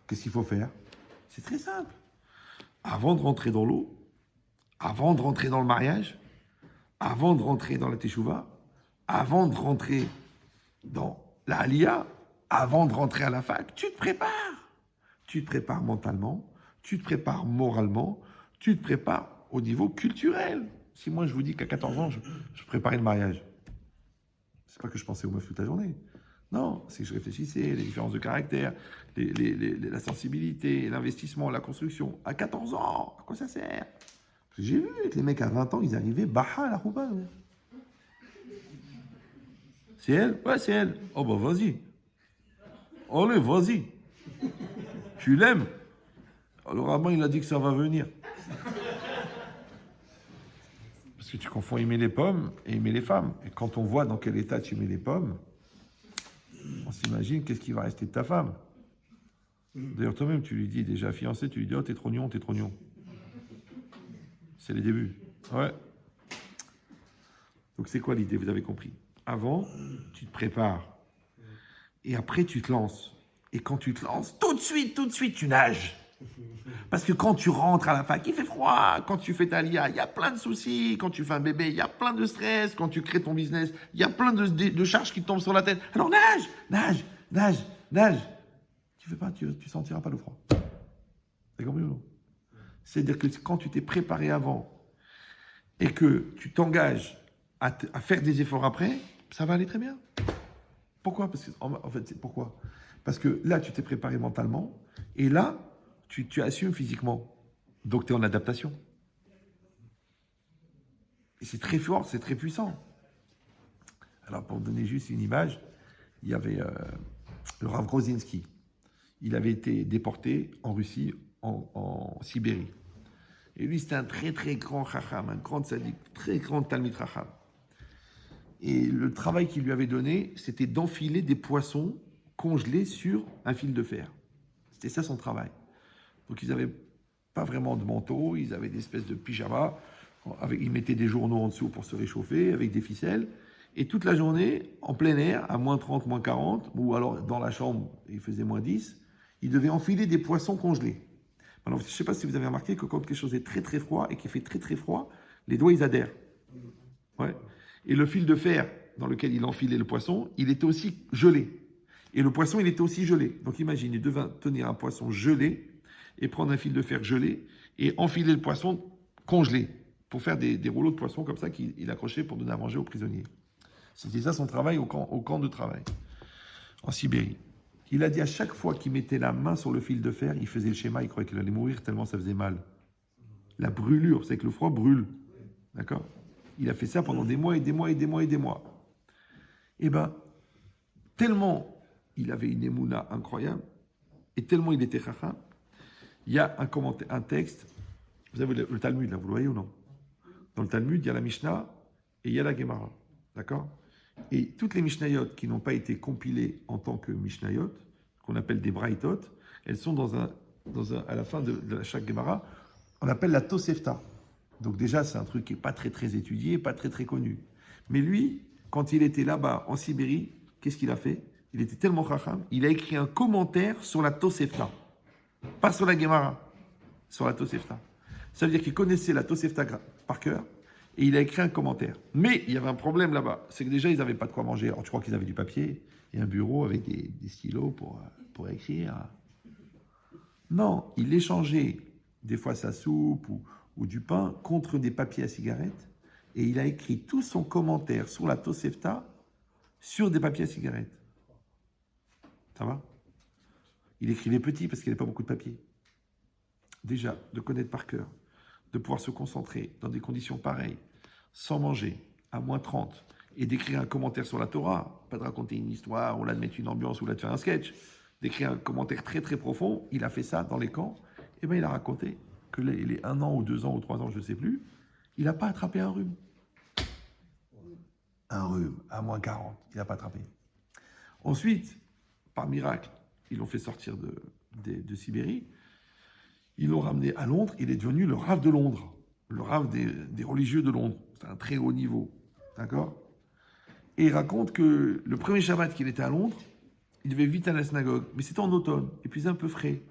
Qu'est-ce qu'il faut faire? C'est très simple. Avant de rentrer dans l'eau, avant de rentrer dans le mariage, avant de rentrer dans la teshuva, avant de rentrer dans la Aliyah, avant de rentrer à la fac, tu te prépares. Tu te prépares mentalement, tu te prépares moralement, tu te prépares au niveau culturel. Si moi je vous dis qu'à 14 ans, je préparais le mariage, c'est pas que je pensais aux meufs toute la journée. Non, c'est que je réfléchissais, les différences de caractère, la sensibilité, l'investissement, la construction. À 14 ans, à quoi ça sert? Parce que j'ai vu que les mecs à 20 ans, ils arrivaient, baha à la rouba. C'est elle? Ouais, c'est elle. Oh bah vas-y. Allez, vas-y. Tu l'aimes? Alors avant, il a dit que ça va venir. Parce que tu confonds aimer les pommes et aimer les femmes. Et quand on voit dans quel état tu mets les pommes, on s'imagine qu'est-ce qui va rester de ta femme. D'ailleurs, toi-même, tu lui dis, déjà fiancé, tu lui dis, oh, t'es trop gnon, t'es trop gnon. C'est les débuts. Ouais. Donc, c'est quoi l'idée? Vous avez compris. Avant, tu te prépares. Et après, tu te lances. Et quand tu te lances, tout de suite, tu nages. Parce que quand tu rentres à la fac, il fait froid. Quand tu fais ta lia, il y a plein de soucis. Quand tu fais un bébé, il y a plein de stress. Quand tu crées ton business, il y a plein de charges qui tombent sur la tête. Alors nage. Tu fais pas, tu sentiras pas le froid. T'as compris ou non? C'est-à-dire que quand tu t'es préparé avant et que tu t'engages à faire des efforts après, ça va aller très bien. Pourquoi? Parce que, en fait, pourquoi? Parce que là, tu t'es préparé mentalement et là, tu assumes physiquement. Donc, tu es en adaptation. Et c'est très fort, c'est très puissant. Alors, pour donner juste une image, il y avait le Rav Grozinski. Il avait été déporté en Russie, en Sibérie. Et lui, c'était un très très grand chacham, un grand tzaddik, très grand talmid chacham. Et le travail qu'il lui avait donné, c'était d'enfiler des poissons congelés sur un fil de fer. C'était ça son travail. Donc ils n'avaient pas vraiment de manteau, ils avaient des espèces de pyjamas, ils mettaient des journaux en dessous pour se réchauffer, avec des ficelles. Et toute la journée, en plein air, à moins 30, moins 40, ou alors dans la chambre, il faisait moins 10, ils devaient enfiler des poissons congelés. Alors, je ne sais pas si vous avez remarqué que quand quelque chose est très très froid et qu'il fait très très froid, les doigts ils adhèrent. Ouais. Et le fil de fer dans lequel il enfilait le poisson, il était aussi gelé. Et le poisson, il était aussi gelé. Donc imaginez, il devait tenir un poisson gelé et prendre un fil de fer gelé et enfiler le poisson congelé pour faire des rouleaux de poisson comme ça qu'il accrochait pour donner à manger aux prisonniers. C'était ça son travail au camp de travail, en Sibérie. Il a dit à chaque fois qu'il mettait la main sur le fil de fer, il faisait le schéma, il croyait qu'il allait mourir tellement ça faisait mal. La brûlure, c'est que le froid brûle. D'accord? Il a fait ça pendant des mois et des mois et des mois et des mois. Et bien, tellement il avait une émouna incroyable, et tellement il était chacham, il y a un texte, vous avez le Talmud là, vous le voyez ou non? Dans le Talmud, il y a la Mishnah et il y a la Gemara. D'accord? Et toutes les Mishnayot qui n'ont pas été compilées en tant que Mishnayot, qu'on appelle des Braïtot, elles sont à la fin de chaque Gemara, on appelle la Tosefta. Donc déjà, c'est un truc qui n'est pas très très étudié, pas très très connu. Mais lui, quand il était là-bas en Sibérie, qu'est-ce qu'il a fait? Il était tellement chacham, il a écrit un commentaire sur la Tosefta. Pas sur la Gemara, sur la Tosefta. Ça veut dire qu'il connaissait la Tosefta par cœur, et il a écrit un commentaire. Mais il y avait un problème là-bas, c'est que déjà, ils n'avaient pas de quoi manger. Alors, tu crois qu'ils avaient du papier et un bureau avec des stylos pour écrire? Non, il échangeait des fois sa soupe ou du pain contre des papiers à cigarettes, et il a écrit tout son commentaire sur la Tosefta sur des papiers à cigarettes. Ça va? Il écrivait petit parce qu'il n'avait pas beaucoup de papier. Déjà, de connaître par cœur, de pouvoir se concentrer dans des conditions pareilles, sans manger, à moins 30, et d'écrire un commentaire sur la Torah, pas de raconter une histoire, ou là de mettre une ambiance, ou là de faire un sketch, d'écrire un commentaire très très profond, il a fait ça dans les camps, et bien il a raconté que les 1 an ou 2 ans ou 3 ans, je ne sais plus, il n'a pas attrapé un rhume. Un rhume, à moins 40, il n'a pas attrapé. Ensuite, par miracle, ils l'ont fait sortir de Sibérie, ils l'ont ramené à Londres, il est devenu le Rav de Londres, le Rav des religieux de Londres. C'est un très haut niveau, d'accord? Et il raconte que le premier Shabbat qu'il était à Londres, il devait vite à la synagogue, mais c'était en automne, et puis c'est un peu frais.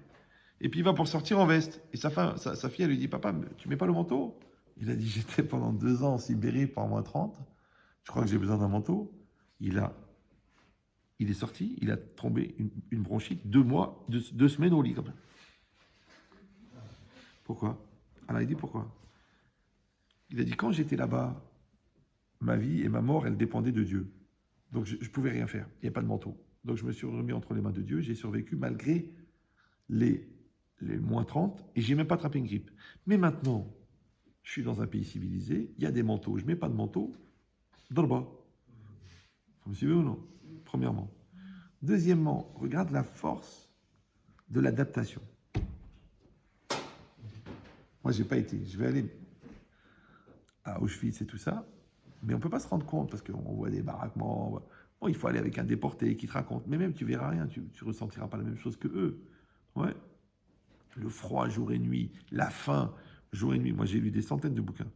Et puis il va pour sortir en veste, et sa fille, elle lui dit, papa, tu mets pas le manteau? Il a dit, j'étais pendant 2 ans en Sibérie par moins 30, je crois que j'ai besoin d'un manteau. Il est sorti, il a tombé une bronchite, 2 mois, 2 semaines au lit comme ça. Pourquoi? Alors il dit pourquoi? Il a dit quand j'étais là-bas, ma vie et ma mort, elles dépendaient de Dieu. Donc je ne pouvais rien faire, il n'y a pas de manteau. Donc je me suis remis entre les mains de Dieu, j'ai survécu malgré les moins 30 et j'ai même pas attrapé une grippe. Mais maintenant, je suis dans un pays civilisé, il y a des manteaux, je ne mets pas de manteau, dorba. Vous me suivez ou non? Premièrement. Deuxièmement, regarde la force de l'adaptation. Moi, je n'ai pas été. Je vais aller à Auschwitz et tout ça, mais on ne peut pas se rendre compte parce qu'on voit des baraquements. Bon, il faut aller avec un déporté qui te raconte. Mais même, tu ne verras rien. Tu ne ressentiras pas la même chose que eux. Ouais. Le froid jour et nuit, la faim jour et nuit. Moi, j'ai lu des centaines de bouquins.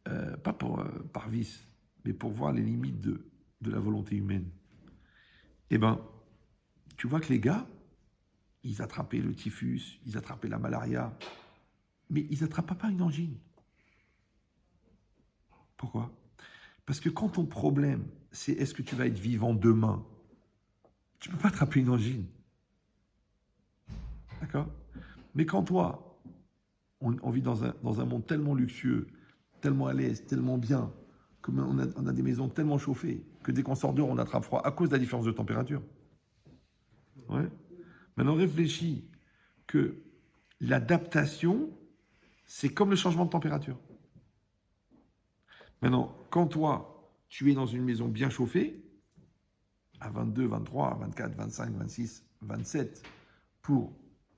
Pas par vice, mais pour voir les limites de la volonté humaine. Eh bien, tu vois que les gars, ils attrapaient le typhus, ils attrapaient la malaria, mais ils n'attrapaient pas une angine. Pourquoi? Parce que quand ton problème, c'est est-ce que tu vas être vivant demain, tu ne peux pas attraper une angine. D'accord? Mais quand toi, on vit dans un monde tellement luxueux, tellement à l'aise, tellement bien, on a des maisons tellement chauffées, que dès qu'on sort dehors, on attrape froid à cause de la différence de température. Ouais. Maintenant, réfléchis que l'adaptation, c'est comme le changement de température. Maintenant, quand toi, tu es dans une maison bien chauffée, à 22, 23, 24, 25, 26, 27, pour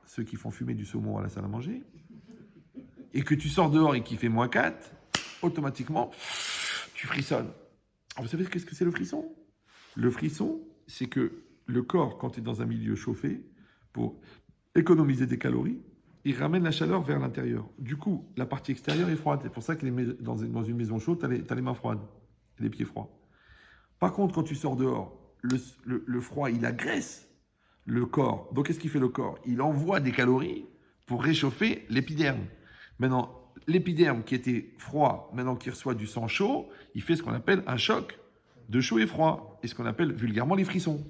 ceux qui font fumer du saumon à la salle à manger, et que tu sors dehors et qu'il fait -4, automatiquement, tu frissonnes. Alors vous savez qu'est-ce que c'est le frisson? Le frisson, c'est que le corps, quand tu es dans un milieu chauffé, pour économiser des calories, il ramène la chaleur vers l'intérieur. Du coup, la partie extérieure est froide. C'est pour ça que dans une maison chaude, tu as les mains froides, les pieds froids. Par contre, quand tu sors dehors, le froid, il agresse le corps. Donc, qu'est-ce qu'il fait le corps? Il envoie des calories pour réchauffer l'épiderme. Maintenant, l'épiderme qui était froid, maintenant qu'il reçoit du sang chaud, il fait ce qu'on appelle un choc de chaud et froid, et ce qu'on appelle vulgairement les frissons.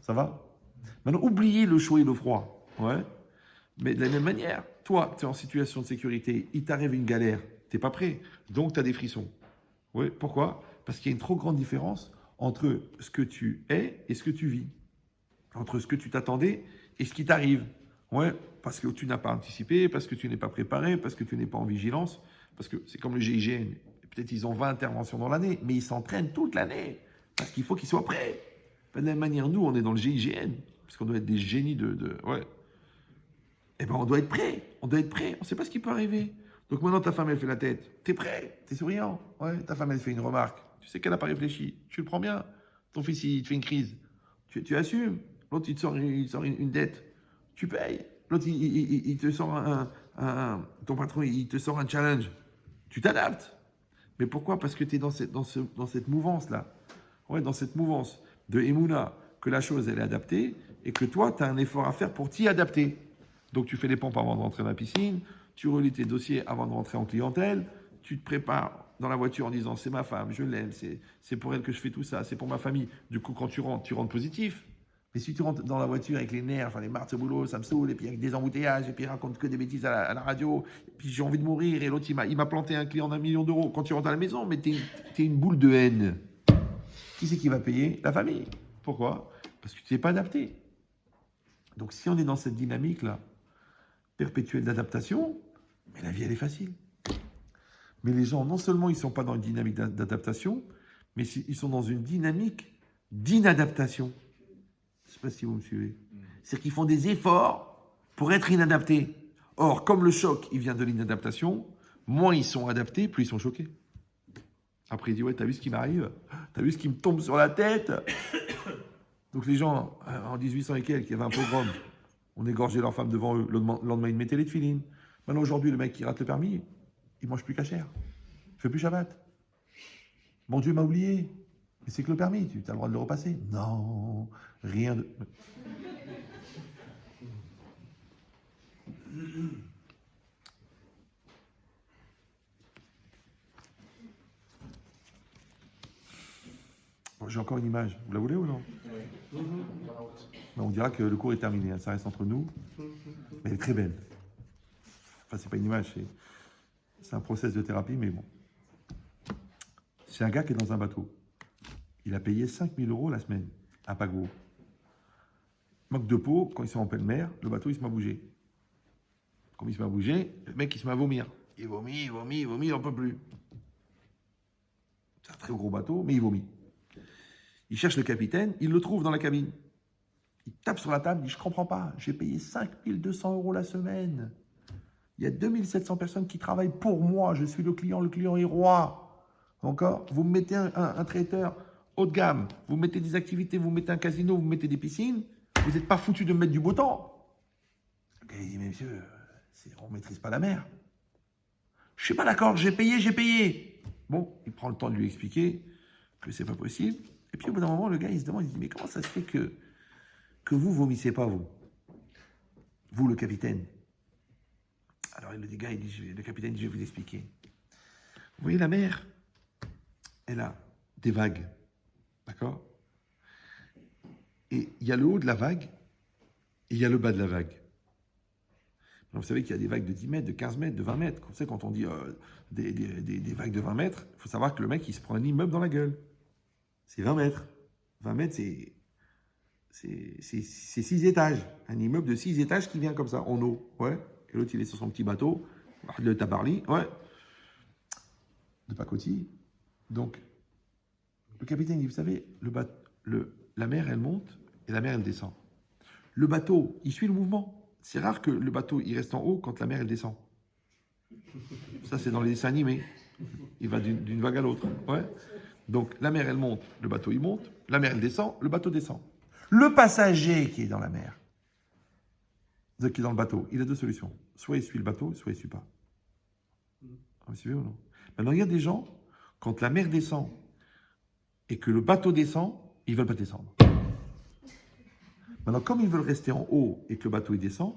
Ça va? Maintenant, oubliez le chaud et le froid. Ouais. Mais de la même manière, toi, tu es en situation de sécurité, il t'arrive une galère, tu n'es pas prêt, donc tu as des frissons. Oui, pourquoi? Parce qu'il y a une trop grande différence entre ce que tu es et ce que tu vis. Entre ce que tu t'attendais et ce qui t'arrive. Ouais, parce que tu n'as pas anticipé, parce que tu n'es pas préparé, parce que tu n'es pas en vigilance, parce que c'est comme le GIGN. Peut-être ils ont 20 interventions dans l'année, mais ils s'entraînent toute l'année, parce qu'il faut qu'ils soient prêts. De la même manière, nous, on est dans le GIGN, parce qu'on doit être des génies ouais. Eh bien, on doit être prêt. On doit être prêt. On ne sait pas ce qui peut arriver. Donc maintenant, ta femme, elle fait la tête. T'es prêt? T'es souriant? Ouais. Ta femme, elle fait une remarque. Tu sais qu'elle n'a pas réfléchi. Tu le prends bien. Ton fils, il te fait une crise. Tu assumes. L'autre, il te sort une dette. Tu payes. L'autre, il te sort ton patron, il te sort un challenge. Tu t'adaptes. Mais pourquoi? Parce que tu es dans cette mouvance-là. Ouais, dans cette mouvance de Emouna, que la chose, elle est adaptée et que toi, tu as un effort à faire pour t'y adapter. Donc, tu fais les pompes avant de rentrer dans la piscine, tu relis tes dossiers avant de rentrer en clientèle, tu te prépares dans la voiture en disant « c'est ma femme, je l'aime, c'est pour elle que je fais tout ça, c'est pour ma famille ». Du coup, quand tu rentres positif. Mais si tu rentres dans la voiture avec les nerfs, j'en ai marre de ce boulot, ça me saoule, et puis avec des embouteillages, et puis il raconte que des bêtises à la radio, et puis j'ai envie de mourir, et l'autre, il m'a planté un client d'1 million d'euros. Quand tu rentres à la maison, mais t'es une boule de haine. Qui c'est qui va payer? La famille. Pourquoi? Parce que tu t'es pas adapté. Donc, si on est dans cette dynamique-là, perpétuelle d'adaptation, mais la vie, elle est facile. Mais les gens, non seulement ils ne sont pas dans une dynamique d'adaptation, mais ils sont dans une dynamique d'inadaptation. Je ne sais pas si vous me suivez. C'est-à-dire qu'ils font des efforts pour être inadaptés. Or, comme le choc, il vient de l'inadaptation, moins ils sont adaptés, plus ils sont choqués. Après, il dit, ouais, t'as vu ce qui m'arrive? T'as vu ce qui me tombe sur la tête? Donc les gens, en 1800 et quelques, il y avait un pogrom. On égorgeait leurs femmes devant eux. Le lendemain, ils mettaient les tefilines. Maintenant, aujourd'hui, le mec qui rate le permis, il mange plus cachère. Il fait plus Shabbat. Mon Dieu m'a oublié. Mais c'est que le permis, tu as le droit de le repasser. Non, rien de... Bon, j'ai encore une image. Vous la voulez ou non? Oui. On dira que le cours est terminé. Hein. Ça reste entre nous. Mais elle est très belle. Enfin, c'est pas une image, c'est un process de thérapie, mais bon. C'est un gars qui est dans un bateau. Il a payé 5 000 € la semaine à Pago. Manque de peau, quand ils sont en pleine mer, le bateau, il se met à bouger. Comme il se met à bouger, le mec, il se met à vomir. Il vomit, il n'en peut plus. C'est un très gros bateau, mais il vomit. Il cherche le capitaine, il le trouve dans la cabine. Il tape sur la table, il dit « Je ne comprends pas, j'ai payé 5 200 € la semaine. Il y a 2700 personnes qui travaillent pour moi, je suis le client est roi. Encore, vous me mettez un traiteur haut de gamme, vous mettez des activités, vous mettez un casino, vous mettez des piscines, vous n'êtes pas foutu de me mettre du beau temps. » Le gars, il dit « Mais monsieur, on ne maîtrise pas la mer. » « Je ne suis pas d'accord, j'ai payé. » Bon, il prend le temps de lui expliquer que c'est pas possible. Et puis au bout d'un moment, le gars, il se demande, il dit « Mais comment ça se fait que vous vomissez pas, vous, le capitaine ?» Alors le gars, le capitaine dit « Je vais vous expliquer. Vous voyez la mer, elle a des vagues, d'accord? Et il y a le haut de la vague et il y a le bas de la vague. Donc, vous savez qu'il y a des vagues de 10 mètres, de 15 mètres, de 20 mètres. Comme ça, quand on dit des vagues de 20 mètres, il faut savoir que le mec, il se prend un immeuble dans la gueule. C'est 20 mètres. 20 mètres, c'est 6 étages. Un immeuble de 6 étages qui vient comme ça, en eau. Ouais. Et l'autre, il est sur son petit bateau. Le tabarly. Ouais. De pacotille. Donc, Le capitaine dit, vous savez, la mer, elle monte et la mer, elle descend. Le bateau, il suit le mouvement. C'est rare que le bateau, il reste en haut quand la mer, elle descend. Ça, c'est dans les dessins animés. Il va d'une vague à l'autre. Ouais. Donc, la mer, elle monte, le bateau, il monte. La mer, elle descend, le bateau descend. Le passager qui est dans la mer, qui est dans le bateau, il a deux solutions. Soit il suit le bateau, soit il ne suit pas. Vous suivez ou non? Maintenant, il y a des gens, quand la mer descend et que le bateau descend, ils ne veulent pas descendre. Maintenant, comme ils veulent rester en haut et que le bateau il descend,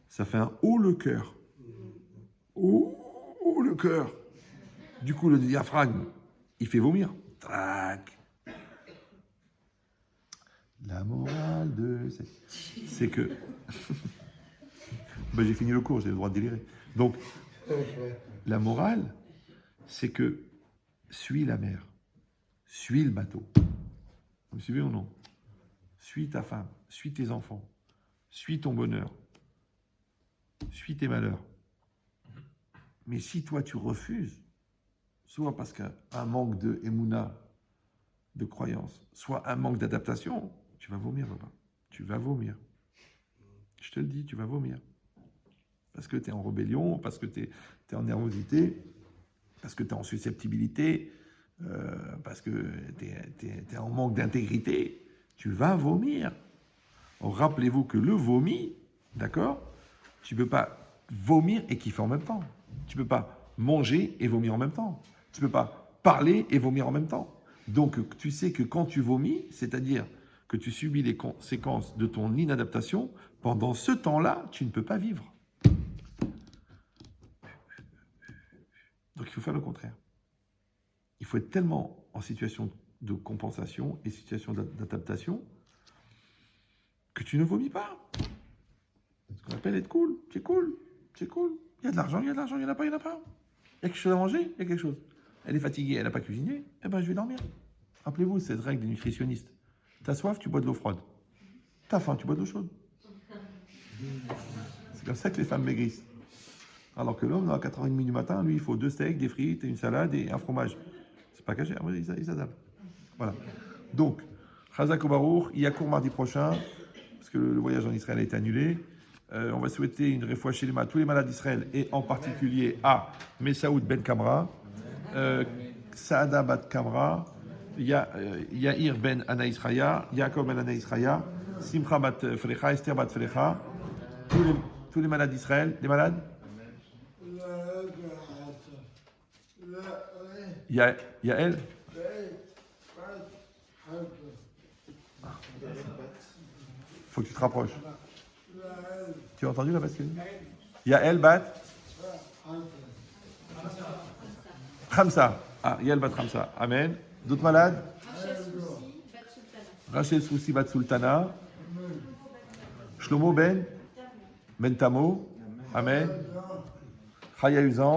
ça fait un haut le cœur. Haut le cœur. Du coup, le diaphragme, il fait vomir. Trac. La morale c'est que... Ben, j'ai fini le cours, j'ai le droit de délirer. Donc, la morale, c'est que suis la mer, suis le bateau. Vous me suivez ou non? Suis ta femme, suis tes enfants, suis ton bonheur, suis tes malheurs. Mais si toi tu refuses, soit parce qu'un manque de émouna, de croyance, soit un manque d'adaptation, tu vas vomir, papa. Tu vas vomir. Je te le dis, tu vas vomir. Parce que tu es en rébellion, parce que tu es en nervosité, parce que tu es en susceptibilité, parce que tu es en manque d'intégrité, tu vas vomir. Rappelez-vous que le vomi, d'accord, tu ne peux pas vomir et kiffer en même temps. Tu ne peux pas manger et vomir en même temps. Tu ne peux pas parler et vomir en même temps. Donc, tu sais que quand tu vomis, c'est-à-dire que tu subis les conséquences de ton inadaptation, pendant ce temps-là, tu ne peux pas vivre. Donc, il faut faire le contraire. Il faut être tellement en situation de compensation et situation d'adaptation que tu ne vomis pas. Ce qu'on appelle être cool. C'est cool. C'est cool. Il y a de l'argent, il y a de l'argent, il n'y en a pas, il n'y en a pas. Il y a quelque chose à manger, il y a quelque chose. Elle est fatiguée, elle n'a pas cuisiné, eh ben je vais dormir. Rappelez-vous cette règle des nutritionnistes. T'as soif, tu bois de l'eau froide. T'as faim, tu bois de l'eau chaude. C'est comme ça que les femmes maigrissent. Alors que l'homme, à 4h30 du matin, lui, il faut 2 steaks, des frites, une salade et un fromage. C'est pas caché, il s'adapte. Voilà. Donc, Chazak au Baruch, il y a cours mardi prochain, parce que le voyage en Israël a été annulé. On va souhaiter une réfoua shelema à tous les malades d'Israël et en particulier à Messaoud Ben Kamra, Saada Bat Kamra, Yair Ben Anaïs Raya, Yaakov Ben Anaïs Raya, Simcha Bat Frecha, Esther Bat Frecha, tous les malades d'Israël, les malades. Yael. Faut que tu te rapproches. Tu as entendu la bascule? Yael Bat Khamsa. Ah, Yael Bat Khamsa. Amen. D'autres malades? Rachel Soussi Bat Sultana. Shlomo Ben Tamo. Amen. Chaya Uzan.